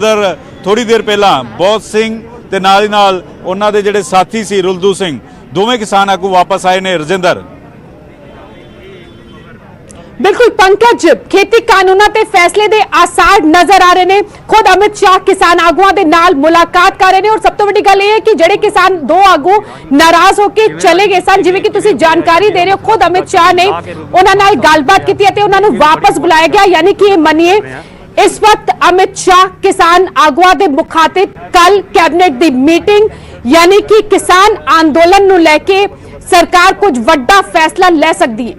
थोड़ी देर पहला बहुत सिंह ते नाल ही नाल उन्हां दे जिहड़े साथी सी रुलदू सिंह दोवें किसान आगू वापस आए ने। रजिंदर बिल्कुल पंकज, खेती कानूनां ते फैसले दे आसार नजर आ रहे ने। खुद अमित शाह किसान आगुआं दे नाल मुलाकात कर रहे ने और सब तो वड्डी गल यह है कि जिहड़े किसान दो आगू नाराज होकर चले गए सन, जिवें कि तुसीं जानकारी दे रहे हो, खुद अमित शाह ने उन्हां नाल गलबात कीती ते उन्हां नूं वापस बुलाया गया। यानी कि मनिए इस वक्त अमित शाह किसान आगुआं दे मुखातिब कल कैबिनेट दी मीटिंग, यानी कि किसान आंदोलन नूं लैके सरकार कुछ वड्डा फैसला ले सकदी है।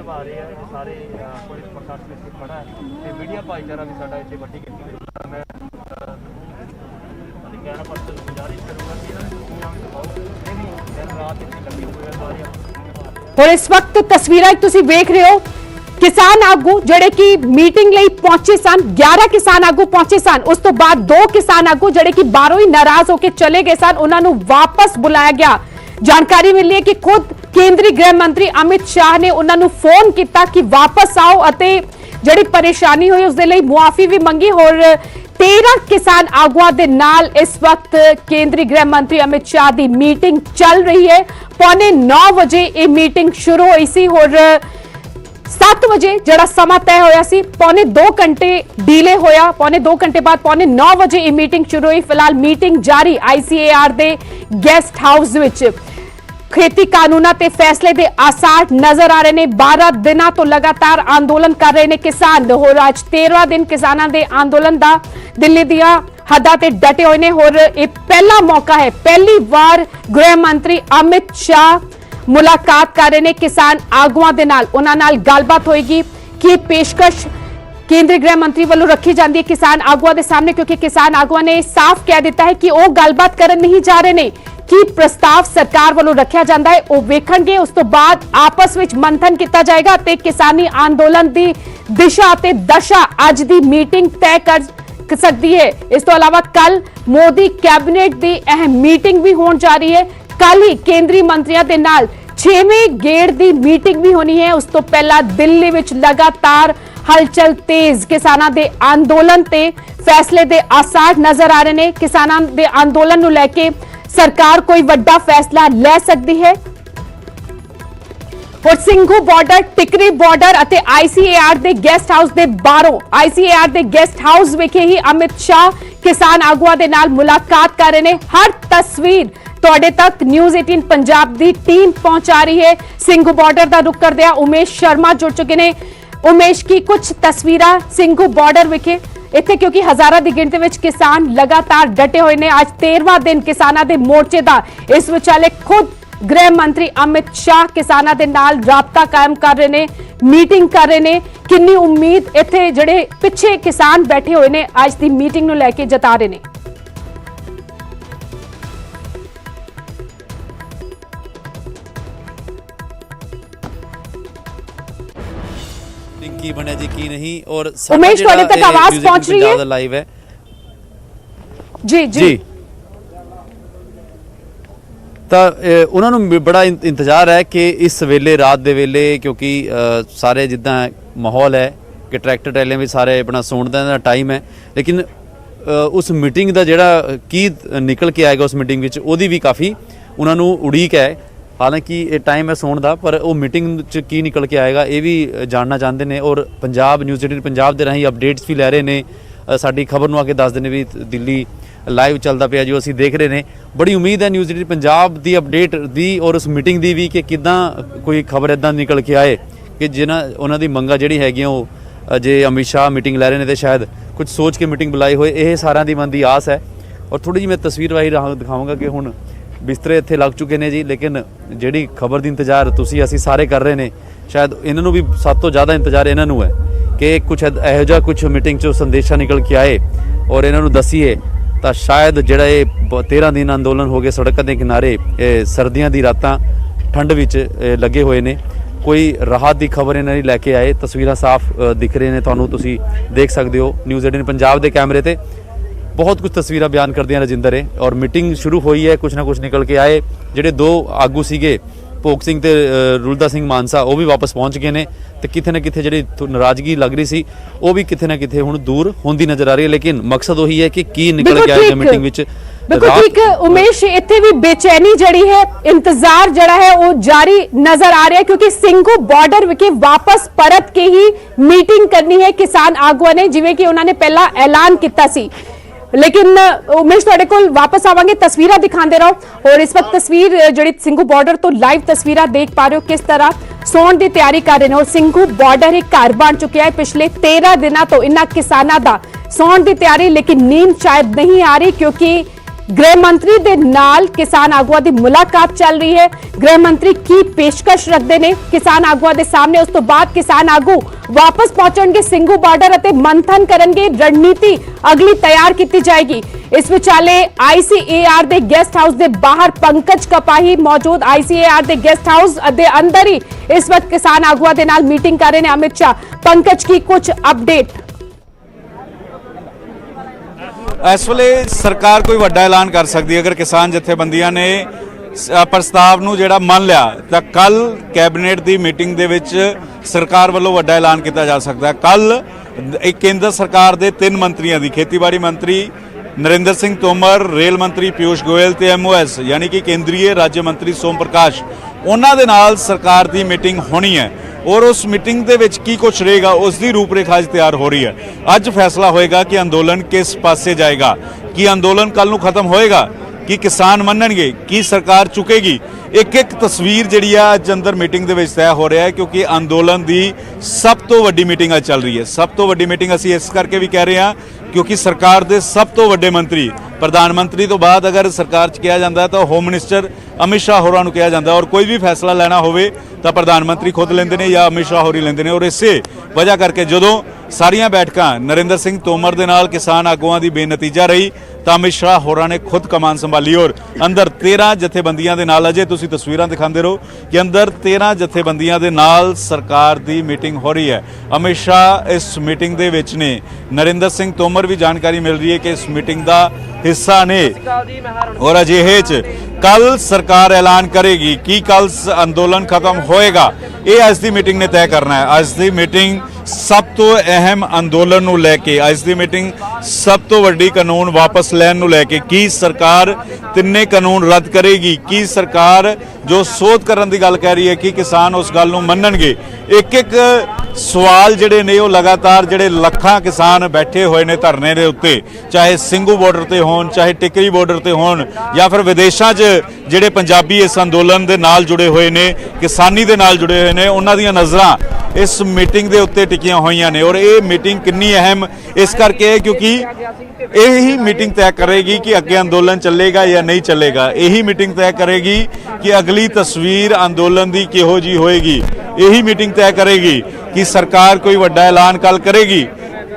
भाईचारा भी साडा इत्थे वड्डी गिनती विच मैं कहना पड़ता गुजारिश करूंगा कि दिन रात इतनी लंबी हो गई। और इस वक्त तस्वीरां तुसीं वेख रहे हो, किसान आगू जिहड़े कि मीटिंग लई पहुंचे सन, 11 किसान आगू पहुंचे सन। उस तो बाद 2 किसान आगू जिहड़े कि बाहरों ही नाराज होकर चले गए सन, उन्हां नूं वापस बुलाया गया। जानकारी मिली है कि खुद केंद्रीय गृह मंत्री अमित शाह ने उन्हां नूं फोन किया कि वापस आओ अते जिहड़ी परेशानी हुई उस दे लई मुआफी भी मंगी। और 13 किसान आगुआं दे नाल इस वक्त केंद्रीय गृह मंत्री अमित शाह दी मीटिंग चल रही है। 9:15 बजे ये मीटिंग शुरू हुई सी और 7 बजे जिहड़ा समा तय होया सी, 2.25 घंटे डिले होया। 2.25 घंटे बाद 9:15 बजे ये मीटिंग शुरू हुई। फिलहाल मीटिंग जारी ICAR they guest house which. खेती कानूनां ते फैसले दे आसार नजर आ रहे ने। 12 दिनों तो लगातार आंदोलन कर रहे ने किसान और आज 13वां दिन किसानां दे आंदोलन दा दिल्ली दियां हदां ते डटे हुए ने। और ये पहला मौका है, पहली बार गृह मंत्री अमित शाह मुलाकात कर रहे ने किसान आगुआं दे नाल। उन्हां नाल गलबात होएगी कि पेशकश केंद्रीय गृह मंत्री वालों रखी जाती है किसान आगुआं दे सामने, क्योंकि किसान आगुआं ने साफ कह दिता है कि वह गलबात करन नहीं जा रहे ने कि प्रस्ताव सरकार वालों रखा जाता है वह वेखणगे। उस तो बाद आपस में मंथन किया जाएगा ते किसानी आंदोलन की दिशा ते दशा अज दी मीटिंग तय कर सकती है। इस तो अलावा कल मोदी कैबिनेट की अहम मीटिंग भी होने जा रही है। कल ही केंद्रीय मंत्रियों के नाल 6वें गेड़ की मीटिंग भी होनी है। उस तो पहला दिल्ली विच लगातार हलचल तेज, किसानां दे आंदोलन ते फैसले दे आसार नजर आ रहे ने। किसानां दे आंदोलन नूं लैके सरकार कोई वड्डा फैसला ले सकती है। और सिंघू बॉर्डर, टिकरी बॉर्डर अते ICAR दे गेस्ट हाउस दे बाहरों, ICAR दे गेस्ट हाउस विखे ही अमित शाह किसान आगुआं दे नाल मुलाकात कर रहे ने। हर तस्वीर तुहाडे तक न्यूज़ 18 पंजाब दी टीम पहुंचा रही है। सिंघू बॉर्डर दा रुख करदे आ उमेश शर्मा जुड़ चुके ने। उमेश की कुछ तस्वीरां सिंघू बॉर्डर विखे इत्थे, क्योंकि हजारां दी गिनती विच किसान लगातार डटे हुए ने। आज 13वां दिन किसानां दे मोर्चे दा। इस विचाले खुद गृह मंत्री अमित शाह किसानां दे नाल राबता कायम कर रहे ने, मीटिंग कर रहे ने। किन्नी उम्मीद इत्थे जिहड़े पिछे किसान बैठे हुए ने आज दी मीटिंग नूं लैके जता रहे ने। की बने जी की नहीं। और उमेश थोड़े तक आवाज पहुंच रही है लाइव है जी जी ਤਾਂ ਉਹਨਾਂ ਨੂੰ ਬੜਾ ਇੰਤਜ਼ਾਰ ਹੈ ਕਿ ਇਸ ਵੇਲੇ ਰਾਤ ਦੇ ਵੇਲੇ, ਕਿਉਂਕਿ ਸਾਰੇ ਜਿੱਦਾਂ ਮਾਹੌਲ ਹੈ ਕਿ ਟਰੈਕਟਰ ਟਰੈਲੀਆਂ ਵੀ ਸਾਰੇ ਆਪਣਾ ਸੌਣ ਦਾ ਟਾਈਮ ਹੈ, ਲੇਕਿਨ ਉਸ ਮੀਟਿੰਗ ਦਾ ਜਿਹੜਾ ਕੀ ਨਿਕਲ ਕੇ ਆਏਗਾ ਉਸ ਮੀਟਿੰਗ ਵਿੱਚ ਉਹਦੀ ਵੀ ਕਾਫੀ ਉਹਨਾਂ ਨੂੰ ਉਡੀਕ ਹੈ। ਹਾਲਾਂਕਿ ਇਹ ਟਾਈਮ ਹੈ ਸੌਣ ਦਾ, ਪਰ ਉਹ ਮੀਟਿੰਗ 'ਚ ਕੀ ਨਿਕਲ ਕੇ ਆਏਗਾ ਇਹ ਵੀ ਜਾਣਨਾ ਚਾਹੁੰਦੇ ਨੇ। ਔਰ ਪੰਜਾਬ ਨਿਊਜ਼ 18 ਪੰਜਾਬ ਦੇ ਰਾਹੀਂ ਅਪਡੇਟਸ ਵੀ ਲੈ ਰਹੇ ਨੇ, ਸਾਡੀ ਖਬਰ ਨੂੰ ਆ ਕੇ ਦੱਸਦੇ ਨੇ ਵੀ ਦਿੱਲੀ ਲਾਈਵ ਚੱਲਦਾ ਪਿਆ ਜੋ ਅਸੀਂ ਦੇਖ ਰਹੇ ਨੇ। ਬੜੀ ਉਮੀਦ ਹੈ ਨਿਊਜ਼ 18 ਪੰਜਾਬ ਦੀ ਅਪਡੇਟ ਦੀ ਔਰ ਉਸ ਮੀਟਿੰਗ ਦੀ ਵੀ ਕਿ ਕਿੱਦਾਂ ਕੋਈ ਖਬਰ ਇੱਦਾਂ ਨਿਕਲ ਕੇ ਆਏ ਕਿ ਜਿਹਨਾਂ ਉਹਨਾਂ ਦੀ ਮੰਗਾਂ ਜਿਹੜੀ ਹੈਗੀਆਂ ਉਹ ਜੇ ਅਮਿਤ ਸ਼ਾਹ ਮੀਟਿੰਗ ਲੈ ਰਹੇ ਨੇ ਤੇ ਸ਼ਾਇਦ ਕੁਝ ਸੋਚ ਕੇ ਮੀਟਿੰਗ ਬੁਲਾਈ ਹੋਏ। ਇਹ ਸਾਰਿਆਂ ਦੀ ਮਨ ਦੀ ਆਸ ਹੈ। ਔਰ ਥੋੜ੍ਹੀ ਜਿਹੀ ਮੈਂ ਤਸਵੀਰ ਵਾਹੀ ਦਿਖਾਵਾਂਗਾ ਕਿ ਹੁਣ ਬਿਸਤਰੇ ਇੱਥੇ ਲੱਗ ਚੁੱਕੇ ਨੇ ਜੀ, ਲੇਕਿਨ ਜਿਹੜੀ ਖਬਰ ਦੀ ਇੰਤਜ਼ਾਰ ਤੁਸੀਂ ਅਸੀਂ ਸਾਰੇ ਕਰ ਰਹੇ ਨੇ, ਸ਼ਾਇਦ ਇਹਨਾਂ ਨੂੰ ਵੀ ਸਭ ਤੋਂ ਜ਼ਿਆਦਾ ਇੰਤਜ਼ਾਰ ਇਹਨਾਂ ਨੂੰ ਹੈ ਕਿ ਕੁਛ ਇਹੋ ਜਿਹਾ ਕੁਛ ਮੀਟਿੰਗ 'ਚੋਂ ਸੰਦੇਸ਼ਾ ਨਿਕਲ ਕੇ ਆਏ ਔਰ ਇਹਨਾਂ ਨੂੰ ਦੱਸੀਏ ਤਾਂ ਸ਼ਾਇਦ ਜਿਹੜਾ ਇਹ 13 ਦਿਨ ਅੰਦੋਲਨ ਹੋ ਗਏ ਸੜਕਾਂ ਦੇ ਕਿਨਾਰੇ, ਸਰਦੀਆਂ ਦੀ ਰਾਤਾਂ ਠੰਡ ਵਿੱਚ ਲੱਗੇ ਹੋਏ ਨੇ, ਕੋਈ ਰਾਹਤ ਦੀ ਖਬਰ ਇਹਨਾਂ ਦੀ ਲੈ ਕੇ ਆਏ। ਤਸਵੀਰਾਂ ਸਾਫ਼ ਦਿਖ ਰਹੇ ਨੇ ਤੁਹਾਨੂੰ, ਤੁਸੀਂ ਦੇਖ ਸਕਦੇ ਹੋ ਨਿਊਜ਼ 18 ਪੰਜਾਬ ਦੇ ਕੈਮਰੇ ਤੇ। बहुत कुछ तस्वीर बयान करदियां रजिंदर है। और मीटिंग शुरू हुई है, कुछ ना कुछ निकल के आए। ਜਿਹੜੇ 2 आगू ਸੀਗੇ ਭੋਗ ਸਿੰਘ ਤੇ ਰੁਲਦਾ ਸਿੰਘ ਮਾਨਸਾ ਉਹ ਵੀ ਵਾਪਸ ਪਹੁੰਚ ਗਏ ਨੇ ਤੇ ਕਿਤੇ ਨਾ ਕਿਤੇ ਜਿਹੜੀ ਨਾਰਾਜ਼ਗੀ ਲੱਗ ਰਹੀ ਸੀ ਉਹ ਵੀ ਕਿਤੇ ਨਾ ਕਿਤੇ ਹੁਣ ਦੂਰ ਹੁੰਦੀ ਨਜ਼ਰ ਆ ਰਹੀ ਹੈ। ਲੇਕਿਨ ਮਕਸਦ ਉਹੀ ਹੈ ਕਿ ਕੀ ਨਿਕਲ ਕੇ ਆਏਗਾ ਮੀਟਿੰਗ ਵਿੱਚ। ਬਿਲਕੁਲ ਠੀਕ ਉਮੇਸ਼, ਇੱਥੇ ਵੀ ਬੇਚੈਨੀ ਜਿਹੜੀ ਹੈ, ਇੰਤਜ਼ਾਰ ਜਿਹੜਾ ਹੈ ਉਹ ਜਾਰੀ ਨਜ਼ਰ ਆ ਰਿਹਾ ਹੈ ਕਿਉਂਕਿ ਸਿੰਘੂ ਬਾਰਡਰ ਵਿਖੇ ਵਾਪਸ ਪਰਤ ਕੇ ਹੀ ਮੀਟਿੰਗ ਕਰਨੀ ਹੈ ਕਿਸਾਨ ਆਗੂਆਂ ਨੇ, ਜਿਵੇਂ ਕਿ ਉਹਨਾਂ ਨੇ ਪਹਿਲਾਂ ਐਲਾਨ ਕੀਤਾ ਸੀ। लेकिन उमेश ਤੁਹਾਡੇ ਕੋਲ वापस आवांगे, तस्वीर दिखाते रहो। और इस वक्त तस्वीर जी ਸਿੰਘੂ बॉर्डर तो लाइव तस्वीर देख पा रहे हो किस तरह सौण की तैयारी कर रहे हैं। और ਸਿੰਘੂ बॉर्डर एक घर बन चुका है पिछले 13 दिनों तो इन्होंने किसानों का सौण की तैयारी, लेकिन नींद शायद नहीं आ रही क्योंकि गृह मंत्री दे नाल किसान आगुआ की मुलाकात चल रही है। गृह मंत्री की पेशकश रखते हैं किसान आगुआ के सामने, उस तो बाद किसान आगू वापस पहुंचणगे ਸਿੰਘੂ बार्डर और मंथन करेंगे, रणनीति अगली तैयार की जाएगी। इस विचाले ICAR के गेस्ट हाउस के बाहर पंकज कपाही मौजूद, ICAR के गेस्ट हाउस के अंदर ही इस वक्त किसान आगुआ के नाल मीटिंग कर रहे हैं अमित शाह। पंकज की कुछ अपडेट। इस ਵੇਲੇ सरकार कोई ਵੱਡਾ ਐਲਾਨ कर सकती है अगर किसान ਜਥੇਬੰਦੀਆਂ ਨੇ ਪ੍ਰਸਤਾਵ ਨੂੰ ਜਿਹੜਾ ਮੰਨ ਲਿਆ ਤਾਂ ਕੱਲ ਕੈਬਨਿਟ ਦੀ ਮੀਟਿੰਗ ਦੇ ਵਿੱਚ ਸਰਕਾਰ ਵੱਲੋਂ ਵੱਡਾ ਐਲਾਨ ਕੀਤਾ ਜਾ ਸਕਦਾ ਹੈ। ਕੱਲ ਇੱਕ ਕੇਂਦਰ ਸਰਕਾਰ ਦੇ 3 ਮੰਤਰੀਆਂ ਦੀ, ਖੇਤੀਬਾੜੀ ਮੰਤਰੀ ਨਰਿੰਦਰ ਸਿੰਘ ਤੋਮਰ, ਰੇਲ ਮੰਤਰੀ ਪਿਊਸ਼ ਗੋਇਲ ਤੇ MOS ਯਾਨੀ ਕਿ ਕੇਂਦਰੀ ਰਾਜ ਮੰਤਰੀ ਸੋਮ ਪ੍ਰਕਾਸ਼, ਉਹਨਾਂ ਦੇ ਨਾਲ ਸਰਕਾਰ ਦੀ ਮੀਟਿੰਗ ਹੋਣੀ ਹੈ। और उस मीटिंग ਦੇ ਵਿੱਚ ਕੀ ਕੁਝ ਰਹੇਗਾ ਉਸ ਦੀ ਰੂਪਰੇਖਾ ਅੱਜ ਤਿਆਰ ਹੋ ਰਹੀ ਹੈ। ਅੱਜ ਫੈਸਲਾ ਹੋਏਗਾ ਕਿ ਅੰਦੋਲਨ ਕਿਸ ਪਾਸੇ ਜਾਏਗਾ, ਕੀ ਅੰਦੋਲਨ ਕੱਲ ਨੂੰ ਖਤਮ ਹੋਏਗਾ, ਕੀ ਕਿਸਾਨ ਮੰਨਣਗੇ, ਕੀ ਸਰਕਾਰ ਚੁੱਕੇਗੀ। ਇੱਕ ਇੱਕ ਤਸਵੀਰ ਜਿਹੜੀ ਆ ਅੱਜ ਅੰਦਰ ਮੀਟਿੰਗ ਦੇ ਵਿੱਚ ਤੈਅ ਹੋ ਰਿਹਾ ਹੈ ਕਿਉਂਕਿ ਅੰਦੋਲਨ ਦੀ ਸਭ ਤੋਂ ਵੱਡੀ ਮੀਟਿੰਗ ਅੱਜ ਚੱਲ ਰਹੀ ਹੈ। ਸਭ ਤੋਂ ਵੱਡੀ ਮੀਟਿੰਗ ਅਸੀਂ ਇਸ ਕਰਕੇ ਵੀ ਕਹਿ ਰਹੇ ਹਾਂ ਕਿਉਂਕਿ ਸਰਕਾਰ ਦੇ ਸਭ ਤੋਂ ਵੱਡੇ ਮੰਤਰੀ, ਪ੍ਰਧਾਨ ਮੰਤਰੀ ਤੋਂ ਬਾਅਦ ਅਗਰ ਸਰਕਾਰ 'ਚ ਕਿਹਾ ਜਾਂਦਾ ਤਾਂ ਹੋਮ ਮਿਨਿਸਟਰ ਅਮਿਤ ਸ਼ਾਹ ਹੋਰਾਂ ਨੂੰ ਕਿਹਾ ਜਾਂਦਾ, ਔਰ ਕੋਈ ਵੀ ਫੈਸਲਾ ਲੈਣਾ ਹੋਵੇ ਤਾਂ ਪ੍ਰਧਾਨ ਮੰਤਰੀ ਖੁਦ ਲੈਂਦੇ ਨੇ ਜਾਂ ਅਮਿਤ ਸ਼ਾਹ ਹੋਰੀ ਲੈਂਦੇ ਨੇ। ਔਰ ਇਸੇ ਵਜ੍ਹਾ ਕਰਕੇ ਜਦੋਂ ਸਾਰੀਆਂ ਬੈਠਕਾਂ ਨਰਿੰਦਰ ਸਿੰਘ ਤੋਮਰ ਦੇ ਨਾਲ ਕਿਸਾਨ ਆਗੂਆਂ ਦੀ ਬੇਨਤੀਜਾ ਰਹੀ ਤਾਂ ਅਮਿਤ ਸ਼ਾਹ ਹੋਰਾਂ ਨੇ ਖੁਦ ਕਮਾਨ ਸੰਭਾਲੀ। ਔਰ ਅੰਦਰ 13 ਜਥੇਬੰਦੀਆਂ ਦੇ ਨਾਲ, ਅਜੇ ਤੁਸੀਂ ਤਸਵੀਰਾਂ ਦਿਖਾਉਂਦੇ ਰਹੋ ਕਿ ਅੰਦਰ 13 ਜਥੇਬੰਦੀਆਂ ਦੇ ਨਾਲ ਸਰਕਾਰ ਦੀ ਮੀਟਿੰਗ ਹੋ ਰਹੀ ਹੈ। ਅਮਿਤ ਸ਼ਾਹ ਇਸ ਮੀਟਿੰਗ ਦੇ ਵਿੱਚ ਨੇ, ਨਰਿੰਦਰ ਸਿੰਘ ਤੋਮਰ ਵੀ ਜਾਣਕਾਰੀ ਮਿਲ ਰਹੀ ਹੈ ਕਿ ਇਸ ਮੀਟਿੰਗ ਦਾ ਹਿੱਸਾ ਨੇ। ਔਰ ਅਜਿਹੇ 'ਚ ਕੱਲ ਸਰਕਾਰ ਐਲਾਨ ਕਰੇਗੀ ਕਿ ਕੱਲ ਅੰਦੋਲਨ ਖਤਮ ਹੋਏਗਾ, ਇਹ ਅੱਜ ਦੀ ਮੀਟਿੰਗ ਨੇ ਤੈਅ ਕਰਨਾ ਹੈ। ਅੱਜ ਦੀ ਮੀਟਿੰਗ ਸਭ ਤੋਂ ਅਹਿਮ ਅੰਦੋਲਨ ਨੂੰ ਲੈ ਕੇ, ਅੱਜ ਦੀ ਮੀਟਿੰਗ ਸਭ ਤੋਂ ਵੱਡੀ ਕਾਨੂੰਨ ਵਾਪਸ ਲੈਣ ਨੂੰ ਲੈ ਕੇ, ਕੀ ਸਰਕਾਰ ਤਿੰਨੇ ਕਾਨੂੰਨ ਰੱਦ ਕਰੇਗੀ, ਕੀ ਸਰਕਾਰ ਜੋ ਸੋਧ ਕਰਨ ਦੀ ਗੱਲ ਕਹਿ ਰਹੀ ਹੈ ਕਿ ਕਿਸਾਨ ਉਸ ਗੱਲ ਨੂੰ ਮੰਨਣਗੇ। ਇੱਕ ਇੱਕ ਸਵਾਲ ਜਿਹੜੇ ਨੇ ਉਹ ਲਗਾਤਾਰ ਜਿਹੜੇ ਲੱਖਾਂ ਕਿਸਾਨ ਬੈਠੇ ਹੋਏ ਨੇ ਧਰਨੇ ਦੇ ਉੱਤੇ, ਚਾਹੇ ਸਿੰਘੂ ਬਾਰਡਰ ਤੇ ਹੋਣ, ਚਾਹੇ ਟਿਕਰੀ ਬਾਰਡਰ ਤੇ ਹੋਣ ਜਾਂ ਫਿਰ ਵਿਦੇਸ਼ਾਂ 'ਚ ਜਿਹੜੇ ਪੰਜਾਬੀ ਇਸ ਅੰਦੋਲਨ ਦੇ ਨਾਲ ਜੁੜੇ ਹੋਏ ਨੇ, ਕਿਸਾਨੀ ਦੇ ਨਾਲ ਜੁੜੇ ਹੋਏ ਨੇ, ਉਹਨਾਂ ਦੀਆਂ ਨਜ਼ਰਾਂ ਇਸ ਮੀਟਿੰਗ ਦੇ ਉੱਤੇ ਟਿਕੀਆਂ ਹੋਈਆਂ ਨੇ। ਔਰ ਇਹ ਮੀਟਿੰਗ ਕਿੰਨੀ ਅਹਿਮ ਇਸ ਕਰਕੇ ਹੈ ਕਿਉਂਕਿ ਇਹੀ ਮੀਟਿੰਗ ਤੈਅ ਕਰੇਗੀ ਕਿ ਅੱਗੇ ਅੰਦੋਲਨ ਚੱਲੇਗਾ ਜਾਂ ਨਹੀਂ ਚੱਲੇਗਾ। ਇਹੀ ਮੀਟਿੰਗ ਤੈਅ ਕਰੇਗੀ ਕਿ ਅਗਲੀ ਤਸਵੀਰ ਅੰਦੋਲਨ ਦੀ ਕਿਹੋ ਜੀ ਹੋਏਗੀ। ਇਹੀ ਮੀਟਿੰਗ ਤੈਅ ਕਰੇਗੀ ਕਿ ਸਰਕਾਰ ਕੋਈ ਵੱਡਾ ਐਲਾਨ ਕੱਲ ਕਰੇਗੀ।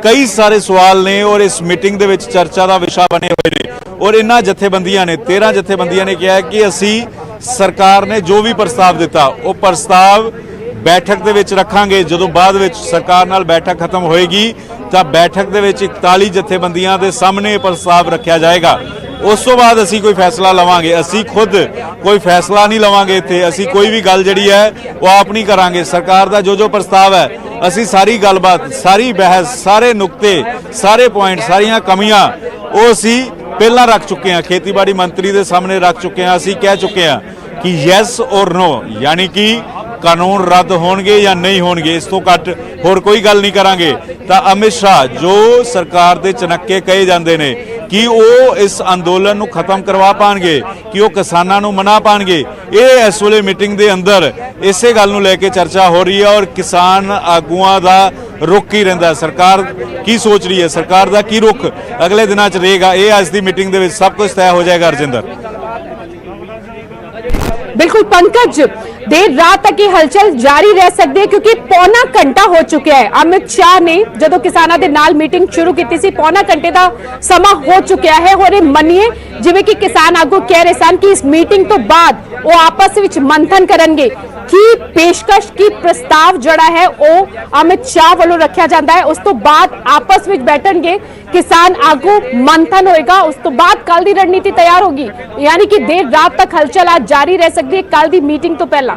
ਕਈ ਸਾਰੇ ਸਵਾਲ ਨੇ ਔਰ ਇਸ ਮੀਟਿੰਗ ਦੇ ਵਿੱਚ ਚਰਚਾ ਦਾ ਵਿਸ਼ਾ ਬਣੇ ਹੋਏ ਨੇ। ਔਰ ਇਹਨਾਂ ਜਥੇਬੰਦੀਆਂ ਨੇ, 13 ਜਥੇਬੰਦੀਆਂ ਨੇ ਕਿਹਾ ਕਿ ਅਸੀਂ ਸਰਕਾਰ ਨੇ ਜੋ ਵੀ ਪ੍ਰਸਤਾਵ ਦਿੱਤਾ ਉਹ ਪ੍ਰਸਤਾਵ ਬੈਠਕ ਦੇ ਵਿੱਚ ਰੱਖਾਂਗੇ। ਜਦੋਂ ਬਾਅਦ ਵਿੱਚ ਸਰਕਾਰ ਨਾਲ ਬੈਠਕ ਖਤਮ ਹੋਏਗੀ ਤਾਂ ਬੈਠਕ ਦੇ ਵਿੱਚ 41 ਜਥੇਬੰਦੀਆਂ ਦੇ ਸਾਹਮਣੇ ਪ੍ਰਸਤਾਵ ਰੱਖਿਆ ਜਾਏਗਾ। ਉਸ ਤੋਂ ਬਾਅਦ ਅਸੀਂ ਕੋਈ ਫੈਸਲਾ ਲਵਾਂਗੇ। ਅਸੀਂ ਖੁਦ ਕੋਈ ਫੈਸਲਾ ਨਹੀਂ ਲਵਾਂਗੇ ਇੱਥੇ, ਅਸੀਂ ਕੋਈ ਵੀ ਗੱਲ ਜਿਹੜੀ ਹੈ ਉਹ ਆਪ ਨਹੀਂ ਕਰਾਂਗੇ। ਸਰਕਾਰ ਦਾ ਜੋ ਪ੍ਰਸਤਾਵ ਹੈ ਅਸੀਂ ਸਾਰੀ ਗੱਲਬਾਤ, ਸਾਰੀ ਬਹਿਸ, ਸਾਰੇ ਨੁਕਤੇ, ਸਾਰੇ ਪੁਆਇੰਟ, ਸਾਰੀਆਂ ਕਮੀਆਂ ਉਹ ਅਸੀਂ ਪਹਿਲਾਂ ਰੱਖ ਚੁੱਕੇ ਹਾਂ, ਖੇਤੀਬਾੜੀ ਮੰਤਰੀ ਦੇ ਸਾਹਮਣੇ ਰੱਖ ਚੁੱਕੇ ਹਾਂ। ਅਸੀਂ ਕਹਿ ਚੁੱਕੇ ਹਾਂ ਕਿ ਯੈਸ ਔਰ ਨੋ, ਯਾਨੀ ਕਿ ਕਾਨੂੰਨ ਰੱਦ ਹੋਣਗੇ ਜਾਂ ਨਹੀਂ ਹੋਣਗੇ, ਇਸ ਤੋਂ ਘੱਟ ਹੋਰ ਕੋਈ ਗੱਲ ਨਹੀਂ ਕਰਾਂਗੇ। ਤਾਂ ਅਮਿਤ ਸ਼ਾਹ ਜੋ ਸਰਕਾਰ ਦੇ ਚਨੱਕੇ ਕਹੇ ਜਾਂਦੇ ਨੇ ਕਿ ਉਹ ਇਸ ਅੰਦੋਲਨ ਨੂੰ ਖਤਮ ਕਰਵਾ ਪਾਣਗੇ, ਕਿ ਉਹ ਕਿਸਾਨਾਂ ਨੂੰ ਮਨਾ ਪਾਣਗੇ, ਇਹ ਇਸ ਵੇਲੇ ਮੀਟਿੰਗ ਦੇ ਅੰਦਰ ਇਸੇ ਗੱਲ ਨੂੰ ਲੈ ਕੇ ਚਰਚਾ ਹੋ ਰਹੀ ਹੈ। ਔਰ ਕਿਸਾਨ ਆਗੂਆਂ ਦਾ ਰੁਖ ਕੀ ਰਹਿੰਦਾ, ਸਰਕਾਰ ਕੀ ਸੋਚ ਰਹੀ ਹੈ, ਸਰਕਾਰ ਦਾ ਕੀ ਰੁਖ ਅਗਲੇ ਦਿਨਾਂ 'ਚ ਰਹੇਗਾ, ਇਹ ਅੱਜ ਦੀ ਮੀਟਿੰਗ ਦੇ ਵਿੱਚ ਸਭ ਕੁਝ ਤੈਅ ਹੋ ਜਾਏਗਾ। ਰਜਿੰਦਰ बिल्कुल पंकज, देर रात तक ये हलचल जारी रह सकती है क्योंकि पौना घंटा हो चुका है। अमित शाह ने जो किसानों के नाल मीटिंग शुरू की सी, पौना घंटे का समा हो चुका है। और मनीए ਜਿਵੇਂ ਕਿ ਕਿਸਾਨ ਆਗੂ ਕਹਿ ਰਹੇ ਸਨ ਕਿ ਇਸ ਮੀਟਿੰਗ ਤੋਂ ਬਾਅਦ ਉਹ ਆਪਸ ਵਿੱਚ ਮੰਥਨ ਕਰਨਗੇ ਕਿ ਪੇਸ਼ਕਸ਼ ਕੀ ਪ੍ਰਸਤਾਵ ਜਿਹੜਾ ਹੈ ਉਹ ਅਮਿਤ ਸ਼ਾਹ ਵੱਲੋਂ ਰੱਖਿਆ ਜਾਂਦਾ ਹੈ। ਉਸ ਤੋਂ ਬਾਅਦ ਆਪਸ ਵਿੱਚ ਬੈਠਣਗੇ किसान आगू, मंथन होएगा, उस तो बाद कल दी रणनीति तैयार होगी, यानी कि देर रात तक हलचल आज जारी रह सकती है कल दी मीटिंग तो पहला।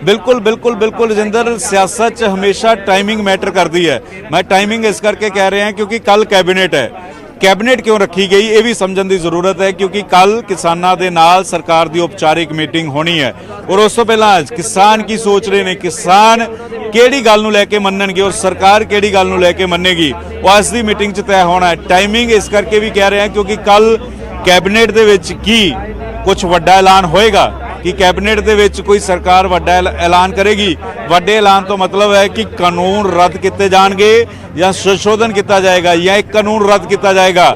बिल्कुल बिल्कुल बिल्कुल रजिंदर, सियासत च हमेशा टाइमिंग मैटर करती है। मैं टाइमिंग इस करके कह रहे हैं क्योंकि कल कैबिनेट है। कैबिनेट क्यों रखी गई ये भी समझने की जरूरत है, क्योंकि कल किसानों के नाल सरकार की औपचारिक मीटिंग होनी है और उस तो पहला किसान की सोच रहे हैं, किसान किहड़ी गल नूं लैके मन्नणगे और सरकार किहड़ी गल नूं लैके मन्नेगी, वो अज दी मीटिंग च तय होना है। टाइमिंग इस करके भी कह रहे हैं क्योंकि कल कैबिनेट दे विच की कुछ वड्डा ऐलान होएगा कि कैबिनेट दे विच कोई सरकार वड्डा ऐलान करेगी। वड्डे ऐलान तो मतलब है कि कानून रद्द किए जाएंगे या संशोधन किया जाएगा या एक कानून रद्द किया जाएगा।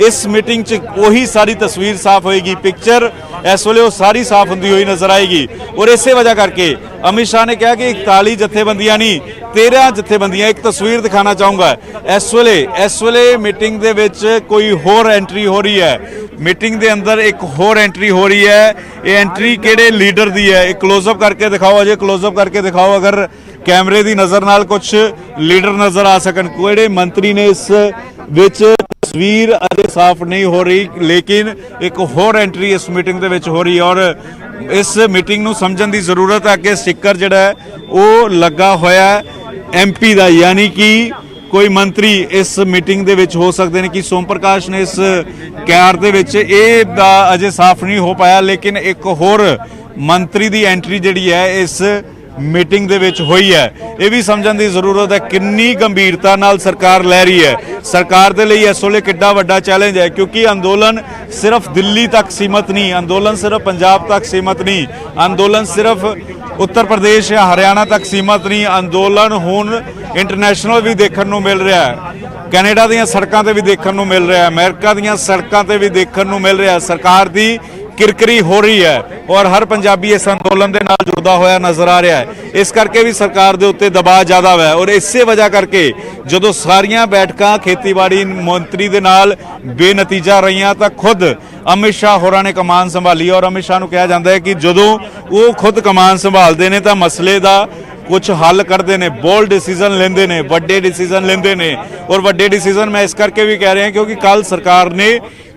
इस मीटिंग च वही सारी तस्वीर साफ होएगी, पिक्चर इस वे वो सारी साफ होंदी हुई नजर आएगी। और इसे वजह करके अमित शाह ने कहा कि 41 जथेबंदियां नहीं 13 जथेबंदियां, एक तस्वीर दिखाना चाहूँगा इस वेले मीटिंग दे विच कोई होर एंट्री हो रही है। मीटिंग दे अंदर एक होर एंट्री हो रही है। ये एंट्री किहड़े लीडर दी है, एक क्लोजअप करके दिखाओ, अजय क्लोजअप करके दिखाओ, अगर कैमरे दी नज़र नाल कुछ लीडर नज़र आ सकन। किहड़े मंत्री ने इस विच तस्वीर अजे साफ नहीं हो रही, लेकिन एक होर एंट्री इस मीटिंग दे विच हो रही है। और इस मीटिंग नूं समझण दी जरूरत है कि स्टिकर जिहड़ा है वो लगा होया MP दा, यानी कि कोई मंत्री इस मीटिंग दे विच हो सकते हैं कि सोम प्रकाश ने इस कैर दे विच ये अजे साफ नहीं हो पाया, लेकिन एक होर मंत्री दी एंट्री जिहड़ी है इस मीटिंग दे विच हुई है। ये भी समझण दी जरूरत है किन्नी गंभीरता नाल सरकार लै रही है। सरकार दे लई इस वेले किड्डा वड्डा चैलेंज है, क्योंकि अंदोलन सिर्फ दिल्ली तक सीमित नहीं, अंदोलन सिर्फ पंजाब तक सीमित नहीं, अंदोलन सिर्फ उत्तर प्रदेश या हरियाणा तक सीमित नहीं, अंदोलन हुण इंटरनेशनल भी देखने को मिल रहा है। कैनेडा दी सड़कों ते भी देखने को मिल रहा है, अमेरिका दी सड़कों ते भी देखने को मिल रहा है। सरकार दी किरकरी हो रही है और हर पंजाबी इस अंदोलन के नाल जुड़ता हुआ नजर आ रहा है। इस करके भी सरकार के उत्ते दबाव ज़्यादा है और इसे वजह करके जो सारियां बैठकां खेतीबाड़ी मंत्री के नाल बेनतीजा रही तो खुद अमित शाह होरां ने कमान संभाली और अमित शाह नूं कहा जाता है कि जदों वो खुद कमान संभालते हैं तो मसले का कुछ हल करते हैं, बोल्ड डिसीजन लेंदे ने, वड्डे डिसीजन लेंदे ने। और वड्डे डिसीजन मैं इस करके भी कह रहे हैं क्योंकि कल सरकार ने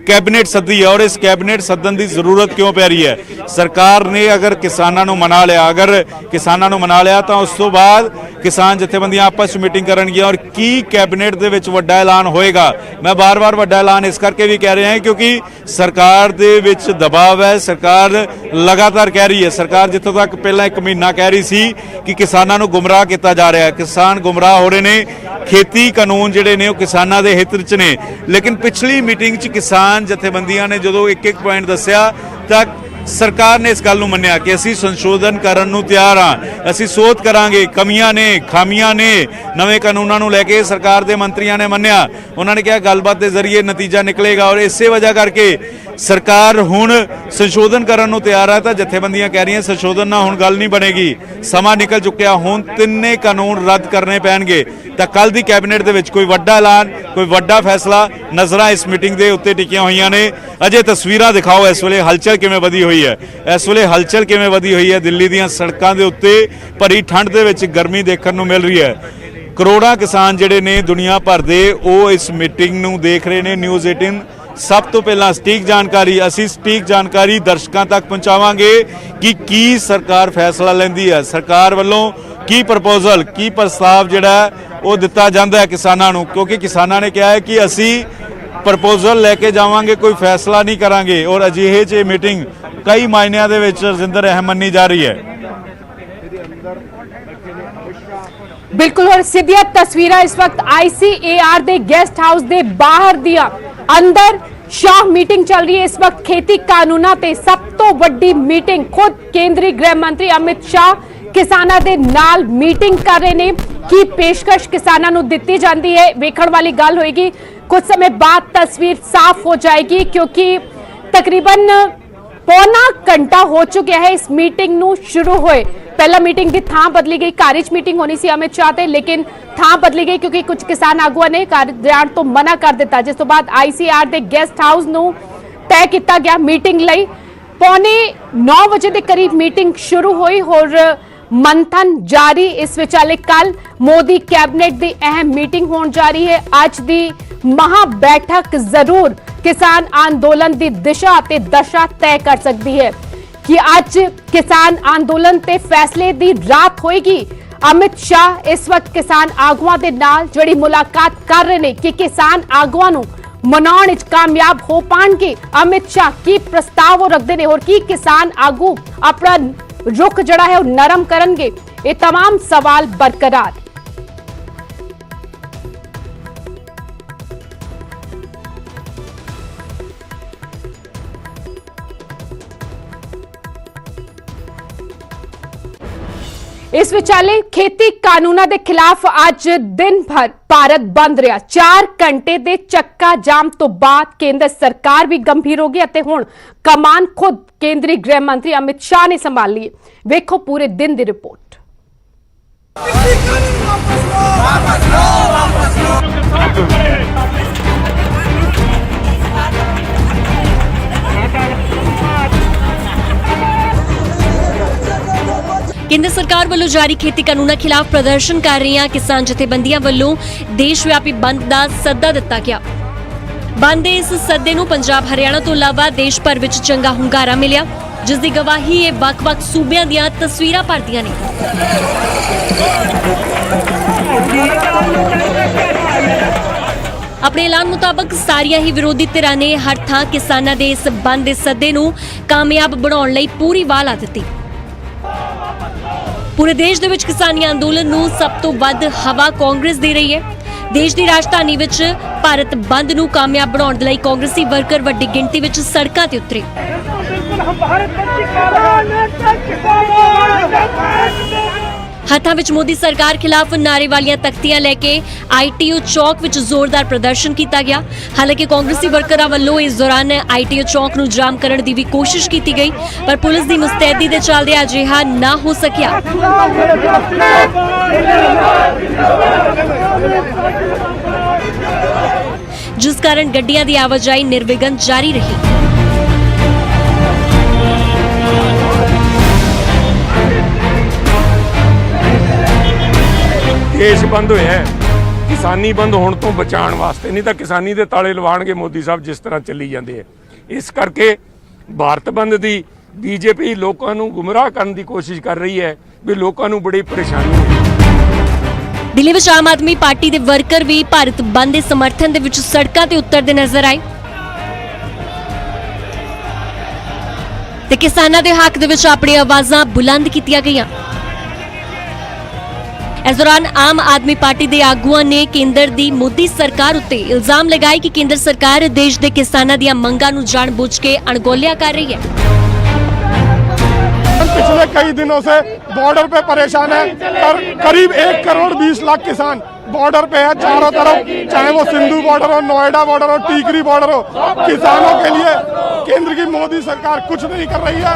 कैबिनेट सदी है और इस कैबिनेट सदन की जरूरत क्यों पै रही है। सरकार ने अगर किसानों को मना लिया, अगर किसानों को मना लिया तो उस तो बाद किसान जथेबंदियां आपस मीटिंग करनगियां और की कैबिनेट दे विच वड्डा ऐलान होएगा। मैं बार बार वड्डा ऐलान इस करके भी कह रहे हैं क्योंकि सरकार दे विच दबाव है, सरकार लगातार कह रही है। सरकार जितों तक पहला 1 महीना कह रही सी कि किसानों को गुमराह किया जा रहा है, किसान गुमराह हो रहे ने, खेती कानून जिहड़े ने वो किसानों के हित च ने। लेकिन पिछली मीटिंग च किसान जथेबंदियां ने जो एक पॉइंट दस्या तक सरकार ने इस गल नूं मन्निया कि असीं संशोधन करन नूं तैयार हाँ, असीं सोध करांगे, कमियां ने खामियां ने नवे कानूनां नूं लैके सरकार के मंत्रियों ने मन्निया। उन्होंने कहा गलबात के जरिए नतीजा निकलेगा और इसे वजह करके सरकार हुण संशोधन करन नूं तैयार है। तो जथेबंदियां कह रही हैं संशोधन ना हुण गल नहीं बनेगी, समा निकल चुकिया, हुण तिन्ने कानून रद्द करने पैणगे। तो कल दी कैबिनेट दे विच कोई वड्डा ऐलान, कोई वड्डा फैसला नज़रां इस मीटिंग के उत्ते टिकियां होईयां ने। अजे तस्वीरां दिखाओ इस वेले हलचल किवें वधी हुई है, इस वेले हलचल किवें वधी हुई है। दिल्ली दीयां सड़कां दे उत्ते भरी ठंड दे विच गर्मी देखने को मिल रही है। करोड़ां किसान जिहड़े ने दुनिया भर दे वो इस मीटिंग नूं देख रहे ने। न्यूज़ 18 सब तो पहला सटीक जानकारी असी सटीक जानकारी दर्शकों तक पहुँचावांगे कि की सरकार फैसला लैंदी है, सरकार वालों की प्रपोजल की प्रस्ताव जिहड़ा वो दिता जाता है किसानों को। क्योंकि किसानों ने कहा है कि असी प्रपोजल लैके जावांगे, कोई फैसला नहीं करांगे। और अजिहे च मीटिंग कई मायनिਆਂ ਦੇ ਵਿੱਚ रजिंदर अहम मन्नी जा रही है। बिल्कुल और सीधिया तस्वीरां इस वक्त ICAR दे गेस्ट हाउस दे बाहर दिया, अंदर शाह मीटिंग चल रही है इस वक्त। खेती कानूना ते सब तो वड्डी मीटिंग, खुद केंद्रीय गृह मंत्री अमित शाह किसानों दे नाल मीटिंग कर रहे ने कि पेशकश किसानों नूं दित्ती जाती है। वेखण वाली गल होएगी, कुछ समय बाद तस्वीर साफ हो जाएगी क्योंकि तकरीबन पौना घंटा हो चुका है इस मीटिंग नूं शुरू होए। ਪਹਿਲਾਂ ਮੀਟਿੰਗ ਦੀ ਥਾਂ ਬਦਲੀ ਗਈ। ਘਰ 'ਚ ਮੀਟਿੰਗ ਹੋਣੀ ਸੀ ਅਮਿਤ ਸ਼ਾਹ ਤੇ, ਲੇਕਿਨ ਥਾਂ ਬਦਲੀ ਗਈ ਕਿਉਂਕਿ ਕੁਝ ਕਿਸਾਨ ਆਗੂਆਂ ਨੇ ਘਰ ਜਾਣ ਤੋਂ ਮਨਾ ਕਰ ਦਿੱਤਾ, ਜਿਸ ਤੋਂ ਬਾਅਦ ICR ਦੇ ਗੈਸਟ ਹਾਊਸ ਨੂੰ ਤੈਅ ਕੀਤਾ ਗਿਆ ਮੀਟਿੰਗ ਲਈ। ਪੌਣੇ 9 ਵਜੇ ਦੇ ਕਰੀਬ ਮੀਟਿੰਗ ਸ਼ੁਰੂ ਹੋਈ और मंथन जारी। इस विचाले कल मोदी कैबिनेट की अहम मीटिंग होने जा रही है। आज दी महा बैठक जरूर किसान आंदोलन की दिशा ते दशा तय कर सकती है कि आज किसान आंदोलन ते फैसले दी रात होएगी। अमित शाह इस वक्त किसान आगुआं दे नाल जिहड़ी मुलाकात कर रहे हैं कि किसान आगुआं नूं मनाउण विच कामयाब हो पाणगे। अमित शाह की प्रस्ताव वो रखते हैं और की किसान आगू अपना रुख जड़ा है नरम करनगे, ये तमाम सवाल बरकरार। इस विचाले खेती कानूना के खिलाफ आज दिन भर भारत बंद रहा। 4 घंटे के चक्का जाम तो बाद केंद्र सरकार भी गंभीर हो गई। हुण कमान खुद केंद्रीय गृह मंत्री अमित शाह ने संभाल ली। वेखो पूरे दिन की रिपोर्ट। केंद्र सरकार वालों जारी खेती कानूना खिलाफ प्रदर्शन कर रही किसान जथेबंदियां वालों देशव्यापी बंद का सद्दा दिता गया। बंद इस सद्दे नूं पंजाब हरियाणा तो इलावा देश भर विच चंगा हुंगारा मिलिया, जिस दी गवाही ये वख-वख सूबियां दीयां तस्वीरां भरदियां ने। अपने ऐलान मुताबक सारियां ही विरोधी धिरां ने हर थां किसानां दे इस बंद दे सद्दे नूं कामयाब बनाउण लई पूरी वाह ला दित्ती। पूरे देश दे विच किसानी अंदोलन नूं सब तो वध हवा कांग्रेस दे रही है। देश की राजधानी विच भारत बंद नूं कामयाब बनाउण लई कांग्रेसी वर्कर वड्डी गिणती विच सड़कां ते उतरे। हत्थां विच मोदी सरकार खिलाफ नारे वालियां तख्तियां लैके ITO चौक विच जोरदार प्रदर्शन किया गया। हालांकि कांग्रेसी वर्करां वल्लों इस दौरान ITO चौक नूं जाम करन दी भी कोशिश की गई, पर पुलिस की मुस्तैदी दे चलदे अजिहा ना हो सकिया। जिस कारण गड्डियां दी आवाजाही निर्विघ्न जारी रही। देश बंद होया है, किसानी बंद होने तो बचाने वास्ते, नहीं तो किसानी दे ताले लवाणगे मोदी साहब जिस तरह चली जाते हैं। इस करके भारत बंद दी बीजेपी लोगों को गुमराह करने की कोशिश कर रही है भी लोगों को बड़ी परेशानी है। दिल्ली विच आम आदमी पार्टी के वर्कर भी भारत बंद के समर्थन दे विच सड़कां ते उतरदे नजर आए ते किसानां दे हक दे विच अपनी आवाज़ां बुलंद कीतियां गईयां। इस दौरान आम आदमी पार्टी के आगुआं ने केंद्र दी मोदी सरकार उत्ते इल्जाम लगाए कि केंद्र सरकार देश के किसानां दीयां मंगां नूं जानबूझ के अणगौलिया कर रही है। पिछले कई दिनों से बॉर्डर पे परेशान है और करीब 1 करोड़ 20 लाख किसान बॉर्डर पे है चारों तरफ, चाहे वो सिंधु बॉर्डर हो, नोएडा बॉर्डर हो, टीकरी बॉर्डर हो। किसानों के लिए केंद्र की मोदी सरकार कुछ नहीं कर रही है।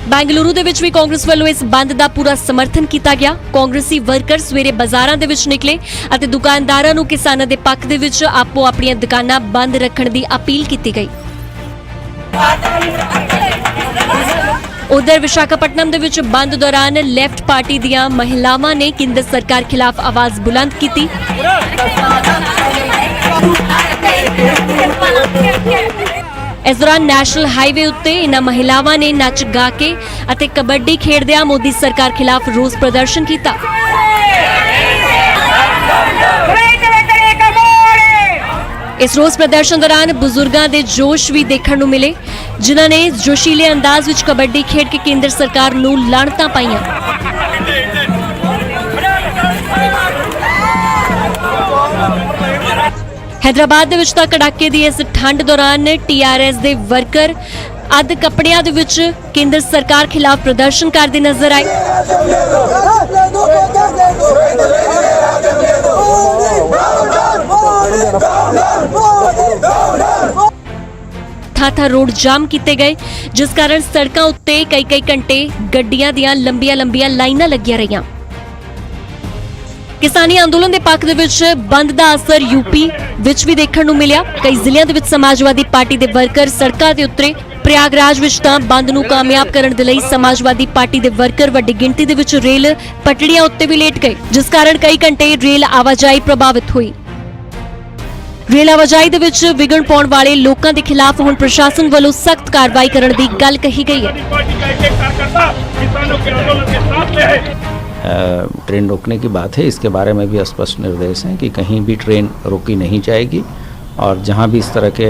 बेंगलुरु दे विच भी कांग्रेस वालों इस बंद का पूरा समर्थन किया गया। कांग्रेसी वर्कर सवेरे बाजारां दे विच निकले अते दुकानदारां नूं किसानां दे पक्ष दे विच आपो अपनी दुकानां बंद रखण दी अपील की गई। उधर विशाखापट्टनम दे विच बंद दौरान लेफ्ट पार्टी दियां महिलावां ने केंद्र सरकार खिलाफ आवाज बुलंद की। इस दौरान नेशनल हाईवे उत्ते इन्हां महिलावां ने नच गा के अते कबड्डी खेडदियां मोदी सरकार खिलाफ रोस प्रदर्शन किया। इस रोस प्रदर्शन दौरान बुजुर्गों के जोश भी देखने को मिले, जिन्हों ने जोशीले अंदाज विच कबड्डी खेड के केंद्र सरकार नूं लाणतां पाईयां। हैदराबाद दे विच तां कड़ाके दी इस ठंड दौरान TRS दे वर्कर अध कपड़ियां दे विच केंद्र सरकार खिलाफ प्रदर्शन करदे नजर आए। ਥਾਂ ਰੋਡ ਜਾਮ ਕੀਤੇ ਗਏ, ਜਿਸ ਕਾਰਨ ਸੜਕਾਂ ਉੱਤੇ ਕਈ ਘੰਟੇ ਗੱਡੀਆਂ ਦੀਆਂ ਲੰਬੀਆਂ ਲਾਈਨਾਂ ਲੱਗੀਆਂ ਰਹੀਆਂ। ਕਿਸਾਨੀ ਅੰਦੋਲਨ ਦੇ ਪੱਖ ਦੇ ਵਿੱਚ ਬੰਦ ਦਾ ਅਸਰ ਯੂਪੀ ਵਿੱਚ ਵੀ ਦੇਖਣ ਨੂੰ ਮਿਲਿਆ। ਕਈ ਜ਼ਿਲ੍ਹਿਆਂ ਦੇ ਵਿੱਚ ਸਮਾਜਵਾਦੀ ਪਾਰਟੀ ਦੇ ਵਰਕਰ ਸੜਕਾਂ ਤੇ ਉਤਰੇ। ਪ੍ਰਯਾਗਰਾਜ ਵਿੱਚ ਤਾਂ ਬੰਦ ਨੂੰ ਕਾਮਯਾਬ ਕਰਨ ਦੇ ਲਈ ਸਮਾਜਵਾਦੀ ਪਾਰਟੀ ਦੇ ਵਰਕਰ ਵੱਡੀ ਗਿਣਤੀ ਦੇ ਵਿੱਚ ਰੇਲ ਪਟੜੀਆਂ ਉੱਤੇ ਵੀ ਲੇਟ ਗਏ, ਜਿਸ ਕਾਰਨ ਕਈ ਘੰਟੇ ਰੇਲ ਆਵਾਜਾਈ ਪ੍ਰਭਾਵਿਤ ਹੋਈ। ਰੇਲ ਆਵਾਜਾਈ ਦੇ ਵਿੱਚ ਵਿਘਨ ਪਾਉਣ ਵਾਲੇ ਲੋਕਾਂ ਦੇ ਖਿਲਾਫ ਹੁਣ ਪ੍ਰਸ਼ਾਸਨ ਵੱਲੋਂ ਸਖਤ ਕਾਰਵਾਈ ਕਰਨ ਦੀ ਗੱਲ ਕਹੀ ਗਈ ਹੈ। ट्रेन रोकने की बात है, इसके बारे में भी स्पष्ट निर्देश हैं कि कहीं भी ट्रेन रोकी नहीं जाएगी और जहां भी इस तरह के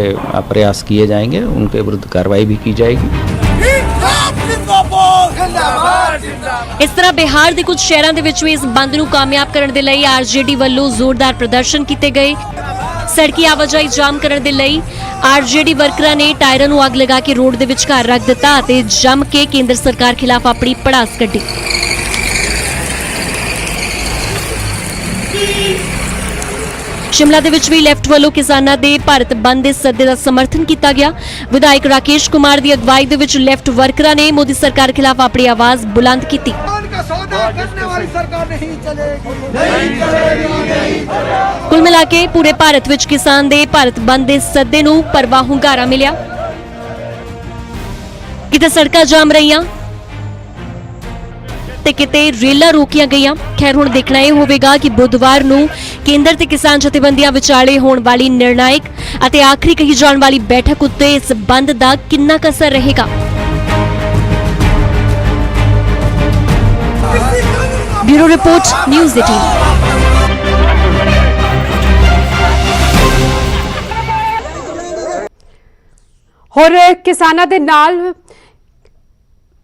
प्रयास किए जाएंगे उनके विरुद्ध कार्रवाई भी की जाएगी। इस तरह बिहार के कुछ शहरों के विच भी इस बंद नूं कामयाब करने के लिए आरजेडी वालों जोरदार प्रदर्शन किए गए। सड़की आवाजाई जाम करने के लिए आरजेडी वर्करां ने टायरां नूं अग लगा के रोड के विचकार रख दिता ते जम के केंद्र सरकार खिलाफ अपनी भड़ास कड्ढी। शिमला ਦੇ ਵਿੱਚ ਵੀ ਲੈਫਟ ਵੱਲੋਂ ਕਿਸਾਨਾਂ ਦੇ ਭਾਰਤ ਬੰਦ ਦੇ ਸੱਦੇ ਦਾ ਸਮਰਥਨ ਕੀਤਾ ਗਿਆ। ਵਿਧਾਇਕ ਰਾਕੇਸ਼ ਕੁਮਾਰ ਦੀ ਅਗਵਾਈ ਦੇ ਵਿੱਚ ਲੈਫਟ ਵਰਕਰਾਂ ਨੇ ਮੋਦੀ ਸਰਕਾਰ ਖਿਲਾਫ ਆਪਣੀ ਆਵਾਜ਼ ਬੁਲੰਦ ਕੀਤੀ। ਕੁੱਲ ਮਿਲਾ ਕੇ ਪੂਰੇ ਭਾਰਤ ਵਿੱਚ ਕਿਸਾਨ ਦੇ ਭਾਰਤ ਬੰਦ ਦੇ ਸੱਦੇ ਨੂੰ ਭਰਵਾਂ ਹੁੰਗਾਰਾ ਮਿਲਿਆ। ਕਿਤੇ ਸੜਕਾਂ ਜਾਮ ਰਹੀਆਂ ਤੇ ਕਿਤੇ ਰੇਲਾਂ ਰੋਕੀਆਂ ਗਈਆਂ। ਖੈਰ ਹੁਣ ਦੇਖਣਾ ਇਹ ਹੋਵੇਗਾ ਕਿ ਬੁੱਧਵਾਰ ਨੂੰ ਕੇਂਦਰ ਤੇ ਕਿਸਾਨ ਜਥੇਬੰਦੀਆਂ ਵਿਚਾਲੇ ਹੋਣ ਵਾਲੀ ਨਿਰਣਾਇਕ ਅਤੇ ਆਖਰੀ ਕਹੀ ਜਾਣ ਵਾਲੀ ਬੈਠਕ ਉੱਤੇ ਇਸ ਬੰਦ ਦਾ ਕਿੰਨਾ ਕੁ ਅਸਰ ਰਹੇਗਾ। Bureau report news 18। ਹੋਰ ਕਿਸਾਨਾਂ ਦੇ ਨਾਲ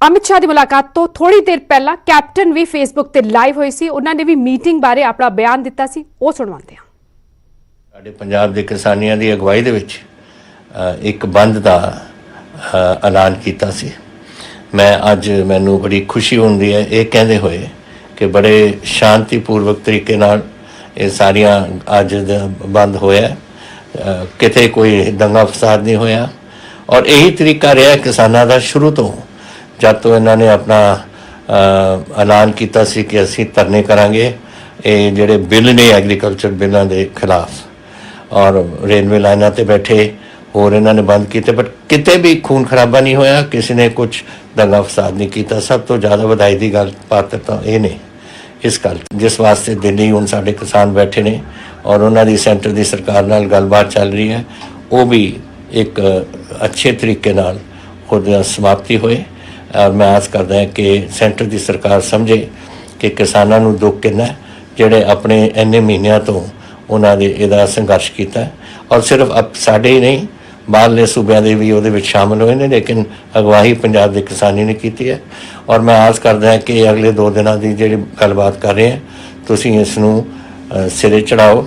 ਅਮਿਤ ਸ਼ਾਹ ਦੀ ਮੁਲਾਕਾਤ ਤੋਂ ਥੋੜੀ ਦੇਰ ਪਹਿਲਾਂ ਕੈਪਟਨ ਵੀ ਫੇਸਬੁੱਕ ਤੇ ਲਾਈਵ ਹੋਈ ਸੀ। ਉਹਨਾਂ ਨੇ ਵੀ ਮੀਟਿੰਗ ਬਾਰੇ ਆਪਣਾ ਬਿਆਨ ਦਿੱਤਾ ਸੀ, ਉਹ ਸੁਣਵਾਉਂਦੇ ਹਾਂ। ਸਾਡੇ ਪੰਜਾਬ ਦੇ ਕਿਸਾਨੀਆਂ ਦੀ ਅਗਵਾਈ ਦੇ ਵਿੱਚ ਇੱਕ ਬੰਦ ਦਾ ਐਲਾਨ ਕੀਤਾ ਸੀ। ਮੈਂ ਅੱਜ ਮੈਨੂੰ ਬੜੀ ਖੁਸ਼ੀ ਹੁੰਦੀ ਹੈ ਇਹ ਕਹਿੰਦੇ ਹੋਏ ਕਿ ਬੜੇ ਸ਼ਾਂਤੀਪੂਰਵਕ ਤਰੀਕੇ ਨਾਲ ਇਹ ਸਾਰੀਆਂ ਅੱਜ ਦਾ ਬੰਦ ਹੋਇਆ, ਕਿਤੇ ਕੋਈ ਦੰਗਾ ਫਸਾਦ ਨਹੀਂ ਹੋਇਆ ਔਰ ਇਹੀ ਤਰੀਕਾ ਰਿਹਾ ਕਿਸਾਨਾਂ ਦਾ ਸ਼ੁਰੂ ਤੋਂ, ਜਦ ਤੋਂ ਇਹਨਾਂ ਨੇ ਆਪਣਾ ਐਲਾਨ ਕੀਤਾ ਸੀ ਕਿ ਅਸੀਂ ਧਰਨੇ ਕਰਾਂਗੇ ਇਹ ਜਿਹੜੇ ਬਿੱਲ ਨੇ ਐਗਰੀਕਲਚਰ ਬਿੱਲਾਂ ਦੇ ਖਿਲਾਫ ਔਰ ਰੇਲਵੇ ਲਾਈਨਾਂ ਤੇ ਬੈਠੇ ਹੋਰ ਇਹਨਾਂ ਨੇ ਬੰਦ ਕੀਤੇ, ਬਟ ਕਿਤੇ ਵੀ ਖੂਨ ਖਰਾਬਾ ਨਹੀਂ ਹੋਇਆ, ਕਿਸੇ ਨੇ ਕੁਝ ਦੰਗਾ ਫਸਾਦ ਨਹੀਂ ਕੀਤਾ। ਸਭ ਤੋਂ ਜ਼ਿਆਦਾ ਵਧਾਈ ਦੀ ਗੱਲ ਪਾਤਰਤਾ ਇਹ ਨੇ ਇਸ ਗੱਲ ਜਿਸ ਵਾਸਤੇ ਦਿੱਲੀ ਹੁਣ ਸਾਡੇ ਕਿਸਾਨ ਬੈਠੇ ਨੇ ਔਰ ਉਹਨਾਂ ਦੀ ਸੈਂਟਰ ਦੀ ਸਰਕਾਰ ਨਾਲ ਗੱਲਬਾਤ ਚੱਲ ਰਹੀ ਹੈ, ਉਹ ਵੀ ਇੱਕ ਅੱਛੇ ਤਰੀਕੇ ਨਾਲ ਉਹਦੀ ਸਮਾਪਤੀ ਹੋਏ। मैं आस करदा कि सेंटर की सरकार समझे कि किसानों को दुख कितना जिहड़े अपने इन्ने महीनों तो उन्होंने इहदा संघर्ष किया और सिर्फ अब साडे ही नहीं बाहरले सूबे के भी उहदे विच शामिल हुए हैं, लेकिन अगवाही पंजाब की किसानी ने की है और मैं आस करदा कि अगले 2 दिनों की जिहड़ी गलबात कर रहे हैं तुसीं इस नूं सिरे चढ़ाओ।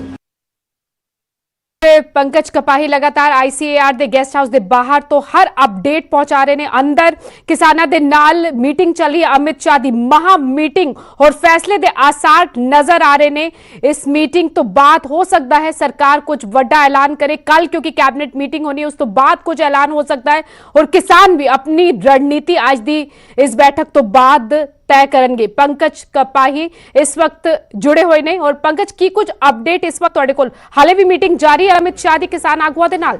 पंकज कपाही लगातार आईसीएआर ਦੇ ਗੈਸਟ ਹਾਊਸ ਦੇ ਬਾਹਰ ਤੋਂ ਹਰ ਅਪਡੇਟ ਪਹੁੰਚਾ ਰਹੇ ਨੇ। ਅੰਦਰ ਕਿਸਾਨਾਂ ਦੇ ਨਾਲ ਮੀਟਿੰਗ ਚੱਲੀ, ਅਮਿਤ ਸ਼ਾਹ ਦੀ ਮਹਾ ਮੀਟਿੰਗ और फैसले ਦੇ ਆਸਾਰ ਨਜ਼ਰ ਆ ਰਹੇ ਨੇ। ਇਸ ਮੀਟਿੰਗ ਤੋਂ ਬਾਅਦ ਹੋ ਸਕਦਾ ਹੈ ਸਰਕਾਰ ਕੁਝ ਵੱਡਾ ਐਲਾਨ करे कल, क्योंकि कैबिनेट मीटिंग होनी है, उस तो बाद कुछ ऐलान हो सकता है और किसान भी अपनी रणनीति आज दी इस बैठक तो बाद तय करेंगे। पंकज कपाही इस वक्त जुड़े हुए ने और पंकज की कुछ अपडेट इस वक्त तुहाडे कोल? हाले भी मीटिंग जारी है अमित शाह दी किसान आगुआं दे नाल?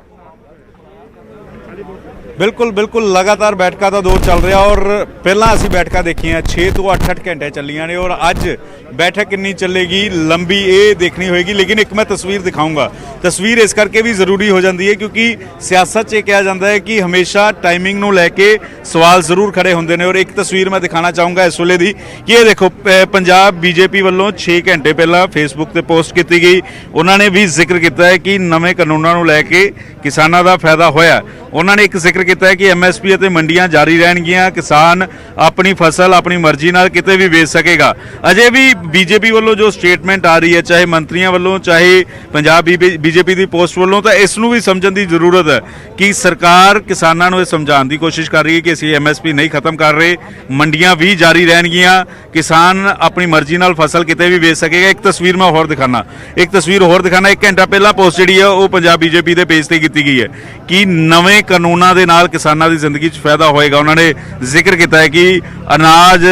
बिल्कुल लगातार बैठकों का दौर चल रहा और पहला असी बैठक देखिए 6 तो 8 घंटे चलिया ने और अज बैठक कितनी चलेगी लंबी ये देखनी होगी। लेकिन एक मैं तस्वीर दिखाऊंगा, तस्वीर इस करके भी जरूरी हो जाती है क्योंकि सियासत च कहा जाता है कि हमेशा टाइमिंग नूं लैके सवाल जरूर खड़े होंगे ने। और एक तस्वीर मैं दिखाना चाहूँगा इस वेले दी कि ये देखो पंजाब बीजेपी वालों 6 घंटे पहला फेसबुक पर पोस्ट की गई, उन्होंने भी जिक्र किया है कि नवे कानूनों नूं लैके किसानों का फायदा होया। उन्होंने एक जिक्र किया कि MSP ਅਤੇ ਮੰਡੀਆਂ ਜਾਰੀ ਰਹਿਣਗੀਆਂ, ਕਿਸਾਨ ਆਪਣੀ ਫਸਲ ਆਪਣੀ ਮਰਜ਼ੀ ਨਾਲ ਕਿਤੇ ਵੀ ਵੇਚ ਸਕੇਗਾ। ਅਜੇ ਵੀ ਬੀਜੇਪੀ ਵੱਲੋਂ ਜੋ ਸਟੇਟਮੈਂਟ ਆ ਰਹੀ ਹੈ, ਚਾਹੇ ਮੰਤਰੀਆਂ ਵੱਲੋਂ ਚਾਹੇ ਪੰਜਾਬ ਬੀਜੇਪੀ ਦੀ ਪੋਸਟ ਵੱਲੋਂ, ਤਾਂ ਇਸ ਨੂੰ ਵੀ ਸਮਝਣ ਦੀ ਜ਼ਰੂਰਤ ਹੈ ਕਿ ਸਰਕਾਰ ਕਿਸਾਨਾਂ ਨੂੰ ਇਹ ਸਮਝਾਉਣ ਦੀ ਕੋਸ਼ਿਸ਼ ਕਰ ਰਹੀ ਹੈ ਕਿ ਅਸੀਂ MSP ਨਹੀਂ ਖਤਮ ਕਰ ਰਹੇ, ਮੰਡੀਆਂ ਵੀ ਜਾਰੀ ਰਹਿਣਗੀਆਂ, ਕਿਸਾਨ ਆਪਣੀ ਮਰਜ਼ੀ ਨਾਲ ਫਸਲ ਕਿਤੇ ਵੀ ਵੇਚ ਸਕੇਗਾ। ਇੱਕ ਤਸਵੀਰ ਮੈਂ ਹੋਰ ਦਿਖਾਣਾ, 1 ਘੰਟਾ ਪਹਿਲਾਂ ਪੋਸਟ ਜਿਹੜੀ ਹੈ ਉਹ ਪੰਜਾਬ ਬੀਜੇਪੀ ਦੇ ਪੇਜ ਤੇ ਕੀਤੀ ਗਈ ਹੈ ਕਿ ਨਵੇਂ ਨਵੇਂ ਕਾਨੂੰਨਾਂ ਦੇ ਨਾਲ ਕਿਸਾਨਾਂ ਦੀ ਜ਼ਿੰਦਗੀ 'ਚ ਫਾਇਦਾ ਹੋਏਗਾ। ਉਹਨਾਂ ਨੇ ਜ਼ਿਕਰ ਕੀਤਾ ਹੈ ਕਿ ਅਨਾਜ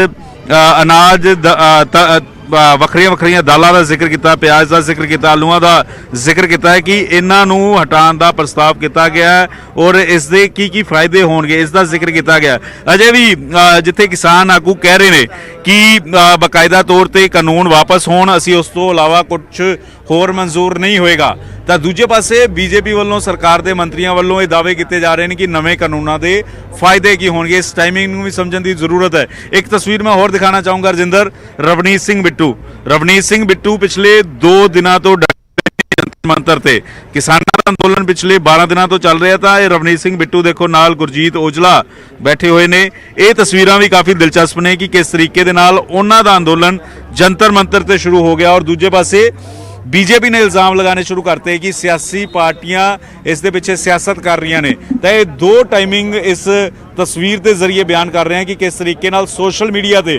ਵੱਖਰੀਆਂ ਦਾਲਾਂ ਦਾ ਜ਼ਿਕਰ ਕੀਤਾ, ਪਿਆਜ਼ ਦਾ ਜ਼ਿਕਰ ਕੀਤਾ, ਆਲੂਆਂ ਦਾ ਜ਼ਿਕਰ ਕੀਤਾ ਹੈ ਕਿ ਇਹਨਾਂ ਨੂੰ ਹਟਾਉਣ ਦਾ ਪ੍ਰਸਤਾਵ ਕੀਤਾ ਗਿਆ ਹੈ ਔਰ ਇਸ ਦੇ ਕੀ ਫਾਇਦੇ ਹੋਣਗੇ ਇਸ ਦਾ ਜ਼ਿਕਰ ਕੀਤਾ ਗਿਆ। ਅਜੇ ਵੀ ਜਿੱਥੇ ਕਿਸਾਨ ਆਗੂ ਕਹਿ ਰਹੇ ਨੇ ਕਿ ਬਕਾਇਦਾ ਤੌਰ ਤੇ ਕਾਨੂੰਨ ਵਾਪਸ ਹੋਣ, ਅਸੀਂ ਉਸ ਤੋਂ ਇਲਾਵਾ ਕੁਝ ਹੋਰ ਮਨਜ਼ੂਰ ਨਹੀਂ ਹੋਏਗਾ, ਤਾਂ ਦੂਜੇ ਪਾਸੇ ਬੀਜੇਪੀ ਵੱਲੋਂ ਸਰਕਾਰ ਦੇ ਮੰਤਰੀਆਂ ਵੱਲੋਂ ਇਹ ਦਾਅਵੇ ਕੀਤੇ ਜਾ ਰਹੇ ਨੇ ਕਿ ਨਵੇਂ ਕਾਨੂੰਨਾਂ ਦੇ ਫਾਇਦੇ ਕੀ ਹੋਣਗੇ। ਇਸ ਟਾਈਮਿੰਗ ਨੂੰ ਵੀ ਸਮਝਣ ਦੀ ਜ਼ਰੂਰਤ ਹੈ। ਇੱਕ ਤਸਵੀਰ ਮੈਂ ਹੋਰ ਦਿਖਾਣਾ ਚਾਹੂੰਗਾ ਰਜਿੰਦਰ, ਰਵਨੀਤ ਸਿੰਘ ਬਿੱਟੂ ਪਿਛਲੇ 2 ਦਿਨਾਂ ਤੋਂ ਮੰਤਰ ਤੇ ਕਿਸਾਨਾਂ ਦਾ ਅੰਦੋਲਨ ਪਿਛਲੇ 12 ਦਿਨਾਂ ਤੋਂ ਚੱਲ ਰਿਹਾ, ਤਾਂ ਇਹ ਰਵਨੀਤ ਸਿੰਘ ਬਿੱਟੂ ਦੇਖੋ ਨਾਲ ਗੁਰਜੀਤ ਔਜਲਾ ਬੈਠੇ ਹੋਏ ਨੇ। ਇਹ ਤਸਵੀਰਾਂ ਵੀ ਕਾਫੀ ਦਿਲਚਸਪ ਨੇ ਕਿ ਕਿਸ ਤਰੀਕੇ ਦੇ ਨਾਲ ਉਹਨਾਂ ਦਾ ਅੰਦੋਲਨ ਜੰਤਰ ਮੰਤਰ ਤੇ ਸ਼ੁਰੂ ਹੋ ਗਿਆ ਔਰ ਦੂਜੇ ਪਾਸੇ बीजेपी ने इल्ज़ाम लगाने शुरू करते हैं कि सियासी पार्टियां इस दे पिछे सियासत कर रही ने। तो ये 2 टाइमिंग इस तस्वीर के जरिए बयान कर रहे हैं कि किस तरीके नाल सोशल मीडिया ते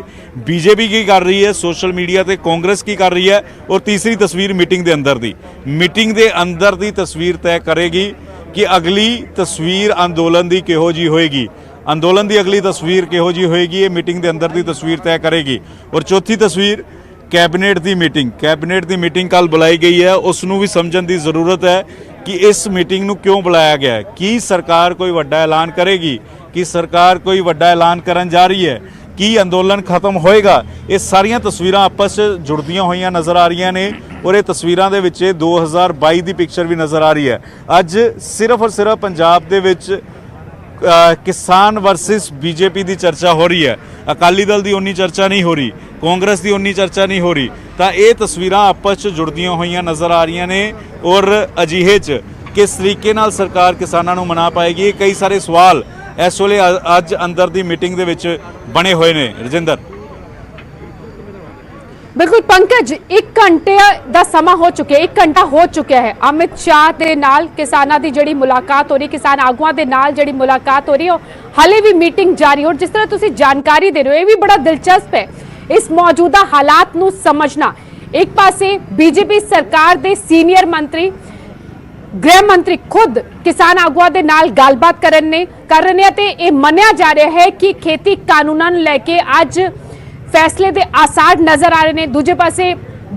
बीजेपी की कर रही है, सोशल मीडिया ते कांग्रेस की कर रही है और तीसरी तस्वीर मीटिंग के अंदर दी तस्वीर तय करेगी कि अगली तस्वीर अंदोलन की किहो जी होएगी, अंदोलन की अगली तस्वीर किहो जी होएगी, ये मीटिंग के अंदर दी तस्वीर तय करेगी। और चौथी तस्वीर कैबिनेट की मीटिंग कल बुलाई गई है, उसनों भी समझण की जरूरत है कि इस मीटिंग नूं क्यों बुलाया गया है। कि सरकार कोई वड्डा ऐलान करेगी, कि सरकार कोई वड्डा ऐलान करन जा रही है, कि अंदोलन खत्म होएगा। ये सारियां तस्वीरां आपस जुड़दियां होईयां नज़र आ रही ने और ये तस्वीरां दे विच 2022 की पिक्चर भी नज़र आ रही है। अज सिर्फ और सिर्फ पंजाब दे विच किसान वर्सिस बीजेपी की चर्चा हो रही है, अकाली दल की उन्नी चर्चा नहीं हो रही, कांग्रेस की उन्नी चर्चा नहीं हो रही। तो ये तस्वीरां आपस च जुड़दियां हुई नज़र आ रही ने और अजिहे च किस तरीके नाल सरकार किसानों को मना पाएगी, कई सारे सवाल इस वेले अज अंदर की मीटिंग दे विच बने हुए ने। रजिंदर बिल्कुल पंकज, 1 घंटे का समा हो चुका है, 1 घंटा हो चुका है। अमित शाह के नाल किसानों की जिहड़ी मुलाकात हो रही, किसान आगुआं दे नाल जिहड़ी मुलाकात हो रही है, हाले भी मीटिंग जारी। और जिस तरह तुसीं जानकारी दे रहे हो, ये भी बड़ा दिलचस्प है इस मौजूदा हालात नूं समझना। एक पासे बीजेपी सरकार दे सीनियर मंत्री, गृह मंत्री खुद किसान आगुआं दे नाल गलबात कर रहे ने ते ये मन्निया जा रहा है कि खेती कानूनां नूं लैके अज फैसले के आसार नज़र आ रहे हैं। दूजे पासे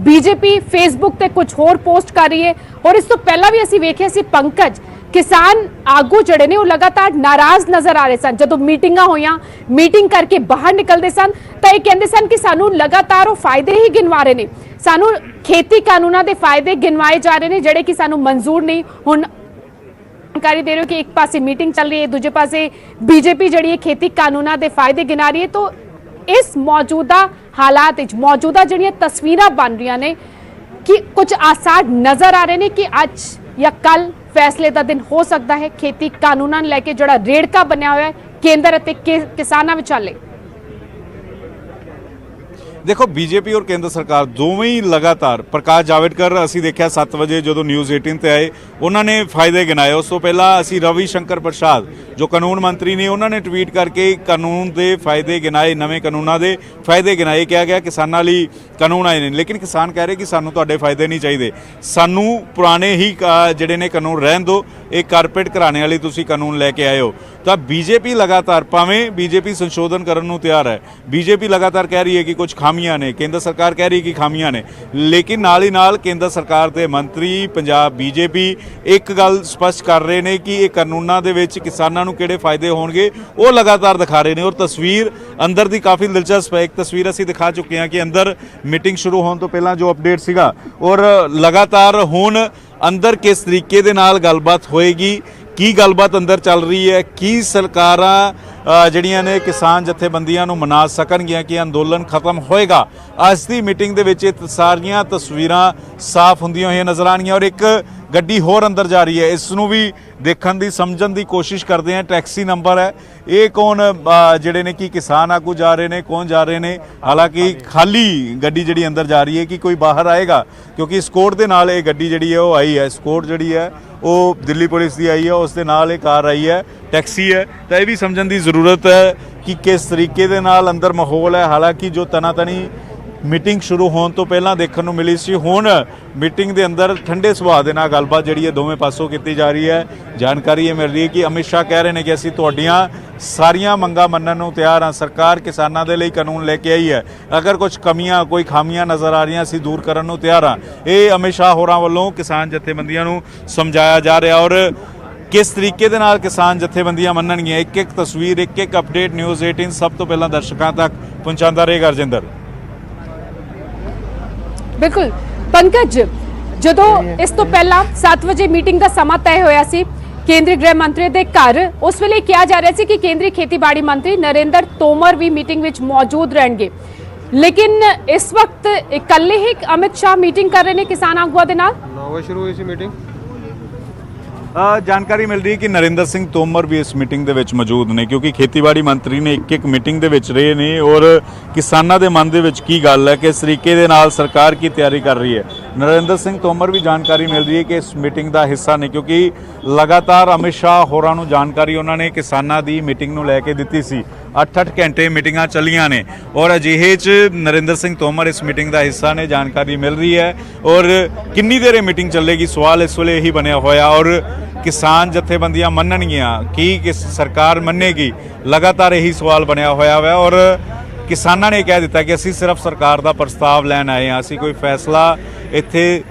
बीजेपी फेसबुक ते कुछ होर पोस्ट कर रही है और इस तो पहला भी असीं वेखिया सी पंकज, किसान आगू जड़े ने लगातार नाराज नज़र आ रहे सन। जदों मीटिंगां होईयां, मीटिंग करके बाहर निकलते सन तो ये कहते सन कि सानू लगातार वो फायदे ही गिनवा रहे हैं, सानू खेती कानूनों के फायदे गिनवाए जा रहे हैं जिहड़े कि सानू मंजूर नहीं। हुण जानकारी दे रहे हो कि एक पासे मीटिंग चल रही है, दूजे पासे बीजेपी जिहड़ी खेती कानूनों के फायदे गिना रही है। तो इस मौजूदा हालात मौजूदा जिहड़ियां तस्वीरां बन रही ने कि कुछ आसार नज़र आ रहे हैं कि अज या कल फैसले का दिन हो सकता है खेती कानूनों लैके जिहड़ा रेड़का बनया हुआ है केंद्र अते किसानां विचाले। देखो बीजेपी और केंद्र सरकार दोवें ही लगातार, प्रकाश जावड़ेकर असी देखा 7 बजे जो न्यूज़ 18 ते आए उन्होंने फायदे गिनाए। उस तो पहला असी रवि शंकर प्रसाद जो कानून मंत्री ने उन्होंने ट्वीट करके कानून के फायदे गिनाए, नवे कानूनों के फायदे गिनाए। कहा गया किसानों लिए कानून आए हैं, लेकिन किसान कह रहे कि सानू तुहाडे फायदे नहीं चाहिए, सानू पुराने ही जिहड़े ने कानून रहन दो, एक कारपेट घराने वाले तुसीं कानून लैके आए हो। तो बीजेपी लगातार, भावें बीजेपी संशोधन करने को तैयार है, बीजेपी लगातार कह रही है कि कुछ खामियां ने, केंद्र सरकार कह रही है कि खामियां ने, लेकिन नाल ही नाल केंद्र सरकार के मंत्री पंजाब बीजेपी एक गल स्पष्ट कर रहे हैं कि ये कानूनों के विच किसानों को किहड़े फायदे होणगे वो लगातार दिखा रहे हैं। और तस्वीर अंदर की काफ़ी दिलचस्प है। एक तस्वीर असीं दिखा चुके हैं कि अंदर मीटिंग शुरू होने तो पहला जो अपडेट सीगा और लगातार हुण अंदर किस तरीके दे नाल गलबात होएगी, की गलबात अंदर चल रही है, की सरकारां जिहड़ियां ने किसान जथेबंदियां नूं मना सकणगियां कि अंदोलन खत्म होएगा। अज दी मीटिंग दे विच सारियां तस्वीरां साफ हुंदियां होईयां नज़र आउणगीਆਂ और एक गड्डी होर अंदर जा रही है। इसनूं भी देखण दी समझण दी कोशिश करते हैं। टैक्सी नंबर है, ये कौन जिहड़े ने कि किसान आगू जा रहे हैं, कौन जा रहे हैं। हालांकि खाली गड्डी जिहड़ी अंदर जा रही है कि कोई बाहर आएगा, क्योंकि स्कोट दे नाल ये गड्डी जिहड़ी है वो आई है, स्कोट जिहड़ी है वो दिल्ली पुलिस की आई है, उस दे नाल एक कार आई है, टैक्सी है। तो यह भी समझण दी जरूरत है कि किस तरीके दे नाल अंदर माहौल है। हालांकि जो तनातनी ਮੀਟਿੰਗ ਸ਼ੁਰੂ ਹੋਣ ਤੋਂ ਪਹਿਲਾਂ ਦੇਖਣ ਨੂੰ ਮਿਲੀ ਸੀ। ਹੁਣ ਮੀਟਿੰਗ ਦੇ ਅੰਦਰ ਠੰਡੇ ਸੁਭਾਅ ਦੇ ਨਾਲ ਗੱਲਬਾਤ ਜਿਹੜੀ ਹੈ ਦੋਵੇਂ ਪਾਸੋਂ ਕੀਤੀ ਜਾ ਰਹੀ ਹੈ। ਜਾਣਕਾਰੀ ਇਹ ਮਿਲ ਰਹੀ ਹੈ ਕਿ ਅਮਿਤ ਸ਼ਾਹ ਕਹਿ ਰਹੇ ਨੇ ਕਿ ਅਸੀਂ ਤੁਹਾਡੀਆਂ ਸਾਰੀਆਂ ਮੰਗਾਂ ਮੰਨਣ ਨੂੰ ਤਿਆਰ ਹਾਂ। ਸਰਕਾਰ ਕਿਸਾਨਾਂ ਦੇ ਲਈ ਕਾਨੂੰਨ ਲੈ ਕੇ ਆਈ ਹੈ, ਅਗਰ ਕੁਝ ਕਮੀਆਂ ਕੋਈ ਖਾਮੀਆਂ ਨਜ਼ਰ ਆ ਰਹੀਆਂ ਅਸੀਂ ਦੂਰ ਕਰਨ ਨੂੰ ਤਿਆਰ ਹਾਂ। ਇਹ ਅਮਿਤ ਸ਼ਾਹ ਹੋਰਾਂ ਵੱਲੋਂ ਕਿਸਾਨ ਜਥੇਬੰਦੀਆਂ ਨੂੰ ਸਮਝਾਇਆ ਜਾ ਰਿਹਾ। ਔਰ किस तरीके दे नाल किसान जथेबंदियां मन्नणगीਆਂ एक एक तस्वीर एक एक अपडेट न्यूज़ 18 सब तो पहला दर्शकों तक पहुंचाता रहेगा। रजिंदर बिल्कुल पंकज, ਜਦੋਂ ਇਸ ਤੋਂ ਪਹਿਲਾਂ 7 ਵਜੇ ਮੀਟਿੰਗ ਦਾ ਸਮਾਂ ਤੈਅ ਹੋਇਆ ਸੀ ਕੇਂਦਰੀ ਗ੍ਰਹਿ ਮੰਤਰੀ ਦੇ ਘਰ, ਉਸ ਵੇਲੇ ਕਿਹਾ ਜਾ ਰਿਹਾ ਸੀ ਕਿ ਕੇਂਦਰੀ ਖੇਤੀਬਾੜੀ ਮੰਤਰੀ ਨਰਿੰਦਰ ਤੋਮਰ ਵੀ ਮੀਟਿੰਗ ਵਿੱਚ ਮੌਜੂਦ ਰਹਿਣਗੇ, ਲੇਕਿਨ ਇਸ ਵਕਤ ਇਕੱਲੇ ਹੀ ਅਮਿਤ ਸ਼ਾਹ ਮੀਟਿੰਗ ਕਰ ਰਹੇ ਨੇ ਕਿਸਾਨ ਆਗੂਆਂ ਦੇ ਨਾਲ। 9 ਵਜੇ ਸ਼ੁਰੂ ਹੋਈ ਸੀ ਮੀਟਿੰਗ। ਜਾਣਕਾਰੀ ਮਿਲ ਰਹੀ ਹੈ ਕਿ ਨਰਿੰਦਰ ਸਿੰਘ ਤੋਮਰ ਵੀ ਇਸ ਮੀਟਿੰਗ ਦੇ ਵਿੱਚ ਮੌਜੂਦ ਨੇ, ਕਿਉਂਕਿ ਖੇਤੀਬਾੜੀ ਮੰਤਰੀ ਨੇ ਇੱਕ ਮੀਟਿੰਗ ਦੇ ਵਿੱਚ ਰਹੇ ਨੇ ਔਰ ਕਿਸਾਨਾਂ ਦੇ ਮਨ ਦੇ ਵਿੱਚ ਕੀ ਗੱਲ ਹੈ, ਕਿਸ ਤਰੀਕੇ ਦੇ ਨਾਲ ਸਰਕਾਰ ਕੀ ਤਿਆਰੀ ਕਰ ਰਹੀ ਹੈ। ਨਰਿੰਦਰ ਸਿੰਘ ਤੋਮਰ ਵੀ ਜਾਣਕਾਰੀ ਮਿਲ ਰਹੀ ਹੈ ਕਿ ਇਸ ਮੀਟਿੰਗ ਦਾ ਹਿੱਸਾ ਨੇ, ਕਿਉਂਕਿ ਲਗਾਤਾਰ ਅਮਿਤ ਸ਼ਾਹ ਹੋਰਾਂ ਨੂੰ ਜਾਣਕਾਰੀ ਉਹਨਾਂ ਨੇ ਕਿਸਾਨਾਂ ਦੀ ਮੀਟਿੰਗ ਨੂੰ ਲੈ ਕੇ ਦਿੱਤੀ ਸੀ। 8-8 ਘੰਟੇ ਮੀਟਿੰਗਾਂ ਚੱਲੀਆਂ ਨੇ ਔਰ ਅਜਿਹੇ 'ਚ ਨਰਿੰਦਰ ਸਿੰਘ ਤੋਮਰ ਇਸ ਮੀਟਿੰਗ ਦਾ ਹਿੱਸਾ ਨੇ। ਜਾਣਕਾਰੀ ਮਿਲ ਰਹੀ ਹੈ ਔਰ ਕਿੰਨੀ ਦੇਰ ਇਹ ਮੀਟਿੰਗ ਚੱਲੇਗੀ, ਸਵਾਲ ਇਸ ਵੇਲੇ ਇਹੀ ਬਣਿਆ ਹੋਇਆ। ਔਰ ਕਿਸਾਨ ਜਥੇਬੰਦੀਆਂ ਮੰਨਣਗੀਆਂ ਕਿ ਸਰਕਾਰ ਮੰਨੇਗੀ, ਲਗਾਤਾਰ ਇਹੀ ਸਵਾਲ ਬਣਿਆ ਹੋਇਆ ਹੈ। ਔਰ ਕਿਸਾਨਾਂ ਨੇ ਕਹਿ ਦਿੱਤਾ ਕਿ ਅਸੀਂ ਸਿਰਫ ਸਰਕਾਰ ਦਾ ਪ੍ਰਸਤਾਵ ਲੈਣ ਆਏ ਹਾਂ, ਅਸੀਂ ਕੋਈ ਫੈਸਲਾ ਇੱਥੇ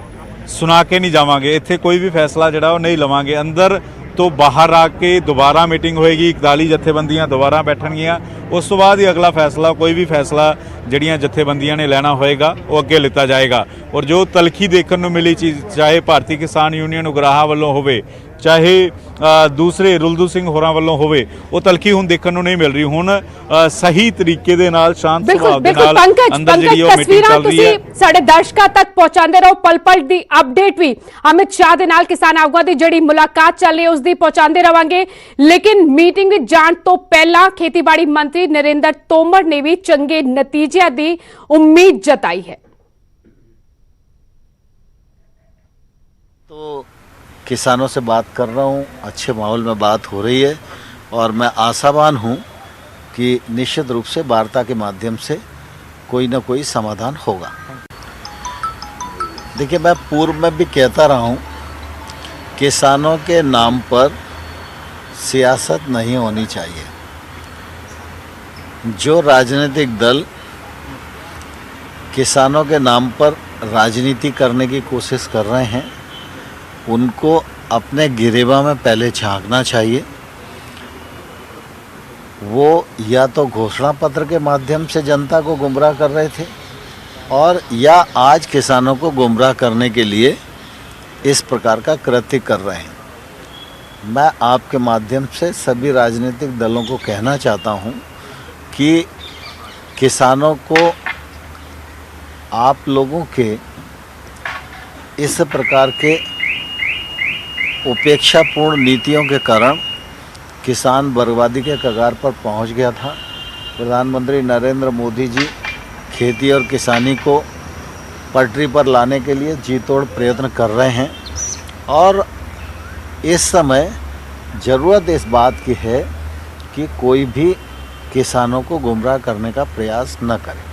ਸੁਣਾ ਕੇ ਨਹੀਂ ਜਾਵਾਂਗੇ, ਇੱਥੇ ਕੋਈ ਵੀ ਫੈਸਲਾ ਜਿਹੜਾ ਉਹ ਨਹੀਂ ਲਵਾਂਗੇ। ਅੰਦਰ ਤੋਂ ਬਾਹਰ ਆ ਕੇ ਦੁਬਾਰਾ ਮੀਟਿੰਗ ਹੋਏਗੀ, 41 ਜਥੇਬੰਦੀਆਂ ਦੁਬਾਰਾ ਬੈਠਣਗੀਆਂ, ਉਸ ਤੋਂ ਬਾਅਦ ਹੀ ਅਗਲਾ ਫੈਸਲਾ ਕੋਈ ਵੀ ਫੈਸਲਾ ਜਿਹੜੀਆਂ ਜਥੇਬੰਦੀਆਂ ਨੇ ਲੈਣਾ ਹੋਏਗਾ ਉਹ ਅੱਗੇ ਲਿੱਤਾ ਜਾਏਗਾ। ਔਰ ਜੋ ਤਲਖੀ ਦੇਖਣ ਨੂੰ ਮਿਲੀ ਚੀਜ਼, ਚਾਹੇ ਭਾਰਤੀ ਕਿਸਾਨ ਯੂਨੀਅਨ ਉਗਰਾਹਾਂ ਵੱਲੋਂ ਹੋਵੇ, ਚਾਹੇ ਦੂਸਰੇ ਰੁਲਦੂ ਸਿੰਘ ਹੋਰਾਂ ਵੱਲੋਂ ਹੋਵੇ, ਉਹ ਤਲਖੀ ਹੁਣ ਦੇਖਣ ਨੂੰ ਨਹੀਂ ਮਿਲ ਰਹੀ। ਹੁਣ ਸਹੀ ਤਰੀਕੇ ਦੇ ਨਾਲ ਸ਼ਾਂਤ ਸੁਭਾਅ ਦੇ ਨਾਲ ਅੰਦਰ ਜਿਹੜੀ ਉਹ ਮੀਟਿੰਗ ਚੱਲ ਰਹੀ ਹੈ। ਸਾਡੇ ਦਰਸ਼ਕਾਂ ਤੱਕ ਪਹੁੰਚਾਉਂਦੇ ਰਹੋ ਪਲ ਪਲ ਦੀ ਅਪਡੇਟ ਵੀ ਅਮਿਤ ਸ਼ਾਹ ਦੇ ਨਾਲ ਕਿਸਾਨ ਆਗੂਆਂ ਦੀ ਜਿਹੜੀ ਮੁਲਾਕਾਤ ਚੱਲ ਰਹੀ ਹੈ ਉਸ ਦੀ ਪਹੁੰਚਾਉਂਦੇ ਰਵਾਂਗੇ। ਲੇਕਿਨ ਮੀਟਿੰਗ ਵਿੱਚ ਜਾਣ ਤੋਂ ਪਹਿਲਾਂ ਖੇਤੀਬਾੜੀ ਮੰਤਰੀ ਨਰਿੰਦਰ ਤੋਮਰ ਨੇ ਵੀ ਚੰਗੇ ਨਤੀਜਿਆਂ ਦੀ ਉਮੀਦ ਜਤਾਈ ਹੈ। तो किसानों से बात कर रहा हूँ, अच्छे माहौल में बात हो रही है और मैं आशावान हूँ कि निश्चित रूप से वार्ता के माध्यम से कोई ना कोई समाधान होगा। देखिए, मैं पूर्व में भी कहता रहा हूँ, किसानों के नाम पर सियासत नहीं होनी चाहिए। जो राजनीतिक दल किसानों के नाम पर राजनीति करने की कोशिश कर रहे हैं उनको अपने गिरेबा में पहले झांकना चाहिए। वो या तो घोषणा पत्र के माध्यम से जनता को गुमराह कर रहे थे और या आज किसानों को गुमराह करने के लिए इस प्रकार का कृत्य कर रहे हैं। मैं आपके माध्यम से सभी राजनीतिक दलों को कहना चाहता हूं कि किसानों को आप लोगों के इस प्रकार के उपेक्षापूर्ण नीतियों के कारण किसान बर्बादी के कगार पर पहुंच गया था। प्रधानमंत्री नरेंद्र मोदी जी खेती और किसानी को पटरी पर लाने के लिए जी तोड़ प्रयत्न कर रहे हैं और इस समय ज़रूरत इस बात की है कि कोई भी किसानों को गुमराह करने का प्रयास न करे।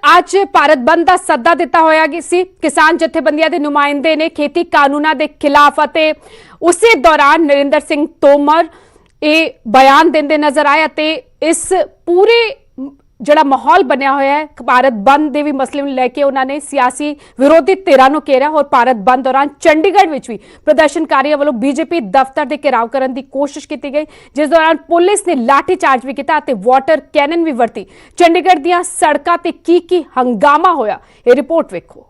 ਅੱਜ ਭਾਰਤ ਬੰਦ ਦਾ ਸੱਦਾ ਦਿੱਤਾ ਹੋਇਆ ਸੀ ਕਿਸਾਨ ਜਥੇਬੰਦੀਆਂ ਦੇ ਨੁਮਾਇੰਦੇ ਨੇ ਖੇਤੀ ਕਾਨੂੰਨਾਂ ਦੇ ਖਿਲਾਫ ਅਤੇ ਉਸੇ ਦੌਰਾਨ ਨਰਿੰਦਰ ਸਿੰਘ ਤੋਮਰ ਇਹ ਬਿਆਨ ਦਿੰਦੇ ਨਜ਼ਰ ਆਏ ਅਤੇ ਇਸ ਪੂਰੇ ਜਿਹੜਾ ਮਾਹੌਲ ਬਣਿਆ ਹੋਇਆ ਹੈ ਭਾਰਤ ਬੰਦ ਦੇ ਵੀ ਮਸਲੇ ਨੂੰ ਲੈ ਕੇ ਉਹਨਾਂ ਨੇ ਸਿਆਸੀ ਵਿਰੋਧੀ ਧਿਰਾਂ ਨੂੰ ਘੇਰਿਆ ਔਰ ਭਾਰਤ ਬੰਦ ਦੌਰਾਨ ਚੰਡੀਗੜ੍ਹ ਵਿੱਚ ਵੀ ਪ੍ਰਦਰਸ਼ਨਕਾਰੀਆਂ ਵੱਲੋਂ ਬੀਜੇਪੀ ਦਫ਼ਤਰ ਦੇ ਘਿਰਾਓ ਕਰਨ ਦੀ ਕੋਸ਼ਿਸ਼ ਕੀਤੀ ਗਈ, ਜਿਸ ਦੌਰਾਨ ਪੁਲਿਸ ਨੇ ਲਾਠੀ ਚਾਰਜ ਵੀ ਕੀਤਾ ਅਤੇ ਵਾਟਰ ਕੈਨਨ ਵੀ ਵਰਤੀ। ਚੰਡੀਗੜ੍ਹ ਦੀਆਂ ਸੜਕਾਂ ਤੇ ਕੀ ਹੰਗਾਮਾ ਹੋਇਆ, ਇਹ ਰਿਪੋਰਟ ਵੇਖੋ।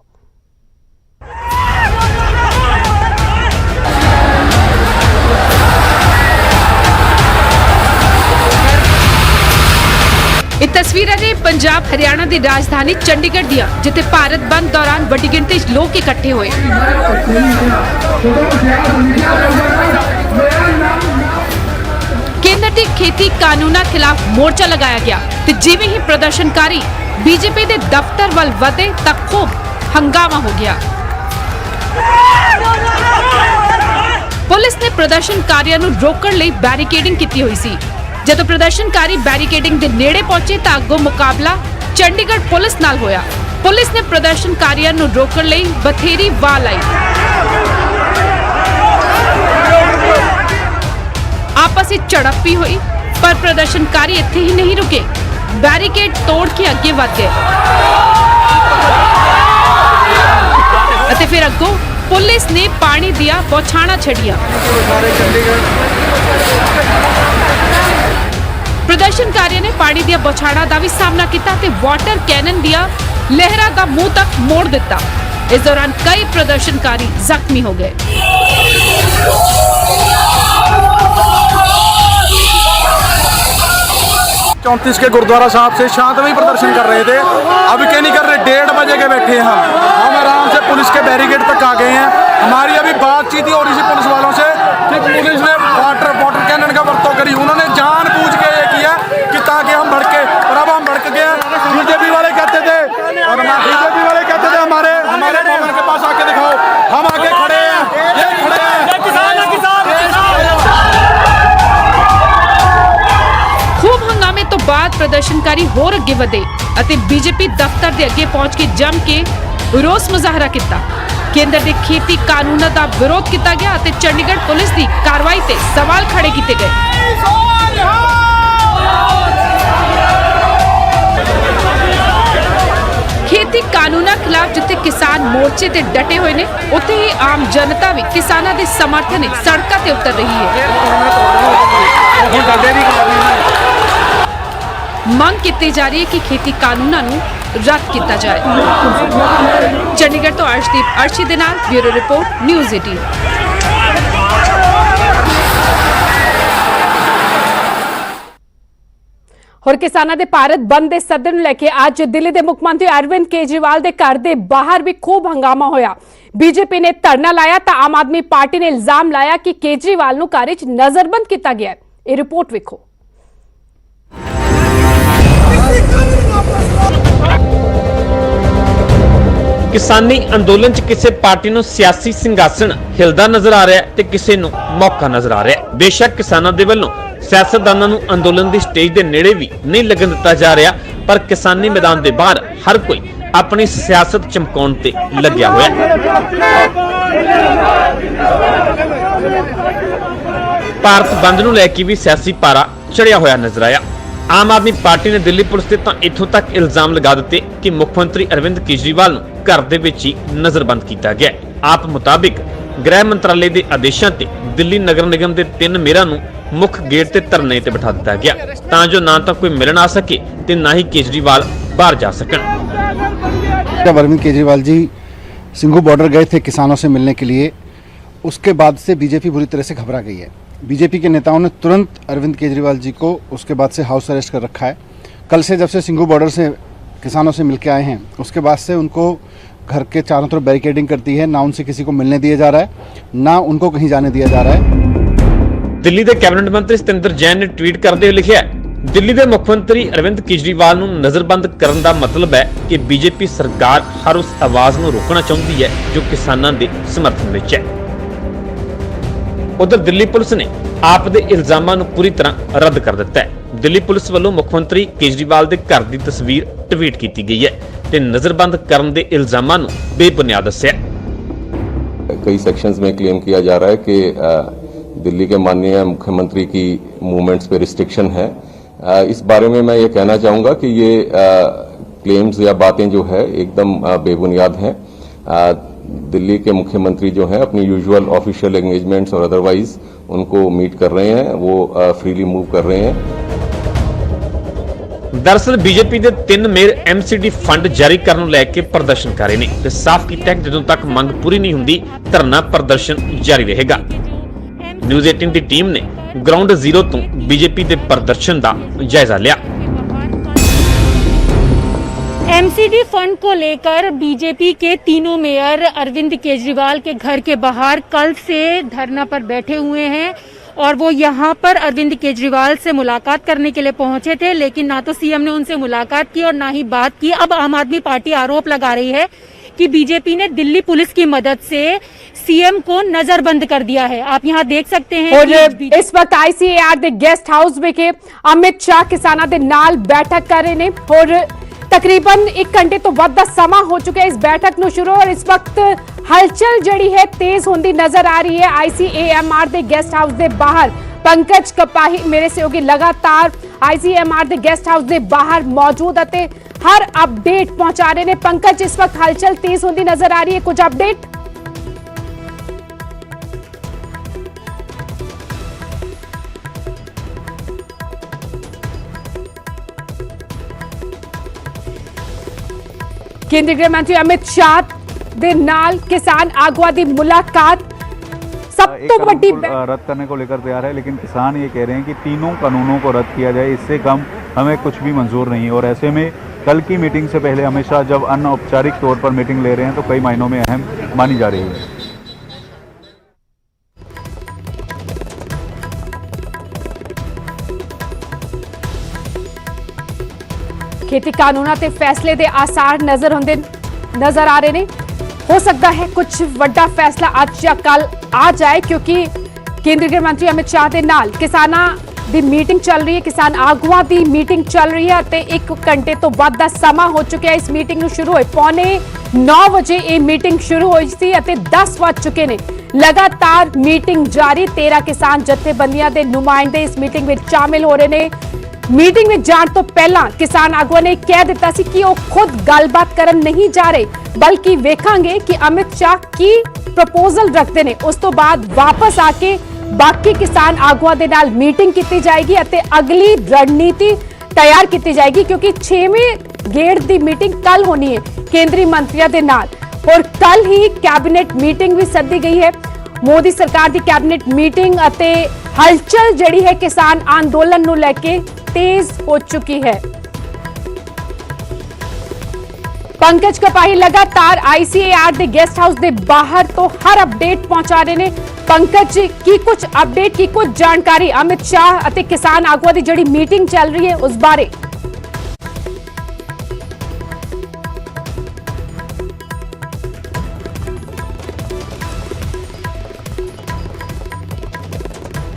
ਇਹ ਤਸਵੀਰਾਂ ਨੇ ਪੰਜਾਬ ਹਰਿਆਣਾ ਦੀ ਰਾਜਧਾਨੀ ਚੰਡੀਗੜ੍ਹ ਦੀਆਂ, ਜਿੱਥੇ ਭਾਰਤ ਬੰਦ ਦੌਰਾਨ ਵੱਡੀ ਗਿਣਤੀ 'ਚ ਲੋਕ ਇਕੱਠੇ ਹੋਏ। ਕੇਂਦਰ ਦੇ ਖੇਤੀ ਕਾਨੂੰਨਾਂ ਖਿਲਾਫ ਮੋਰਚਾ ਲਗਾਇਆ ਗਿਆ ਤੇ ਜਿਵੇਂ ਹੀ ਪ੍ਰਦਰਸ਼ਨਕਾਰੀ ਬੀਜੇਪੀ ਦੇ ਦਫ਼ਤਰ ਵੱਲ ਵਧੇ ਤਾਂ ਖੂਬ ਹੰਗਾਮਾ ਹੋ ਗਿਆ। ਪੁਲਿਸ ਨੇ ਪ੍ਰਦਰਸ਼ਨਕਾਰੀਆਂ ਨੂੰ ਰੋਕਣ ਲਈ ਬੈਰੀਕੇਡਿੰਗ ਕੀਤੀ ਹੋਈ ਸੀ। ਜਦੋਂ ਪ੍ਰਦਰਸ਼ਨਕਾਰੀ ਬੈਰੀਕੇਡਿੰਗ ਦੇ ਨੇੜੇ ਪਹੁੰਚੇ ਤਾਂ ਅੱਗੋਂ ਮੁਕਾਬਲਾ ਚੰਡੀਗੜ੍ਹ ਪੁਲਿਸ ਨਾਲ ਹੋਇਆ। ਪੁਲਿਸ ਨੇ ਪ੍ਰਦਰਸ਼ਨਕਾਰੀਆਂ ਨੂੰ ਰੋਕਣ ਲਈ ਬਥੇਰੀ ਵਾਹ ਲਾਈ। आपस में झड़प भी हुई, पर प्रदर्शनकारी इत्थे ही नहीं रुके, बैरिकेड तोड़ के अगे बढ़ गए। फिर अगों पुलिस ने पानी दिया बौछाणा छड़िया। प्रदर्शनकारियों ने पानी दिया बौछाणा का भी सामना किया ते वाटर कैनन दिया लहरा का मुंह तक मोड़ दिता। इस दौरान कई प्रदर्शनकारी जख्मी हो गए। 34 के गुरुद्वारा साहब से शांतमय प्रदर्शन कर रहे थे। अभी क्या नहीं कर रहे, 1:30 बजे के बैठे हैं हम आराम से पुलिस के बैरिकेड तक आ गए हैं। हमारी अभी बातचीत ही हो रही थी पुलिस वालों से कि पुलिस ने वाटर कैनन का बर्ताव करी। उन्होंने जानबूझ के ये किया कि ताकि हम भड़के, और अब हम भड़क गए। बीजेपी वाले कहते थे हमारे मोहम्मद के पास आके दिखाओ, हम आके खड़े हैं, ये खड़े हैं। खूब हंगामे तो बाद प्रदर्शनकारी होर अगे वधे ਅਤੇ बीजेपी दफ्तर ਦੇ ਅੱਗੇ ਪਹੁੰਚ ਕੇ ਜੰਮ ਕੇ ਰੋਸ ਮੁਜ਼ਾਹਰਾ ਕੀਤਾ। ਕੇਂਦਰ ਦੇ ਖੇਤੀ ਕਾਨੂੰਨਾਂ ਦਾ ਵਿਰੋਧ ਕੀਤਾ ਗਿਆ ਅਤੇ ਚੰਡੀਗੜ੍ਹ ਪੁਲਿਸ ਦੀ ਕਾਰਵਾਈ ਤੇ ਸਵਾਲ ਖੜੇ ਕੀਤੇ ਗਏ। खेती कानूना खिलाफ जिथे किसान मोर्चे ते डटे हुए ने, उत्थे ही आम जनता भी किसानां दे समर्थन सड़कों ते उतर रही है। मंग की जा रही है कि खेती कानूना नूं रद्द किया जाए। चंडीगढ़ तो अर्शदीप दे नाल ब्यूरो रिपोर्ट न्यूज़ 18। और किसानों के भारत बंद के सदे नूं लैके अज दिल्ली के मुख मंत्री अरविंद केजरीवाल के घर के बाहर भी खूब हंगामा होया। बीजेपी ने धरना लाया तो आम आदमी पार्टी ने इल्जाम लाया कि केजरीवाल नूं घर विच नजरबंद किया गया है। ये रिपोर्ट वेखो। किसानी अंदोलन च किसी पार्टी नूं सियासी सिंघासन हिलदा नजर आ रहा है ते किसी नूं मौका नजर आ रहा है। बेशक किसानों दे वल्लों सियासतदानां नूं अंदोलन दी स्टेज दे नेड़े भी नहीं लगन दिता जा रहा, पर किसानी मैदान दे बाहर हर कोई अपनी सियासत चमकाउण ते लग्या होया। भारत बंद नूं लैके भी सियासी पारा चढ़िया होया नजर आया। आम आदमी पार्टी ने दिल्ली पुलिस ते तां इत्थों तक इल्जाम लगा दिते कि मुख्यमंत्री अरविंद केजरीवाल नूं घर दे विच ही नजरबंद किया गया। आप मुताबिक गृह मंत्रालय के आदेशों ते दिल्ली नगर निगम के 3 मेयरां नूं मुख गेट ते धरने ते बिठा दिता गया तां जो ना तो कोई मिलण आ सके ते ना ही केजरीवाल बाहर जा सकन। जब अरविंद केजरीवाल जी सिंघू बॉर्डर गए थे किसानों से मिलने के लिए, उसके बाद से बीजेपी बुरी तरह से घबरा गई है। बीजेपी के नेताओं ने तुरंत अरविंद केजरीवाल जी को उसके बाद से हाउस अरेस्ट कर रखा है। कल से जब से सिंघू बॉर्डर से किसानों से मिलके आए हैं, उसके बाद से उनको घर के चारों तरफ बैरिकेडिंग करती है, ना उनसे किसी को मिलने दिया जा रहा है, ना उनको कहीं जाने दिया जा रहा है। दिल्ली के कैबिनेट मंत्री सतिंदर जैन ने ट्वीट करते हुए लिखा, दिल्ली के मुख्यमंत्री अरविंद केजरीवाल नूं नजरबंद करने का मतलब है कि बीजेपी सरकार हर उस आवाज नूं रोकना चाहती है जो किसानों के समर्थन में है। उधर दिल्ली पुलिस ने आप दे इल्जामां नूं पूरी तरह रद्द कर दिता है। दिल्ली पुलिस वालों मुख्यमंत्री केजरीवाल के घर की तस्वीर ट्वीट की गई है ते नजरबंद करने के इल्जामां नूं बेबुनियाद दस्सिया। कई सेक्शंस में क्लेम किया जा रहा है कि दिल्ली के माननीय मुख्यमंत्री की मूवमेंट्स पे रिस्ट्रिक्शन है। इस बारे में मैं ये कहना चाहूंगा कि ये क्लेम्स या बातें जो है एकदम बेबुनियाद हैं। दिल्ली के मुख्यमंत्री जो हैं अपनी यूजुअल ऑफिशियल एंगेजमेंट्स और अदरवाइज उनको मीट कर रहे हैं, वो फ्रीली मूव कर रहे हैं। दरअसल बीजेपी के 3 मेयर MCD फंड जारी करने लैके प्रदर्शन कर रहे हैं। साफ किया कि जदों तक मंग पूरी नहीं होंदी धरना प्रदर्शन जारी रहेगा। न्यूज़ 18 की टीम ने ग्राउंड जीरो तो बीजेपी के प्रदर्शन का जायजा लिया। MCD फंड को लेकर बीजेपी के तीनों मेयर अरविंद केजरीवाल के घर के बाहर कल से धरना पर बैठे हुए हैं और वो यहाँ पर अरविंद केजरीवाल से मुलाकात करने के लिए पहुंचे थे, लेकिन ना तो सीएम ने उनसे मुलाकात की और ना ही बात की। अब आम आदमी पार्टी आरोप लगा रही है कि बीजेपी ने दिल्ली पुलिस की मदद से सीएम को नजरबंद कर दिया है। आप यहाँ देख सकते हैं और इस वक्त ICAR ਦੇ ਗੈਸਟ ਹਾਊਸ ਵਿਖੇ ਅਮਿਤ ਸ਼ਾਹ ਕਿਸਾਨਾਂ ਦੇ ਨਾਲ ਬੈਠਕ ਕਰ ਰਹੇ ਨੇ और ਤਕਰੀਬਨ 1 ਘੰਟੇ ਤੋਂ ਵੱਧ ਦਾ ਸਮਾਂ ਹੋ ਚੁੱਕਿਆ ਇਸ ਬੈਠਕ ਨੂੰ ਸ਼ੁਰੂ और इस वक्त ਹਲਚਲ ਜਿਹੜੀ ਹੈ ਤੇਜ਼ ਹੁੰਦੀ ਨਜ਼ਰ ਆ ਰਹੀ ਹੈ। ICAR ਦੇ ਗੈਸਟ ਹਾਊਸ ਦੇ ਬਾਹਰ पंकज कपाही मेरे सहयोगी लगातार ICAR ਦੇ ਗੈਸਟ ਹਾਊਸ ਦੇ ਬਾਹਰ मौजूद ਅਤੇ हर अपडेट पहुंचा रहे ने। पंकज, इस वक्त हलचल तेज होती नजर आ रही है, कुछ अपडेट? केंद्रीय गृह मंत्री अमित शाह दे नाल किसान आगुआ दी मुलाकात सब तो बड़ी रद्द करने को लेकर तैयार है, लेकिन किसान ये कह रहे हैं कि तीनों कानूनों को रद्द किया जाए, इससे कम हमें कुछ भी मंजूर नहीं। और ऐसे में कल की मीटिंग से पहले अमित शाह जब अनौपचारिक तौर पर मीटिंग ले रहे हैं तो कई मायनों में अहम मानी जा रही है। खेती कानूनां ते फैसले के आसार नजर आ रहे ने। हो सकता है कुछ बड़ा फैसला आज या कल आ जाए, क्योंकि केंद्रीय गृह मंत्री अमित शाह के नाल किसानां दी मीटिंग चल रही है, किसान आगुआं दी मीटिंग चल रही है ते 1 घंटे तो ਵੱਧ ਦਾ ਸਮਾਂ ਹੋ ਚੁੱਕਿਆ ਇਸ ਮੀਟਿੰਗ ਨੂੰ ਸ਼ੁਰੂ ਹੋਏ। 9:15 ਵਜੇ ਇਹ ਮੀਟਿੰਗ ਸ਼ੁਰੂ ਹੋਈ ਸੀ ਅਤੇ 10 ਵੱਜ ਚੁੱਕੇ ਨੇ। लगातार मीटिंग जारी। 13 किसान जथेबंदियां दे नुमाइंदे इस मीटिंग में शामिल हो रहे ने। मीटिंग में जाण तो पहला किसान आगुआ ने कह दिता सी कि वो खुद गलबात करन नहीं जा रहे, बल्कि वेखांगे कि अमित शाह की प्रपोजल रखते ने। उस तो बाद वापस आके बाकी किसान आगुआ दे नाल मीटिंग की जाएगी और अगली रणनीति तैयार की जाएगी, क्योंकि 6वें गेड़ की मीटिंग कल होनी है केंद्रीय मंत्रियों के नाल। और कल ही कैबिनेट मीटिंग भी सदी गई है। मोदी सरकार की कैबिनेट मीटिंग अते हलचल जड़ी है किसान आंदोलन नूं लेके तेज हो चुकी है। पंकज कपाही लगातार ICAR दे गेस्ट हाउस दे बाहर तो हर अपडेट पहुंचा रहे ने। पंकज की कुछ अपडेट की कुछ जानकारी अमित शाह अते किसान आगुआ दी जड़ी मीटिंग चल रही है उस बारे।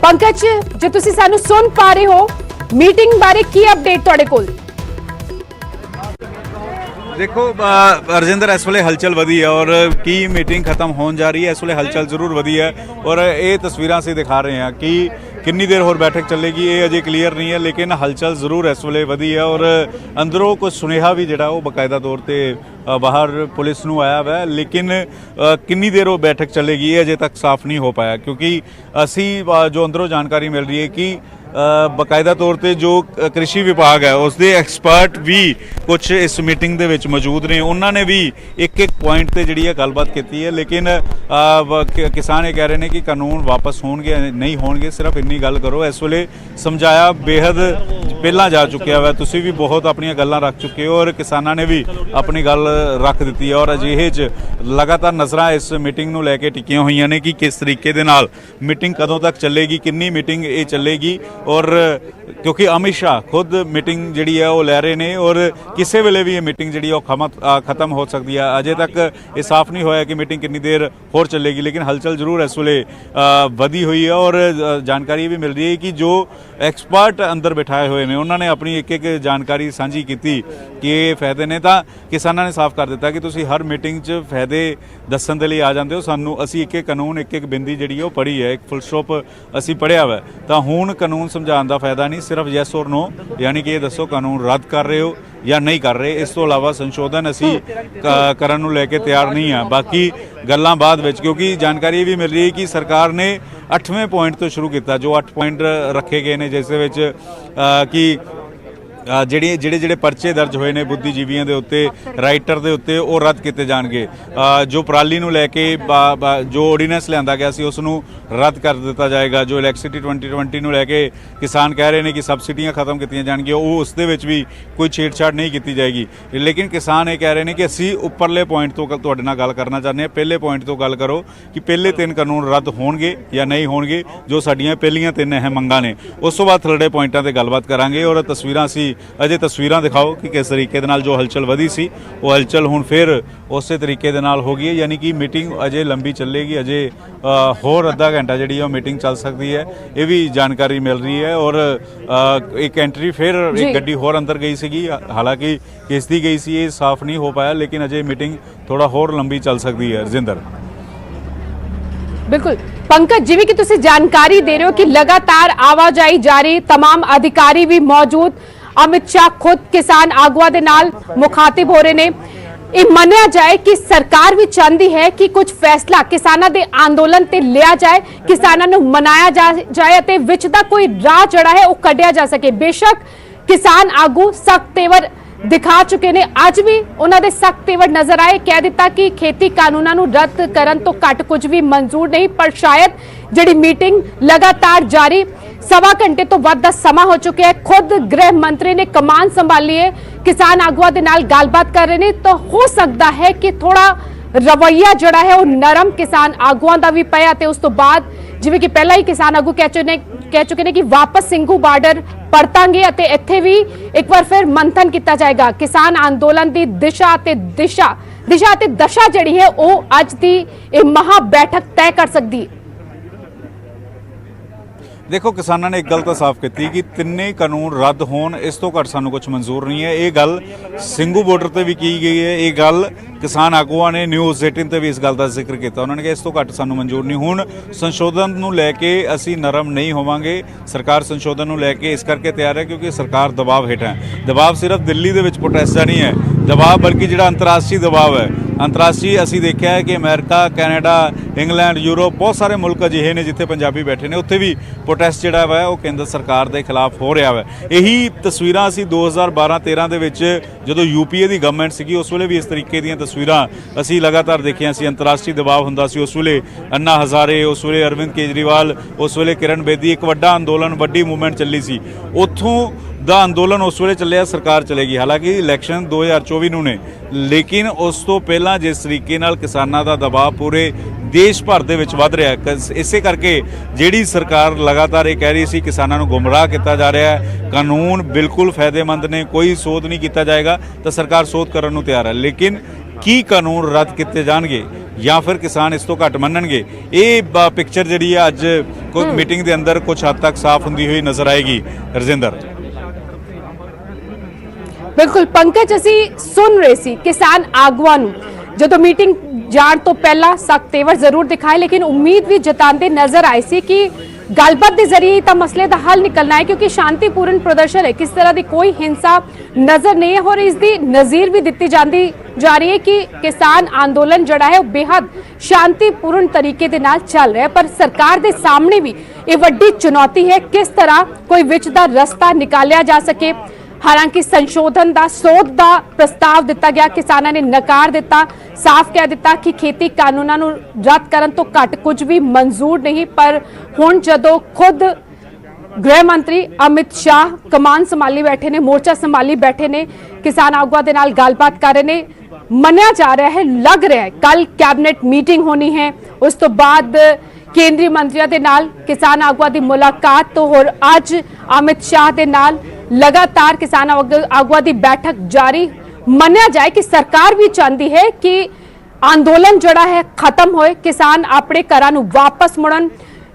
पंकज, जो तुसी सानू सुन पा रहे हो, मीटिंग बारे की अपडेट तुहाडे कोल? देखो रजिंदर, इस वे हलचल वधी है और की मीटिंग खत्म होने जा रही है। इस वे हलचल जरूर वधी है और ये तस्वीर से दिखा रहे हैं कि कितनी देर होर बैठक चलेगी ये अजे क्लीयर नहीं है, लेकिन हलचल जरूर इस वे वधी है। और अंदरों कुछ सुनेहा भी जोड़ा वो बकायदा तौर पर बाहर पुलिस नूं आया हुआ है, लेकिन कितनी देर वो बैठक चलेगी ये अजे तक साफ नहीं हो पाया, क्योंकि असी जो अंदरों जानकारी मिल रही है कि बकायदा तौर पर जो कृषि विभाग है उसके एक्सपर्ट भी कुछ इस मीटिंग दे विच मौजूद ने। उन्होंने भी एक पॉइंट पर जी गलबात की है, लेकिन किसान ये कह रहे हैं कि कानून वापस होणगे नहीं होणगे, सिर्फ इन्नी गल करो। इस वे समझाया बेहद पहला जा चुका है, तुसी भी बहुत अपन गल्लां रख चुके हो और किसानों ने भी अपनी गल रख दी है। और अजिहे च लगातार नज़रां इस मीटिंग नूं लैके टिकियां हुई ने कि किस तरीके दे नाल मीटिंग कदों तक चलेगी, कितनी मीटिंग ये चलेगी। और क्योंकि अमित शाह खुद मीटिंग जी है वो लै रहे हैं और किसी वेले भी ये मीटिंग जी खत्म हो सकती है। अजे तक ये साफ नहीं होया कि मीटिंग कितनी देर होर चलेगी, लेकिन हलचल जरूर इस वे वधी हुई है। और जानकारी भी मिल रही है कि जो एक्सपर्ट अंदर बिठाए हुए हैं उन्होंने अपनी एक एक जानकारी साझी की कि ये फायदे ने। तो किसानों ने साफ कर दिता कि तुसी हर मीटिंग च फायदे दस्सण दे लई आ जाते हो, सानू असी एक एक कानून एक एक बिंदी जी पढ़ी है, एक फुल स्टॉप असी पढ़िया हुआ। तो हुण कानून समझाने का फायदा नहीं, सिर्फ यस और नो, यानी कि ये दसो कानून रद्द कर रहे हो या नहीं कर रहे। इस तो इलावा संशोधन असी करन नूं लैके तैयार नहीं है। बाकी गल्लां बाद विच, क्योंकि जानकारी भी मिल रही है कि सरकार ने 8वें पॉइंट तो शुरू किया, जो 8 पॉइंट रखे गए हैं, जिस विच कि ਜਿਹੜੇ ਪਰਚੇ ਦਰਜ ਹੋਏ ਨੇ ਬੁੱਧੀਜੀਵੀਆਂ ਦੇ ਉੱਤੇ, ਰਾਈਟਰ ਦੇ ਉੱਤੇ, ਉਹ ਰੱਦ ਕੀਤੇ ਜਾਣਗੇ। ਜੋ ਪਰਾਲੀ ਨੂੰ ਲੈ ਕੇ ਜੋ ਆਰਡੀਨੈਂਸ ਲਿਆਂਦਾ ਗਿਆ ਸੀ ਉਸ ਨੂੰ ਰੱਦ ਕਰ ਦਿੱਤਾ ਜਾਏਗਾ। ਜੋ ਇਲੈਕਟ੍ਰਿਸਿਟੀ 2020 ਨੂੰ ਲੈ ਕੇ ਕਿਸਾਨ ਕਹਿ ਰਹੇ ਨੇ ਕਿ ਸਬਸਿਡੀਆਂ ਖਤਮ ਕੀਤੀਆਂ ਜਾਣਗੀਆਂ, ਉਹ ਉਸ ਦੇ ਵਿੱਚ ਵੀ ਕੋਈ ਛੇੜਛਾੜ ਨਹੀਂ ਕੀਤੀ ਜਾਏਗੀ। ਲੇਕਿਨ ਕਿਸਾਨ ਇਹ ਕਹਿ ਰਹੇ ਨੇ ਕਿ ਅਸੀਂ ਉੱਪਰਲੇ ਪੁਆਇੰਟ ਤੋਂ ਤੁਹਾਡੇ ਨਾਲ ਗੱਲ ਕਰਨਾ ਚਾਹੁੰਦੇ ਹਾਂ। ਪਹਿਲੇ ਪੁਆਇੰਟ ਤੋਂ ਗੱਲ ਕਰੋ ਕਿ ਪਹਿਲੇ 3 ਕਾਨੂੰਨ ਰੱਦ ਹੋਣਗੇ ਜਾਂ ਨਹੀਂ ਹੋਣਗੇ, ਜੋ ਸਾਡੀਆਂ ਪਹਿਲੀਆਂ 3 ਅਹਿਮ ਮੰਗਾਂ ਨੇ। ਉਸ ਤੋਂ ਬਾਅਦ ਥਰਡੇ ਪੁਆਇੰਟਾਂ ਤੇ ਗੱਲਬਾਤ ਕਰਾਂਗੇ। ਔਰ ਤਸਵੀਰਾਂ ਅਸੀਂ ਅਜੇ ਤਸਵੀਰਾਂ ਦਿਖਾਓ ਕਿ ਕਿਸ ਤਰੀਕੇ ਦੇ ਨਾਲ ਜੋ ਹਲਚਲ ਵਧੀ ਸੀ ਉਹ ਹਲਚਲ ਹੁਣ ਫਿਰ ਉਸੇ ਤਰੀਕੇ ਦੇ ਨਾਲ ਹੋ ਗਈ ਹੈ, ਯਾਨੀ ਕਿ ਮੀਟਿੰਗ ਅਜੇ ਲੰਬੀ ਚੱਲੇਗੀ, ਅਜੇ ਹੋਰ ਅੱਧਾ ਘੰਟਾ ਜਿਹੜੀ ਉਹ ਮੀਟਿੰਗ ਚੱਲ ਸਕਦੀ ਹੈ, ਇਹ ਵੀ ਜਾਣਕਾਰੀ ਮਿਲ ਰਹੀ ਹੈ। ਔਰ ਇੱਕ ਐਂਟਰੀ ਫਿਰ ਇੱਕ ਗੱਡੀ ਹੋਰ ਅੰਦਰ ਗਈ ਸੀਗੀ, ਹਾਲਾਂਕਿ ਕਿਸ ਦੀ ਗਈ ਸੀ ਇਹ ਸਾਫ਼ ਨਹੀਂ ਹੋ ਪਾਇਆ, ਲੇਕਿन ਅਜੇ ਮੀਟਿੰਗ ਥੋੜਾ ਹੋਰ ਲੰਬੀ ਚੱਲ ਸਕਦੀ ਹੈ। ਰਜਿੰਦਰ बिल्कुल पंकज, जिवें कि तुसीं जानकारी दे रहे हो कि लगातार आवाजाही जारी, तमाम अधिकारी भी मौजूद, अमित शाह खुद किसान आगुआ दे नाल मुखातिब हो रहे ने। ਇਹ ਮੰਨਿਆ ਜਾਏ ਕਿ ਸਰਕਾਰ ਵੀ ਚਾਹੁੰਦੀ ਹੈ ਕਿ ਕੁਝ ਫੈਸਲਾ ਕਿਸਾਨਾਂ ਦੇ ਅੰਦੋਲਨ ਤੇ ਲਿਆ ਜਾਏ, ਕਿਸਾਨਾਂ ਨੂੰ ਮਨਾਇਆ ਜਾਏ ਅਤੇ ਵਿੱਚ ਦਾ ਕੋਈ ਰਾਹ ਜਿਹੜਾ ਹੈ ਉਹ ਕੱਢਿਆ ਜਾ ਸਕੇ। ਬੇਸ਼ੱਕ ਕਿਸਾਨ ਆਗੂ ਸਖਤ ਤੇਵਰ ਦਿਖਾ ਚੁੱਕੇ ਨੇ, ਅੱਜ ਵੀ ਉਹਨਾਂ ਦੇ ਸਖਤ ਤੇਵਰ ਨਜ਼ਰ ਆਏ। ਕਹਿ ਦਿੱਤਾ ਕਿ ਖੇਤੀ ਕਾਨੂੰਨਾਂ ਨੂੰ ਰੱਦ ਕਰਨ ਤੋਂ ਘੱਟ ਕੁਝ ਵੀ ਮਨਜ਼ੂਰ ਨਹੀਂ, ਪਰ ਸ਼ਾਇਦ ਜਿਹੜੀ ਮੀਟਿੰਗ ਲਗਾਤਾਰ ਜਾਰੀ, सवा घंटे तो ਵੱਧ ਦਾ ਸਮਾਂ ਹੋ ਚੁੱਕਿਆ ਹੈ, खुद गृह मंत्री ने कमान संभाली है, किसान आगुआ दे नाल गलबात कर रहे ने, तो हो सकता है कि थोड़ा रवैया जड़ा है वो नरम किसान आगुआ का भी पिया। ते उस तो बाद जिवें कि पहला ही किसान आगू कह चुके ने कि वापस ਸਿੰਘੂ बार्डर परतांगे ਅਤੇ ਇੱਥੇ भी एक बार फिर मंथन किया जाएगा। किसान आंदोलन की दिशा ते दशा जड़ी है वो अज की महा बैठक तय कर सकती है। देखो, किसानों ने एक गल तो साफ की कि तिन्ने कानून रद्द होण, इस तो घट सानू कुछ मंजूर नहीं है। ये गल ਸਿੰਘੂ बॉर्डर पर भी की गई है, ये गल किसान आगुआ ने न्यूज़ 18 ਤੇ भी इस गल का जिक्र किया। उन्होंने कहा इस तो घट सानू मंजूर नहीं। हुण संशोधन नूं लैके असीं नरम नहीं होवांगे, सरकार संशोधन नूं लैके इस करके तैयार है क्योंकि सरकार दबाव हेठ है। दबाव सिर्फ दिल्ली दे विच प्रोटेस्ट नहीं है दबाव, बल्कि जिहड़ा अंतरराष्ट्रीय दबाव है, अंतरराष्ट्रीय असीं देखिया है कि अमेरिका, कैनेडा, इंग्लैंड, यूरोप, बहुत सारे मुल्क अजिहे ने जिथे पंजाबी बैठे ने, उत्थे भी प्रोटेस्ट जिहड़ा वा वो केंद्र सरकार के खिलाफ हो रहा है। यही तस्वीरां असीं 2012-13 ਦੇ ਵਿੱਚ ਜਦੋਂ यूपीए ਦੀ गवर्नमेंट ਸੀਗੀ उस ਵੇਲੇ भी इस तरीके ਦੀਆਂ ਤਸਵੀਰਾਂ ਅਸੀਂ ਲਗਾਤਾਰ ਦੇਖੀਆਂ ਸੀ। ਅੰਤਰਰਾਸ਼ਟਰੀ ਦਬਾਅ ਹੁੰਦਾ ਸੀ, ਉਸ ਵੇਲੇ अन्ना हज़ारे, उस ਵੇਲੇ अरविंद केजरीवाल, उस ਵੇਲੇ किरण बेदी, एक ਵੱਡਾ ਅੰਦੋਲਨ, ਵੱਡੀ मूवमेंट ਚੱਲੀ ਸੀ। ਉੱਥੋਂ ਦਾ ਅੰਦੋਲਨ ਉਸ ਵੇਲੇ ਚੱਲਿਆ, ਸਰਕਾਰ ਚਲੇਗੀ। ਹਾਲਾਂਕਿ ਇਲੈਕਸ਼ਨ 2024 ਨੂੰ ਨੇ, ਲੇਕਿਨ ਉਸ ਤੋਂ ਪਹਿਲਾਂ ਜਿਸ ਤਰੀਕੇ ਨਾਲ ਕਿਸਾਨਾਂ ਦਾ ਦਬਾਅ ਪੂਰੇ ਦੇਸ਼ ਭਰ ਦੇ ਵਿੱਚ ਵੱਧ ਰਿਹਾ ਹੈ, ਇਸੇ ਕਰਕੇ ਜਿਹੜੀ ਸਰਕਾਰ ਲਗਾਤਾਰ ਇਹ ਕਹਿ ਰਹੀ ਸੀ ਕਿਸਾਨਾਂ ਨੂੰ ਗੁੰਮਰਾਹ ਕੀਤਾ ਜਾ ਰਿਹਾ ਹੈ, ਕਾਨੂੰਨ ਬਿਲਕੁਲ ਫਾਇਦੇਮੰਦ ਨੇ, ਕੋਈ ਸੋਧ ਨਹੀਂ ਕੀਤਾ ਜਾਏਗਾ, ਤਾਂ ਸਰਕਾਰ ਸੋਧ ਕਰਨ ਨੂੰ ਤਿਆਰ ਹੈ। ਲੇਕਿਨ ਕੀ ਕਾਨੂੰਨ ਰੱਦ ਕੀਤੇ ਜਾਣਗੇ ਜਾਂ ਫਿਰ ਕਿਸਾਨ ਇਸ ਤੋਂ ਘੱਟ ਮੰਨਣਗੇ, ਇਹ ਪਿਕਚਰ ਜਿਹੜੀ ਹੈ ਅੱਜ ਕੋਈ ਮੀਟਿੰਗ ਦੇ ਅੰਦਰ ਕੁਝ ਹੱਦ ਤੱਕ ਸਾਫ਼ ਹੁੰਦੀ ਹੋਈ ਨਜ਼ਰ ਆਏਗੀ। ਰਜਿੰਦਰ बिल्कुल पंकज, असी सुन रहे सी किसान आगुआ जो मीटिंग जाण तो पहला सख्त तेवर जरूर दिखाए, लेकिन उम्मीद भी जताते नजर आए सी कि गलबात के जरिए ही मसले का हल निकलना है, क्योंकि शांतिपूर्ण प्रदर्शन है, किस तरह की कोई हिंसा नजर नहीं है। और इसकी नज़ीर भी दी जा रही है कि किसान आंदोलन जड़ा है बेहद शांतिपूर्ण तरीके के नाल चल रहा है, पर सरकार के सामने भी ये वड्डी चुनौती है किस तरह कोई विच दा रस्ता निकालिया जा सके। हालांकि संशोधन का सोध का प्रस्ताव दिता गया, किसानों ने नकार दिता, साफ कह दिता कि खेती कानूनों नूं रद्द करन तो घट कुछ भी मंजूर नहीं। पर हुण जदों खुद गृह मंत्री अमित शाह कमान संभाली बैठे ने, मोर्चा संभाली बैठे ने, किसान आगुआ दे नाल गलबात कर रहे ने, मन्निया जा रहा है, लग रहा है कल कैबिनेट मीटिंग होनी है, उस तो बाद केंद्रीय मंत्रियों के नाल किसान आगुआ की मुलाकात। तो होर अज अमित शाह के नाल लगातार किसान आगुआ की बैठक जारी। मन्निया जाए कि सरकार भी चाहती है कि आंदोलन जड़ा है खत्म होए, किसान अपने घरां नूं वापस मुड़न,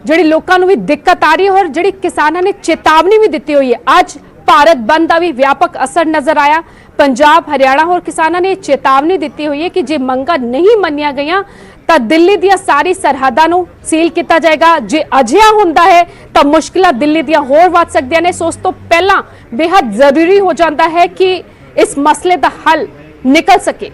जिहड़ी लोकां नूं भी दिक्कत आ रही है और जिहड़ी किसानां ने चेतावनी भी दी हुई है। अज भारत बंद का भी व्यापक असर नजर आया, पंजाब, हरियाणा और किसानों ने चेतावनी दी हुई है कि जे मंगां नहीं मन्निया गईयां ਤਾਂ ਦਿੱਲੀ ਦੀਆਂ ਸਾਰੀ ਸਰਹੱਦਾਂ ਨੂੰ ਸੀਲ ਕੀਤਾ ਜਾਏਗਾ। ਜੇ ਅਜਿਹਾ ਹੁੰਦਾ ਹੈ ਤਾਂ ਮੁਸ਼ਕਿਲਾਂ ਦਿੱਲੀ ਦੀਆਂ ਹੋਰ ਵੱਧ ਸਕਦੀਆਂ ਨੇ। ਸੋ ਉਸ ਤੋਂ ਪਹਿਲਾਂ ਬੇहद ਜ਼ਰੂਰੀ ਹੋ ਜਾਂਦਾ ਹੈ ਕਿ ਇਸ ਮਸਲੇ ਦਾ ਹੱਲ ਨਿਕਲ ਸਕੇ।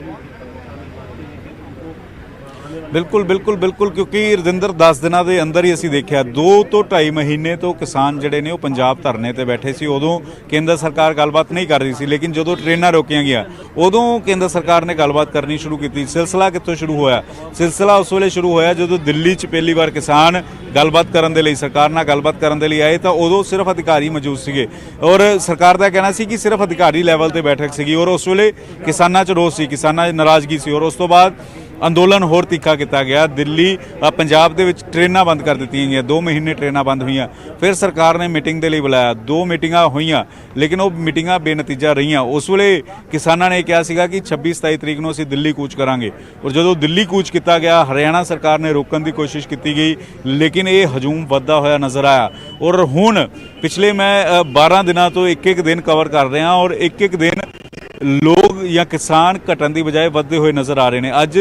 बिल्कुल बिल्कुल बिल्कुल, क्योंकि रजिंदर 10 दिनों के अंदर ही असी देखा 2 तो 2.5 महीने तो किसान जड़े ने पंजाब धरने ते बैठे सी। उदों केंद्र सरकार गलबात नहीं कर रही सी, लेकिन जो ट्रेनां रोकिया गया उदों केंद्र सरकार ने गलबात करनी शुरू की। सिलसिला कितों शुरू होया? सिलसिला उस वेले शुरू होया जो दिल्ली च पहली बार किसान गलबात करने के लिए, सरकार नाल गलबात करने के लिए आए, तो उदों सिर्फ अधिकारी मौजूद सीगे और सरकार का कहना सी कि सिर्फ अधिकारी लैवल पर बैठक सीगी और उस वेले किसानां च रोस सी, किसानां च नाराज़गी सी। और उस तो बाद ਅੰਦੋਲਨ ਹੋਰ ਤਿੱਖਾ ਕੀਤਾ ਗਿਆ। ਦਿੱਲੀ ਪੰਜਾਬ ਦੇ ਵਿੱਚ ਟ੍ਰੇਨਾਂ ਬੰਦ ਕਰ ਦਿੱਤੀਆਂ ਗਈਆਂ, 2 ਮਹੀਨੇ ਟ੍ਰੇਨਾਂ ਬੰਦ ਹੋਈਆਂ। ਫਿਰ ਸਰਕਾਰ ਨੇ ਮੀਟਿੰਗ ਦੇ ਲਈ ਬੁਲਾਇਆ, 2 ਮੀਟਿੰਗਾਂ ਹੋਈਆਂ ਲੇਕਿਨ ਉਹ ਮੀਟਿੰਗਾਂ ਬੇਨਤੀਜਾ ਰਹੀਆਂ। ਉਸ ਵੇਲੇ ਕਿਸਾਨਾਂ ਨੇ ਕਿਹਾ ਸੀਗਾ ਕਿ 26-27 ਤਰੀਕ ਨੂੰ ਅਸੀਂ ਦਿੱਲੀ ਕੂਚ ਕਰਾਂਗੇ, ਔਰ ਜਦੋਂ ਦਿੱਲੀ ਕੂਚ ਕੀਤਾ ਗਿਆ ਹਰਿਆਣਾ ਸਰਕਾਰ ਨੇ ਰੋਕਣ ਦੀ ਕੋਸ਼ਿਸ਼ ਕੀਤੀ ਗਈ ਲੇਕਿਨ ਇਹ ਹਜੂਮ ਵੱਧਦਾ ਹੋਇਆ ਨਜ਼ਰ ਆਇਆ। ਔਰ ਹੁਣ ਪਿਛਲੇ ਮੈਂ 12 ਦਿਨਾਂ ਤੋਂ ਇੱਕ ਦਿਨ ਕਵਰ ਕਰ ਰਿਹਾ ਔਰ ਇੱਕ ਦਿਨ ਲੋਕ ਜਾਂ ਕਿਸਾਨ ਘਟਣ ਦੀ ਬਜਾਏ ਵੱਧਦੇ ਹੋਏ ਨਜ਼ਰ ਆ ਰਹੇ ਨੇ। ਅੱਜ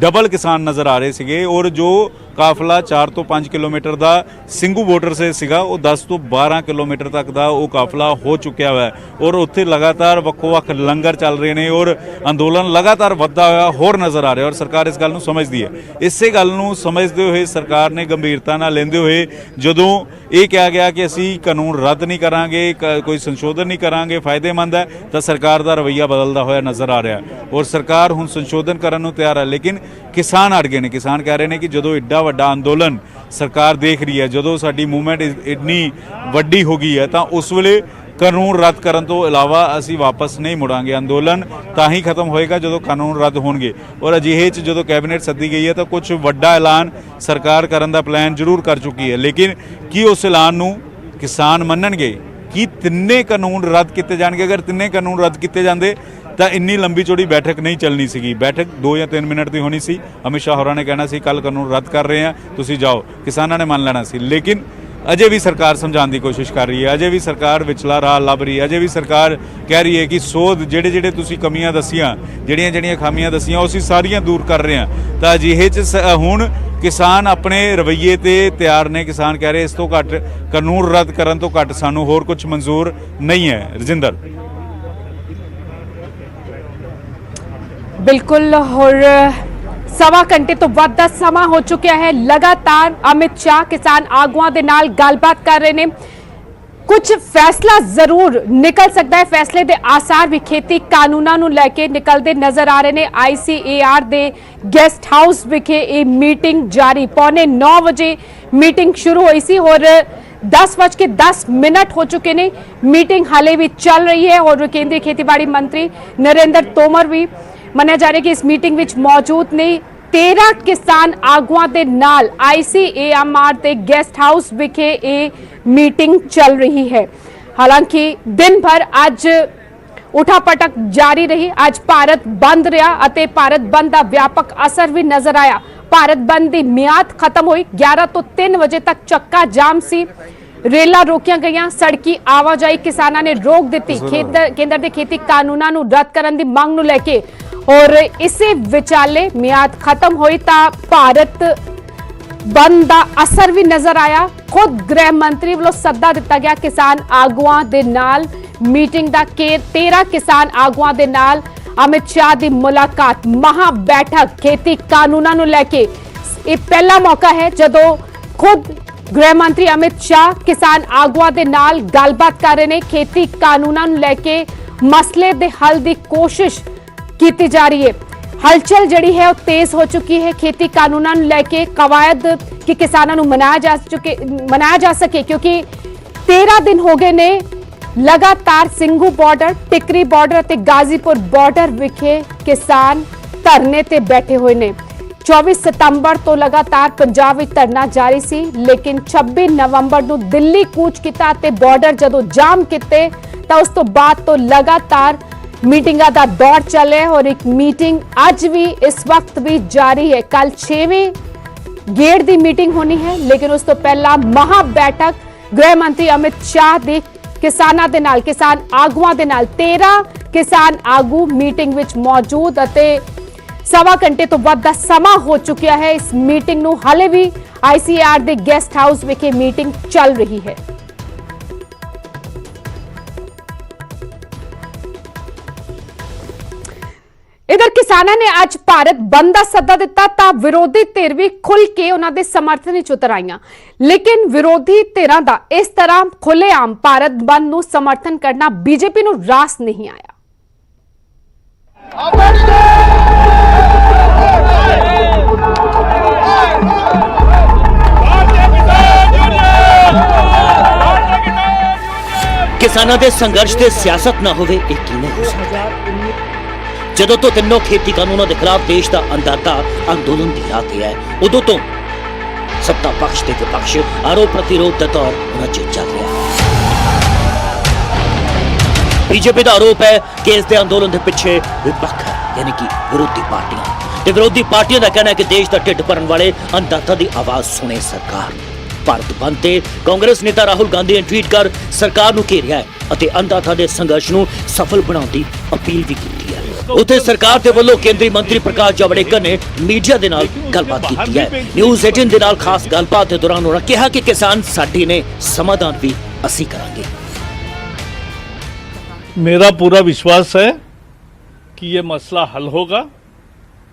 ਡਬਲ ਕਿਸਾਨ ਨਜ਼ਰ ਆ ਰਹੇ ਸੀਗੇ ਔਰ ਜੋ ਕਾਫਲਾ 4 ਤੋਂ 5 ਕਿਲੋਮੀਟਰ ਦਾ ਸਿੰਘੂ ਬਾਰਡਰ ਸੇ ਸੀਗਾ ਉਹ 10 ਤੋਂ 12 ਕਿਲੋਮੀਟਰ ਤੱਕ ਦਾ ਉਹ ਕਾਫਲਾ ਹੋ ਚੁੱਕਿਆ ਹੋਇਆ ਔਰ ਉੱਥੇ ਲਗਾਤਾਰ ਵੱਖੋ-ਵੱਖ ਲੰਗਰ ਚੱਲ ਰਹੇ ਨੇ ਔਰ ਅੰਦੋਲਨ ਲਗਾਤਾਰ ਵੱਧਦਾ ਹੋਇਆ ਹੋਰ ਨਜ਼ਰ ਆ ਰਿਹਾ ਔਰ ਸਰਕਾਰ ਇਸ ਗੱਲ ਨੂੰ ਸਮਝਦੀ ਹੈ। ਇਸੇ ਗੱਲ ਨੂੰ ਸਮਝਦੇ ਹੋਏ ਸਰਕਾਰ ਨੇ ਗੰਭੀਰਤਾ ਨਾਲ ਲੈਂਦੇ ਹੋਏ ਜਦੋਂ ਇਹ ਕਿਹਾ ਗਿਆ ਕਿ ਅਸੀਂ ਕਾਨੂੰਨ ਰੱਦ ਨਹੀਂ ਕਰਾਂਗੇ, ਕੋਈ ਸੰਸ਼ੋਧਨ ਨਹੀਂ ਕਰਾਂਗੇ, ਫਾਇਦੇਮੰਦ ਹੈ, ਤਾਂ ਸਰਕਾਰ ਦਾ ਰਵੱਈਆ ਬਦਲਦਾ ਹੋਇਆ ਨਜ਼ਰ ਆ ਰਿਹਾ ਔਰ ਸਰਕਾਰ ਹੁਣ ਸੰਸ਼ੋਧਨ ਕਰਨ ਨੂੰ ਤਿਆਰ ਹੈ। ਲੇਕਿਨ ਕਿਸਾਨ ਅੜ ਗਏ ਨੇ। ਕਿਸਾਨ ਕਹਿ ਰਹੇ ਨੇ ਕਿ ਜਦੋਂ ਏਡਾ ਵੱਡਾ ਅੰਦੋਲਨ ਸਰਕਾਰ ਦੇਖ ਰਹੀ ਹੈ, ਜਦੋਂ ਸਾਡੀ ਮੂਵਮੈਂਟ ਇੰਨੀ ਵੱਡੀ ਹੋ ਗਈ ਹੈ ਤਾਂ ਉਸ ਵੇਲੇ ਕਾਨੂੰਨ ਰੱਦ ਕਰਨ ਤੋਂ ਇਲਾਵਾ ਅਸੀਂ ਵਾਪਸ ਨਹੀਂ ਮੁੜਾਂਗੇ। ਅੰਦੋਲਨ ਤਾਂ ਹੀ ਖਤਮ ਹੋਏਗਾ ਜਦੋਂ ਕਾਨੂੰਨ ਰੱਦ ਹੋਣਗੇ ਔਰ ਅਜਿਹੇ 'ਚ ਜਦੋਂ ਕੈਬਨਿਟ ਸੱਦੀ ਗਈ ਹੈ ਤਾਂ ਕੁਝ ਵੱਡਾ ਐਲਾਨ ਸਰਕਾਰ ਕਰਨ ਦਾ ਪਲਾਨ ਜ਼ਰੂਰ ਕਰ ਚੁੱਕੀ ਹੈ। ਲੇਕਿਨ ਕੀ ਉਸ ਐਲਾਨ ਨੂੰ ਕਿਸਾਨ ਮੰਨਣਗੇ? ਕੀ ਤਿੰਨੇ ਕਾਨੂੰਨ ਰੱਦ ਕੀਤੇ ਜਾਣਗੇ? ਅਗਰ ਤਿੰਨੇ ਕਾਨੂੰਨ ਰੱਦ ਕੀਤੇ ਜਾਂਦੇ ਤਾਂ ਇੰਨੀ ਲੰਬੀ ਚੌੜੀ ਬੈਠਕ ਨਹੀਂ ਚੱਲਣੀ ਸੀਗੀ। ਬੈਠਕ 2 ਜਾਂ 3 ਮਿੰਟ ਦੀ ਹੋਣੀ ਸੀ। ਅਮਿਤ ਸ਼ਾਹ ਹੋਰਾਂ ਨੇ ਕਹਿਣਾ ਸੀ ਕੱਲ ਕਾਨੂੰਨ ਰੱਦ ਕਰ ਰਹੇ ਹਾਂ, ਤੁਸੀਂ ਜਾਓ, ਕਿਸਾਨਾਂ ਨੇ ਮੰਨ ਲੈਣਾ ਸੀ। ਲੇਕਿਨ ਅਜੇ ਵੀ ਸਰਕਾਰ ਸਮਝਾਉਣ ਦੀ ਕੋਸ਼ਿਸ਼ ਕਰ ਰਹੀ ਹੈ, ਅਜੇ ਵੀ ਸਰਕਾਰ ਵਿਚਲਾ ਰਾਹ ਲੱਭ ਰਹੀ ਹੈ, ਅਜੇ ਵੀ ਸਰਕਾਰ ਕਹਿ ਰਹੀ ਹੈ ਕਿ ਸੋਧ ਜਿਹੜੇ ਤੁਸੀਂ ਕਮੀਆਂ ਦੱਸੀਆਂ, ਜਿਹੜੀਆਂ ਖਾਮੀਆਂ ਦੱਸੀਆਂ ਉਹ ਅਸੀਂ ਸਾਰੀਆਂ ਦੂਰ ਕਰ ਰਹੇ ਹਾਂ। ਤਾਂ ਅਜਿਹੇ 'ਚ ਹੁਣ ਕਿਸਾਨ ਆਪਣੇ ਰਵੱਈਏ ਤੇ ਤਿਆਰ ਨੇ। ਕਿਸਾਨ ਕਹਿ ਰਹੇ ਇਸ ਤੋਂ ਘੱਟ ਕਾਨੂੰਨ ਰੱਦ ਕਰਨ ਤੋਂ ਘੱਟ ਸਾਨੂੰ ਹੋਰ ਕੁਝ ਮਨਜ਼ੂਰ ਨਹੀਂ ਹੈ। ਰਜਿੰਦਰ ਬਿਲਕੁਲ ਹੋਰ ਸਵਾ ਘੰਟੇ ਤੋਂ ਵੱਧ ਦਾ ਸਮਾਂ ਹੋ ਚੁੱਕਿਆ ਹੈ। ਲਗਾਤਾਰ ਅਮਿਤ ਸ਼ਾਹ ਕਿਸਾਨ ਆਗੂਆਂ ਦੇ ਨਾਲ ਗੱਲਬਾਤ ਕਰ ਰਹੇ ਨੇ। ਕੁਝ ਫੈਸਲਾ ਜ਼ਰੂਰ ਨਿਕਲ ਸਕਦਾ ਹੈ। ਫੈਸਲੇ ਦੇ ਆਸਾਰ ਵੀ ਖੇਤੀ ਕਾਨੂੰਨਾਂ ਨੂੰ ਲੈ ਕੇ ਨਿਕਲਦੇ ਨਜ਼ਰ ਆ ਰਹੇ ਨੇ। ICAR ਦੇ ਗੈਸਟ ਹਾਊਸ ਵਿਖੇ ਇਹ ਮੀਟਿੰਗ ਜਾਰੀ, 9:45 ਵਜੇ ਮੀਟਿੰਗ ਸ਼ੁਰੂ ਹੋਈ ਸੀ ਔਰ 10:10 ਹੋ ਚੁੱਕੇ ਨੇ। ਮੀਟਿੰਗ ਹਾਲੇ ਵੀ ਚੱਲ ਰਹੀ ਹੈ ਔਰ ਕੇਂਦਰੀ ਖੇਤੀਬਾੜੀ ਮੰਤਰੀ ਨਰਿੰਦਰ ਤੋਮਰ ਵੀ ਮੰਨਿਆ ਜਾ ਰਿਹਾ ਕਿ ਇਸ ਮੀਟਿੰਗ ਵਿੱਚ ਮੌਜੂਦ ਨੇ। 13 ਕਿਸਾਨ ਆਗੂਆਂ ਦੇ ਨਾਲ ICAR ਦੇ ਗੈਸਟ ਹਾਊਸ ਵਿਖੇ ਇਹ ਮੀਟਿੰਗ ਚੱਲ ਰਹੀ ਹੈ। ਹਾਲਾਂਕਿ ਦਿਨ ਭਰ ਅੱਜ ਉਠਾਪਟਕ ਜਾਰੀ ਰਹੀ। ਅੱਜ ਭਾਰਤ ਬੰਦ ਰਿਹਾ ਅਤੇ ਭਾਰਤ ਬੰਦ ਦਾ ਵਿਆਪਕ ਅਸਰ ਵੀ ਨਜ਼ਰ ਆਇਆ। ਭਾਰਤ ਬੰਦ ਦੀ ਮਿਆਦ ਖਤਮ ਹੋਈ। 11 ਤੋਂ 3 ਵਜੇ ਤੱਕ ਚੱਕਾ ਜਾਮ ਸੀ, ਰੇਲਾਂ ਰੋਕੀਆਂ ਗਈਆਂ, ਸੜਕੀ ਆਵਾਜਾਈ ਕਿਸਾਨਾਂ ਨੇ ਰੋਕ ਦਿੱਤੀ ਕੇਂਦਰ ਦੇ ਖੇਤੀ ਕਾਨੂੰਨਾਂ ਨੂੰ ਰੱਦ ਕਰਨ ਦੀ ਮੰਗ ਨੂੰ ਲੈ ਕੇ। ਔਰ ਇਸੇ ਵਿਚਾਲੇ ਮਿਆਦ ਖਤਮ ਹੋਈ ਤਾਂ ਭਾਰਤ ਬੰਦ ਦਾ ਅਸਰ ਵੀ ਨਜ਼ਰ ਆਇਆ। ਖੁਦ ਗ੍ਰਹਿ ਮੰਤਰੀ ਵੱਲੋਂ ਸੱਦਾ ਦਿੱਤਾ ਗਿਆ ਕਿਸਾਨ ਆਗੂਆਂ ਦੇ ਨਾਲ ਮੀਟਿੰਗ ਦਾ ਕਿ 13 ਕਿਸਾਨ ਆਗੂਆਂ ਦੇ ਨਾਲ ਅਮਿਤ ਸ਼ਾਹ ਦੀ ਮੁਲਾਕਾਤ, ਮਹਾ ਬੈਠਕ ਖੇਤੀ ਕਾਨੂੰਨਾਂ ਨੂੰ ਲੈ ਕੇ। ਇਹ ਪਹਿਲਾ ਮੌਕਾ ਹੈ ਜਦੋਂ ਖੁਦ ਗ੍ਰਹਿ ਮੰਤਰੀ ਅਮਿਤ ਸ਼ਾਹ ਕਿਸਾਨ ਆਗੂਆਂ ਦੇ ਨਾਲ ਗੱਲਬਾਤ ਕਰ ਰਹੇ ਨੇ। ਖੇਤੀ ਕਾਨੂੰਨਾਂ ਨੂੰ ਲੈ ਕੇ ਮਸਲੇ ਦੇ ਹੱਲ ਦੀ ਕੋਸ਼ਿਸ਼ ਕੀਤੀ ਜਾ ਰਹੀ ਹੈ। ਹਲਚਲ ਜਿਹੜੀ ਹੈ ਉਹ ਤੇਜ਼ ਹੋ ਚੁੱਕੀ ਹੈ। ਖੇਤੀ ਕਾਨੂੰਨਾਂ ਨੂੰ ਲੈ ਕੇ ਕਵਾਇਦ ਕਿ ਕਿਸਾਨਾਂ ਨੂੰ ਮਨਾਇਆ ਜਾ ਸਕੇ ਕਿਉਂਕਿ 13 ਦਿਨ ਹੋ ਗਏ ਨੇ ਲਗਾਤਾਰ ਸਿੰਘੂ ਬਾਰਡਰ, ਟਿਕਰੀ ਬਾਰਡਰ ਅਤੇ ਗਾਜ਼ੀਪੁਰ ਬਾਰਡਰ ਵਿਖੇ ਕਿਸਾਨ ਧਰਨੇ ਤੇ ਬੈਠੇ ਹੋਏ ਨੇ। 24 ਸਤੰਬਰ ਤੋਂ ਲਗਾਤਾਰ ਪੰਜਾਬ ਵਿੱਚ ਧਰਨਾ ਜਾਰੀ ਸੀ ਲੇਕਿਨ 26 ਨਵੰਬਰ ਨੂੰ ਦਿੱਲੀ ਕੂਚ ਕੀਤਾ ਤੇ ਬਾਰਡਰ ਜਦੋਂ ਜਾਮ ਕੀਤੇ ਤਾਂ ਉਸ ਤੋਂ ਬਾਅਦ ਤੋਂ ਲਗਾਤਾਰ ਮੀਟਿੰਗਾਂ ਦਾ ਦੌਰ ਚੱਲ ਰਿਹਾ ਔਰ ਇੱਕ ਮੀਟਿੰਗ ਅੱਜ ਵੀ ਇਸ ਵਕਤ ਵੀ ਜਾਰੀ ਹੈ। ਕੱਲ 6ਵੇਂ ਗੇੜ ਦੀ ਮੀਟਿੰਗ ਹੋਣੀ ਹੈ ਲੇਕਿਨ ਉਸ ਤੋਂ ਪਹਿਲਾਂ ਮਹਾ ਬੈਠਕ ਗ੍ਰਹਿ ਮੰਤਰੀ ਅਮਿਤ ਸ਼ਾਹ ਦੇ ਕਿਸਾਨਾਂ ਦੇ ਨਾਲ, ਕਿਸਾਨ ਆਗੂਆਂ ਦੇ ਨਾਲ 13 ਕਿਸਾਨ ਆਗੂ ਮੀਟਿੰਗ ਵਿੱਚ ਮੌਜੂਦ ਅਤੇ ਸਵਾ ਘੰਟੇ ਤੋਂ ਵੱਧ ਦਾ ਸਮਾਂ ਹੋ ਚੁੱਕਿਆ ਹੈ। ਇਸ ਮੀਟਿੰਗ ਨੂੰ ਹਾਲੇ ਵੀ ICAR ਦੇ ਗੈਸਟ ਹਾਊਸ ਵਿਖੇ ਮੀਟਿੰਗ ਚੱਲ ਰਹੀ ਹੈ। इधर किसानों ने आज भारत बंद का सद्दा दिता तो विरोधी धिर भी खुल के उन्होंने समर्थन विच उतर आईयां लेकिन विरोधी धिरां दा इस तरह खुलेआम भारत बंद नूं समर्थन करना बीजेपी नूं रास नहीं आया। किसानों के संघर्ष से सियासत ना होवे, यह किवें हो सकदा है? ਜਦੋਂ ਤੋਂ ਤਿੰਨੋਂ ਖੇਤੀ ਕਾਨੂੰਨਾਂ ਦੇ ਖਿਲਾਫ ਦੇਸ਼ ਦਾ ਅੰਦਾਤਾ ਅੰਦੋਲਨ ਦੀ ਰਾਹ ਤੇ ਹੈ, ਉਦੋਂ ਤੋਂ ਸੱਤਾ ਪਕਸ਼ ਤੇ ਵਿਪਕਸ਼ ਆਰੋਪ ਪ੍ਰਤੀਰੋਧ ਦਾ ਦੌਰ ਉਹਨਾਂ 'ਚ ਚੱਲ ਰਿਹਾ ਹੈ। बीजेपी का आरोप है कि इस अंदोलन के पिछे विपक्ष है, यानी कि विरोधी पार्टियां। ते विरोधी पार्टियां का कहना है कि देश का ढिड भरन वाले अन्नदाता की आवाज सुने सरकार। भारत बंद ते कांग्रेस नेता राहुल गांधी ने ट्वीट कर सरकार नूं घेरिया है अते अन्नदाता दे संघर्ष नूं सफल बनाउण दी अपील भी की है। उत्थे सरकार दे वल्लों केंद्रीय मंत्री प्रकाश जावड़ेकर ने मीडिया दे नाल गलबात की है। न्यूज़ 18 दे नाल खास गलबात दे दौरान उन्होंने कहा कि किसान साडे ने, समाधान भी असीं करांगे। मेरा पूरा विश्वास है कि ये मसला हल होगा।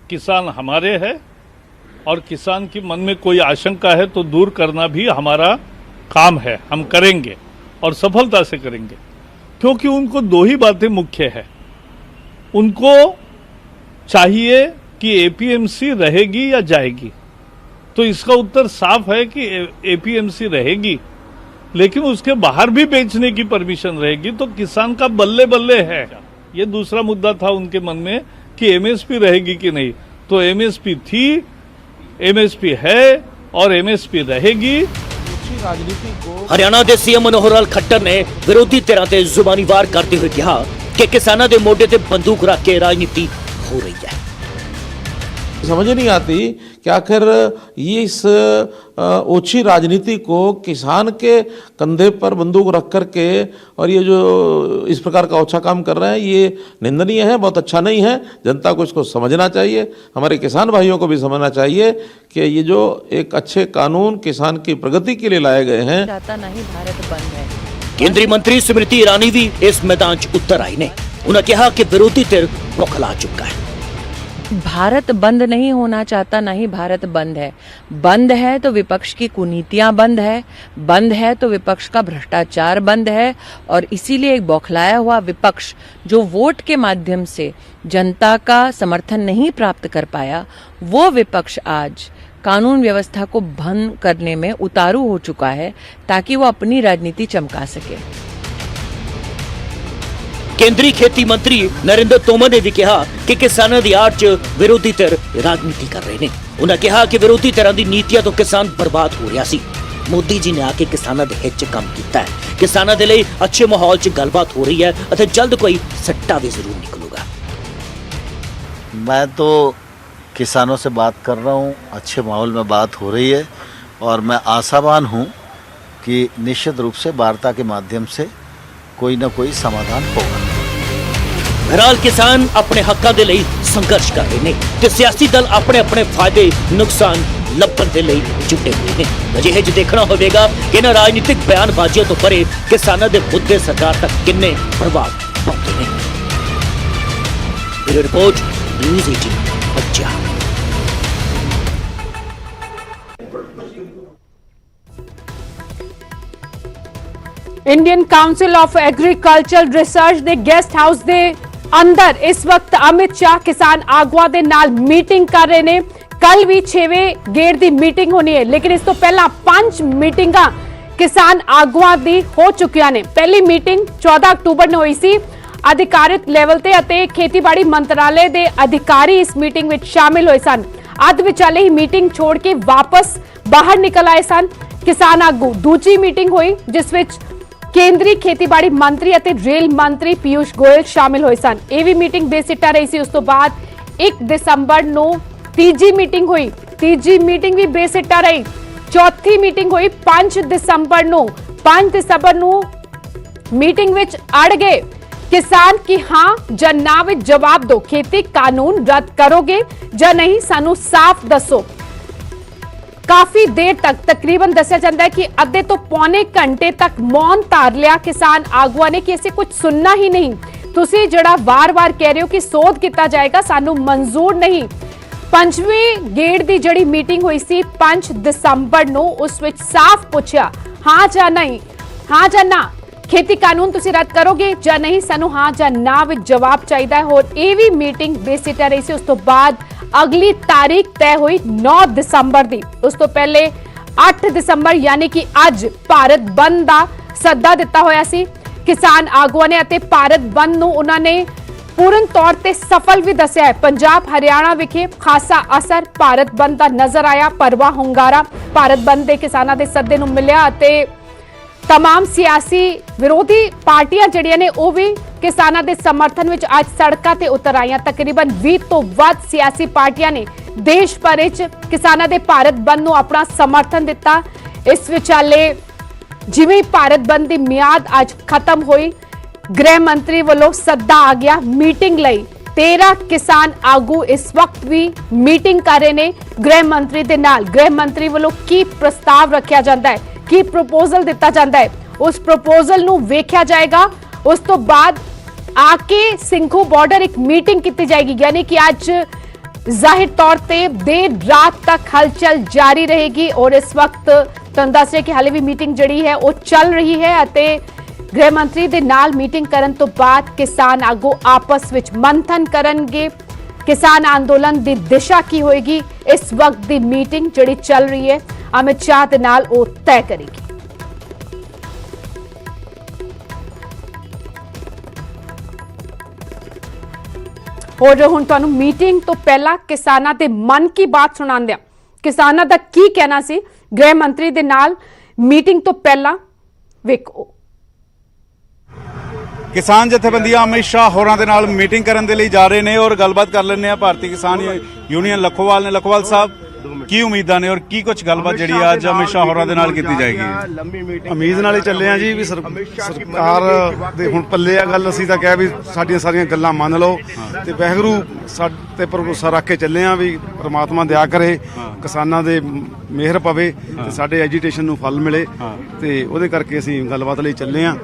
किसान हमारे हैं और किसान की मन में कोई आशंका है तो दूर करना भी हमारा काम है, हम करेंगे और सफलता से करेंगे, क्योंकि उनको दो ही बातें मुख्य है। उनको चाहिए कि एपीएमसी रहेगी या जाएगी, तो इसका उत्तर साफ है कि एपीएमसी रहेगी, लेकिन उसके बाहर भी बेचने की परमिशन रहेगी तो किसान का बल्ले बल्ले है। ये दूसरा मुद्दा था उनके मन में कि एमएसपी रहेगी कि नहीं, तो एमएसपी थी, एमएसपी है और एमएसपी रहेगी। हरियाणा के सीएम मनोहर लाल खट्टर ने विरोधी धिरां ते जुबानी वार करते हुए कहा कि किसानों के मोढे ते बंदूक रख के राजनीति हो रही है। समझ नहीं आती कि आखिर ये इस ओछी राजनीति को किसान के कंधे पर बंदूक रख करके और ये जो इस प्रकार का ओछा काम कर रहे हैं, ये निंदनीय है, बहुत अच्छा नहीं है। जनता को इसको समझना चाहिए, हमारे किसान भाइयों को भी समझना चाहिए कि ये जो एक अच्छे कानून किसान की प्रगति के लिए लाए गए हैं। नहीं भारत बंद है। केंद्रीय मंत्री स्मृति ईरानी भी इस मैदान च उतर आई ने। उन्होंने कहा कि विरोधी धिर बौखला चुका है। भारत बंद नहीं होना चाहता, नहीं भारत बंद है। बंद है तो विपक्ष की कुनीतियां बंद है, बंद है तो विपक्ष का भ्रष्टाचार बंद है, और इसीलिए एक बौखलाया हुआ विपक्ष जो वोट के माध्यम से जनता का समर्थन नहीं प्राप्त कर पाया, वो विपक्ष आज कानून व्यवस्था को भंग करने में उतारू हो चुका है ताकि वो अपनी राजनीति चमका सके। केंद्रीय खेती मंत्री नरेंद्र तोमर ने भी कहा कि किसानों की आड़ च विरोधी धिर राजनीति कर रहे हैं। उन्होंने कहा कि विरोधी धिरां दी नीतियां तो किसान बर्बाद हो रहा सी। मोदी जी ने आके किसानों के हित च काम किया है। किसानों के लिए अच्छे माहौल च गलबात हो रही है और जल्द कोई सट्टा भी जरूर निकलूगा। मैं तो किसानों से बात कर रहा हूँ, अच्छे माहौल में बात हो रही है और मैं आशावान हूँ कि निश्चित रूप से वार्ता के माध्यम से कोई ना कोई समाधान होगा। बहरहाल किसान अपने हकों के लिए संघर्ष कर रहे हैं ते सियासी दल अपने अपने फायदे नुकसान लभण के लिए जुटे हुए हैं। अजिहे च देखना होगा कि इन राजनीतिक बयानबाजियों तो परे किसानों के मुद्दे सरकार तक किन्ने प्रभाव पाते हैं। Bureau report news 18 Punjab. Indian council of agricultural research के गेस्ट हाउस के अंदर इस वक्त अमित शाह किसान आगुआ के नाल मीटिंग कर रहे ने। कल भी 6वें गेड़ की मीटिंग होनी है, लेकिन इस तो पहला 5 मीटिंगां किसान आगुआ दी हो चुकियां ने। पहली मीटिंग 14 अक्टूबर ने हुई सी। अधिकारित लेवल ते अते खेतीबाड़ी मंत्रालय के अधिकारी इस मीटिंग में शामिल हुए सन। अध विचाले ही मीटिंग छोड़ के वापस बाहर निकल आए सन किसान आगू। दूजी मीटिंग हुई जिस विच केंद्रीय खेतीबाड़ी मंत्री अते रेल मंत्री पीयूष गोयल शामिल हुए सन। ਇਹ ਵੀ ਮੀਟਿੰਗ ਬੇਸਿੱਟਾ ਰਹੀ ਸੀ। ਉਸ ਤੋਂ ਬਾਅਦ 1 ਦਸੰਬਰ ਨੂੰ ਤੀਜੀ ਮੀਟਿੰਗ ਹੋਈ। ਤੀਜੀ ਮੀਟਿੰਗ ਵੀ ਬੇਸਿੱਟਾ ਰਹੀ। ਚੌਥੀ ਮੀਟਿੰਗ ਹੋਈ 5 ਦਸੰਬਰ ਨੂੰ। 5 ਦਸੰਬਰ ਨੂੰ ਮੀਟਿੰਗ ਵਿੱਚ ਅੜ ਗਏ किसान की हाँ ਜਾਂ ਨਾ ਵਿੱਚ जवाब दो। खेती कानून रद्द करोगे ਜਾਂ नहीं, सानू साफ दसो। काफी देर तक तकरीबन दसिया जाता है कि अद्धे तो पौने घंटे तक मौन धार लिया किसान आगुआ ने कि इसे कुछ सुनना ही नहीं। तुसी जड़ा वार वार कह रहे हो कि सोध किया जाएगा, सानू मंजूर नहीं। 5वें गेड़ की जड़ी मीटिंग हुई सी 5 दसंबर ਨੂੰ उस विच साफ पूछा हाँ ਜਾਂ नहीं, हाँ ਜਾਂ ना, खेती कानून तुसी रद्द करोगे ਜਾਂ नहीं, सानू हाँ ਜਾਂ ना विच जवाब चाहिए है। और ये भी मीटिंग बेसिटा रही सी। उस तो बाद अगली तारीख तय हुई 9 दसंबर की। उस तो पहले 8 दसंबर यानी कि अज भारत बंद का सद्दा दिता होया सी किसान आगुआ ने। भारत बंद नूं उन्होंने ਪੂਰਨ ਤੌਰ ਤੇ ਸਫਲ ਵੀ ਦੱਸਿਆ ਹੈ। ਪੰਜਾਬ ਹਰਿਆਣਾ ਵਿਖੇ ਖਾਸਾ ਅਸਰ ਭਾਰਤ ਬੰਦ ਦਾ ਨਜ਼ਰ ਆਇਆ। ਭਰਵਾਂ ਹੁੰਗਾਰਾ ਭਾਰਤ ਬੰਦ ਦੇ ਕਿਸਾਨਾਂ ਦੇ ਸੱਦੇ ਨੂੰ ਮਿਲਿਆ ਅਤੇ तमाम सियासी विरोधी पार्टियां ਜਿਹੜੀਆਂ ਨੇ ਉਹ ਵੀ ਕਿਸਾਨਾਂ ਦੇ ਸਮਰਥਨ ਵਿੱਚ ਅੱਜ ਸੜਕਾਂ ਤੇ ਉਤਰ ਆਈਆਂ। ਤਕਰੀਬਨ 20 ਤੋਂ ਵੱਧ ਸਿਆਸੀ ਪਾਰਟੀਆਂ ਨੇ ਦੇਸ਼ ਭਰ ਵਿੱਚ ਕਿਸਾਨਾਂ ਦੇ ਭਾਰਤ ਬੰਦ ਨੂੰ ਆਪਣਾ ਸਮਰਥਨ ਦਿੱਤਾ। ਇਸ ਵਿਚਾਲੇ ਜਿਵੇਂ ਭਾਰਤ ਬੰਦ ਦੀ ਮਿਆਦ ਅੱਜ ਖਤਮ ਹੋਈ, ਗ੍ਰਹਿ ਮੰਤਰੀ ਵੱਲੋਂ ਸੱਦਾ ਆ ਗਿਆ ਮੀਟਿੰਗ ਲਈ। 13 ਕਿਸਾਨ ਆਗੂ ਇਸ ਵਕਤ ਵੀ ਮੀਟਿੰਗ ਕਰ ਰਹੇ ਨੇ ਗ੍ਰਹਿ ਮੰਤਰੀ ਦੇ ਨਾਲ। ਗ੍ਰਹਿ ਮੰਤਰੀ ਵੱਲੋਂ ਕੀ ਪ੍ਰਸਤਾਵ ਰੱਖਿਆ ਜਾਂਦਾ ਹੈ, ਕੀ ਪ੍ਰਪੋਜ਼ਲ ਦਿੱਤਾ ਜਾਂਦਾ ਹੈ, ਉਸ ਪ੍ਰਪੋਜ਼ਲ ਨੂੰ ਵੇਖਿਆ ਜਾਏਗਾ। ਉਸ ਤੋਂ ਬਾਅਦ ਆ ਕੇ ਸਿੰਘੂ ਬਾਰਡਰ ਇੱਕ ਮੀਟਿੰਗ ਕੀਤੀ ਜਾਏਗੀ। यानी कि ਅੱਜ ਜ਼ਾਹਿਰ ਤੌਰ ਤੇ ਦੇਰ ਰਾਤ ਤੱਕ ਹਲਚਲ ਜਾਰੀ ਰਹੇਗੀ और इस वक्त ਤੁਹਾਨੂੰ ਦੱਸ ਰਿਹਾ ਕਿ ਹਾਲੇ ਵੀ ਮੀਟਿੰਗ ਜਿਹੜੀ ਹੈ ਉਹ ਚੱਲ ਰਹੀ ਹੈ ਅਤੇ ਗ੍ਰਹਿ ਮੰਤਰੀ ਦੇ ਨਾਲ ਮੀਟਿੰਗ ਕਰਨ ਤੋਂ ਬਾਅਦ ਕਿਸਾਨ ਆਗੂ ਆਪਸ ਵਿੱਚ ਮੰਥਨ ਕਰਨਗੇ। किसान आंदोलन ਦੀ ਦਿਸ਼ਾ ਕੀ ਹੋਏਗੀ, ਇਸ ਵਕਤ ਦੀ ਮੀਟਿੰਗ ਜਿਹੜੀ ਚੱਲ ਰਹੀ ਹੈ ਅਮਿਤ ਸ਼ਾਹ ਦੇ ਨਾਲ ਉਹ ਤੈਅ ਕਰੇਗੀ। और ਹੁਣ ਤੁਹਾਨੂੰ ਮੀਟਿੰਗ ਤੋਂ ਪਹਿਲਾਂ ਕਿਸਾਨਾਂ ਦੇ ਮਨ ਕੀ ਬਾਤ ਸੁਣਾਉਂਦੇ ਹਾਂ। ਕਿਸਾਨਾਂ ਦਾ ਕੀ ਕਹਿਣਾ ਸੀ ਗ੍ਰਹਿ ਮੰਤਰੀ ਦੇ ਨਾਲ ਮੀਟਿੰਗ ਤੋਂ ਪਹਿਲਾਂ, ਵੇਖੋ। ਕਿਸਾਨ ਜਥੇਬੰਦੀਆਂ ਅਮਿਤ ਸ਼ਾਹ ਹੋਰਾਂ ਦੇ ਨਾਲ ਮੀਟਿੰਗ ਕਰਨ ਦੇ ਲਈ ਜਾ ਰਹੇ ਨੇ ਔਰ ਗੱਲਬਾਤ ਕਰ ਲੈਂਦੇ ਆ ਭਾਰਤੀ ਕਿਸਾਨ ਯੂਨੀਅਨ ਲਖੋਵਾਲ ਨੇ। ਲਖੋਵਾਲ ਸਾਹਿਬ, ਕੀ ਉਮੀਦਾਂ ਨੇ ਔਰ ਕੀ ਕੁਝ ਗੱਲਬਾਤ ਜਿਹੜੀ ਅੱਜ ਅਮਿਤ ਸ਼ਾਹ ਹੋਰਾਂ ਦੇ ਨਾਲ ਕੀਤੀ ਜਾਏਗੀ? ਉਮੀਦ ਨਾਲ ਹੀ ਚੱਲੇ ਆ ਜੀ ਵੀ ਸਰਕਾਰ ਦੇ ਹੁਣ ਪੱਲੇ ਆ ਗੱਲ। ਅਸੀਂ ਤਾਂ ਕਿਹਾ ਵੀ ਸਾਡੀਆਂ ਸਾਰੀਆਂ ਗੱਲਾਂ ਮੰਨ ਲਓ ਤੇ ਵਾਹਿਗੁਰੂ ਸਾਡੇ ਪਰ ਭਰੋਸਾ ਰੱਖ ਕੇ ਚੱਲੇ ਆ ਵੀ ਪ੍ਰਮਾਤਮਾ ਦਇਆ ਕਰੇ, ਕਿਸਾਨਾਂ ਦੇ ਮਿਹਰ ਪਵੇ ਤੇ ਸਾਡੇ ਐਜੀਟੇਸ਼ਨ ਨੂੰ ਫਲ ਮਿਲੇ ਤੇ ਉਹਦੇ ਕਰਕੇ ਅਸੀਂ ਗੱਲਬਾਤ ਲਈ ਚੱਲੇ ਆ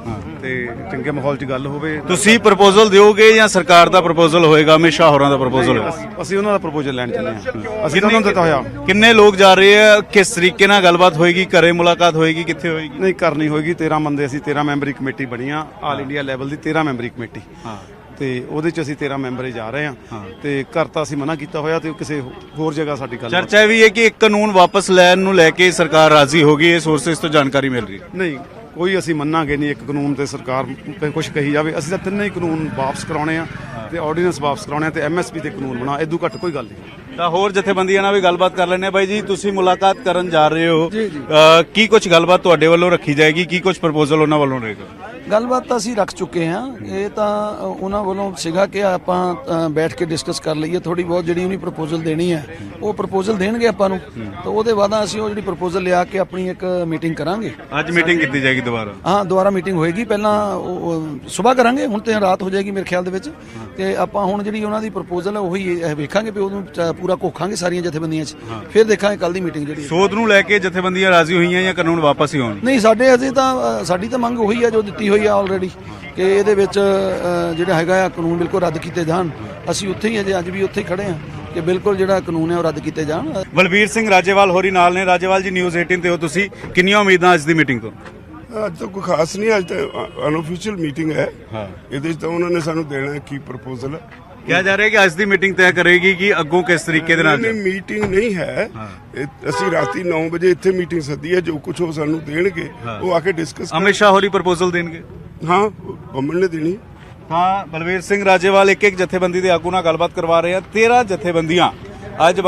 ਤੇ ਚੰਗੇ ਮਾਹੌਲ 'ਚ ਗੱਲ ਹੋਵੇ। ਤੁਸੀਂ ਪ੍ਰਪੋਜ਼ਲ ਦਿਓਗੇ ਜਾਂ ਸਰਕਾਰ ਦਾ ਪ੍ਰਪੋਜ਼ਲ ਹੋਏਗਾ? ਅਮਿਤ ਸ਼ਾਹ ਹੋਰਾਂ ਦਾ ਪ੍ਰਪੋਜ਼ਲ ਅਸੀਂ ਉਹਨਾਂ ਦਾ ਪ੍ਰਪੋਜ਼ਲ ਲੈਣ ਚੱਲੇ ਆ। ਅਸੀਂ ਉਹਨਾਂ ਨੂੰ ਦਿੱਤਾ ਹੋਇਆ। ਕਿੰਨੇ ਲੋਕ ਜਾ ਰਹੇ ਆ? ਕਿਸ ਤਰੀਕੇ ਨਾਲ ਗੱਲਬਾਤ ਹੋਏਗੀ? ਘਰੇ ਮੁਲਾਕਾਤ ਹੋਏਗੀ? ਕਿੱਥੇ ਹੋਏਗੀ? ਨਹੀਂ, ਕਰਨੀ ਹੋਏਗੀ। 13 ਬੰਦੇ, ਅਸੀਂ 13 ਮੈਂਬਰੀ ਕਮੇਟੀ ਬਣੀ ਆ, ਆਲ ਇੰਡੀਆ ਲੈਵਲ ਦੀ 13 ਮੈਂਬਰੀ ਕਮੇਟੀ ਤੇ ਉਹਦੇ ਚ ਅਸੀਂ 13 ਮੈਂਬਰ ਹੀ ਜਾ ਰਹੇ ਹਾਂ ਤੇ ਘਰ ਤਾਂ ਅਸੀਂ ਮਨਾ ਕੀਤਾ ਹੋਇਆ ਤੇ ਕਿਸੇ ਹੋਰ ਜਗ੍ਹਾ ਸਾਡੀ ਗੱਲ ਚਰਚਾ ਇਹ ਵੀ ਹੈ ਕਿ ਇੱਕ ਕਾਨੂੰਨ ਵਾਪਸ ਲੈਣ ਨੂੰ ਲੈ ਕੇ ਸਰਕਾਰ ਰਾਜ਼ੀ ਹੋ ਗਈ ਹੈ। ਸੋਰਸਸ ਤੋਂ ਜਾਣਕਾਰੀ ਮਿਲ ਰਹੀ ਹੈ। ਨਹੀਂ, ਕੋਈ ਅਸੀਂ ਮੰਨਾਂਗੇ ਨਹੀਂ ਇੱਕ ਕਾਨੂੰਨ ਤੇ ਸਰਕਾਰ ਕੁਝ ਕਹੀ ਜਾਵੇ। ਅਸੀਂ ਤਾਂ ਤਿੰਨੇ ਹੀ ਕਾਨੂੰਨ ਵਾਪਸ ਕਰਾਉਣੇ ਆ ਤੇ ਆਰਡੀਨੈਂਸ ਵਾਪਸ ਕਰਾਉਣੇ ਆ ਤੇ ਐਮਐਸਪੀ ਤੇ ਕਾਨੂੰਨ ਬਣਾ, ਇਦੋਂ ਘੱਟ ਕੋਈ ਗੱਲ ਨਹੀਂ। ਤਾਂ ਹੋਰ ਜਥੇਬੰਦੀਆਂ ਨਾਲ ਵੀ ਗੱਲਬਾਤ ਕਰ ਲੈਣੇ। ਬਾਈ ਜੀ, ਤੁਸੀਂ ਮੁਲਾਕਾਤ ਕਰਨ ਜਾ ਰਹੇ ਹੋ, ਕੀ ਕੁਝ ਗੱਲਬਾਤ ਤੁਹਾਡੇ ਵੱਲੋਂ ਰੱਖੀ ਜਾਏਗੀ? ਕੀ ਕੁਝ ਪ੍ਰਪੋਜ਼ਲ ਉਹਨਾਂ ਵੱਲੋਂ ਰਹੇਗਾ? ਗੱਲਬਾਤ ਤਾਂ ਅਸੀਂ ਰੱਖ ਚੁੱਕੇ ਹਾਂ। ਇਹ ਤਾਂ ਉਹਨਾਂ ਵੱਲੋਂ ਸੀਗਾ ਕਿ ਆਪਾਂ ਬੈਠ ਕੇ ਡਿਸਕਸ ਕਰ ਲਈਏ ਥੋੜੀ ਬਹੁਤ। ਜਿਹੜੀ ਉਹਨੇ ਪ੍ਰਪੋਜ਼ਲ ਦੇਣੀ ਹੈ ਉਹ ਪ੍ਰਪੋਜ਼ਲ ਦੇਣਗੇ ਆਪਾਂ ਨੂੰ ਤਾਂ ਉਹਦੇ ਬਾਅਦ ਅਸੀਂ ਉਹ ਜਿਹੜੀ ਪ੍ਰਪੋਜ਼ਲ ਲਿਆ ਕੇ ਆਪਣੀ ਇੱਕ ਮੀਟਿੰਗ ਕਰਾਂਗੇ। ਅੱਜ ਮੀਟਿੰਗ ਕੀਤੀ ਜਾਏਗੀ ਦੁਬਾਰਾ? ਹਾਂ, ਦੁਬਾਰਾ ਮੀਟਿੰਗ ਹੋਏਗੀ। ਪਹਿਲਾਂ ਸਵੇਰ ਕਰਾਂਗੇ, ਹੁਣ ਤੇ ਰਾਤ ਹੋ ਜਾਏਗੀ ਮੇਰੇ ਖਿਆਲ ਦੇ ਵਿੱਚ ਤੇ ਆਪਾਂ ਹੁਣ ਜਿਹੜੀ ਉਹਨਾਂ ਦੀ ਪ੍ਰਪੋਜ਼ਲ ਹੈ ਉਹੀ ਵੇਖਾਂਗੇ ਵੀ ਉਹਨੂੰ ਪੂਰਾ ਘੋਖਾਂਗੇ ਸਾਰੀਆਂ ਜਥੇਬੰਦੀਆਂ 'ਚ। ਫਿਰ ਦੇਖਾਂਗੇ ਕੱਲ ਦੀ ਮੀਟਿੰਗ ਜਿਹੜੀ ਸੋਧ ਨੂੰ ਲੈ ਕੇ ਜਥੇਬੰਦੀਆਂ ਰਾਜ਼ੀ ਹੋਈਆਂ ਜਾਂ ਕਾਨੂੰਨ ਵਾਪਸ ਹੀ ਹੋਣ? ਨਹੀਂ, ਸਾਡੇ ਅਜੇ ਤਾਂ ਸਾਡੀ ਤਾਂ ਮੰਗ ਉਹੀ ਹੈ ਜੋ ਦਿੱਤੀ ਹੋਈ ਆ ਆਲਰੇਡੀ ਕਿ ਇਹਦੇ ਵਿੱਚ ਜਿਹੜਾ ਹੈਗਾ ਆ ਕਾਨੂੰਨ ਬਿਲਕੁਲ ਰੱਦ ਕੀਤੇ ਜਾਣ। ਅਸੀਂ ਉੱਥੇ ਹੀ ਅਜੇ ਅੱਜ ਵੀ ਉੱਥੇ ਹੀ ਖੜੇ ਹਾਂ ਕਿ ਬਿਲਕੁਲ ਜਿਹੜਾ ਕਾਨੂੰਨ ਹੈ ਉਹ ਰੱਦ ਕੀਤੇ ਜਾਣ। ਬਲਬੀਰ ਸਿੰਘ ਰਾਜੇਵਾਲ ਹੋਰੀ ਨਾਲ ਨੇ। ਰਾਜੇਵਾਲ ਜੀ, ਨਿਊਜ਼ 18 ਤੇ ਹੋ ਤੁਸੀਂ, ਕਿੰਨੀਆਂ ਉਮੀਦਾਂ ਅੱਜ ਦੀ ਮੀਟਿੰਗ ਤੋਂ? ਅੱਜ ਤਾਂ ਕੋਈ ਖਾਸ ਨਹੀਂ, ਅੱਜ ਤਾਂ ਅਨਆਫੀਸ਼ੀਅਲ ਮੀਟਿੰਗ ਹੈ। ਇਹਦੇ 'ਚ ਤਾਂ ਉਹਨਾਂ ਨੇ ਸਾਨੂੰ ਦੇਣਾ ਕੀ ਪ੍ਰਪੋਜ਼ਲ। ਕਿਹਾ ਜਾ ਰਿਹਾ ਕਿ ਅੱਜ ਦੀ ਮੀਟਿੰਗ ਤੈਅ ਕਰੇਗੀ ਕਿ ਅੱਗੋਂ ਕਿਸ ਤਰੀਕੇ ਦੇ ਨਾਲ। ਨਹੀਂ, ਮੀਟਿੰਗ ਨਹੀਂ ਹੈ। ਅਸੀਂ ਰਾਤੀ 9 ਵਜੇ ਇੱਥੇ ਮੀਟਿੰਗ ਸੱਦੀ ਹੈ। ਜੋ ਕੁਝ ਉਹ ਸਾਨੂੰ ਦੇਣਗੇ ਉਹ ਆ ਕੇ ਡਿਸਕਸ। ਅਮਿਤ ਸ਼ਾਹ ਹੋਰੀ ਪ੍ਰਪੋਜ਼ਲ ਦੇਣਗੇ? ਹਾਂ, ਗਵਰਨਮੈਂਟ ਨੇ ਦੇਣੀ। ਹਾਂ, ਬਲਬੀਰ ਸਿੰਘ ਰਾਜੇਵਾਲ ਇੱਕ ਜਥੇਬੰਦੀ ਦੇ ਆਗੂ ਨਾਲ ਗੱਲਬਾਤ ਕਰਵਾ ਰਹੇ ਆ। 13 ਜਥੇਬੰਦੀਆਂ ਅੱਜ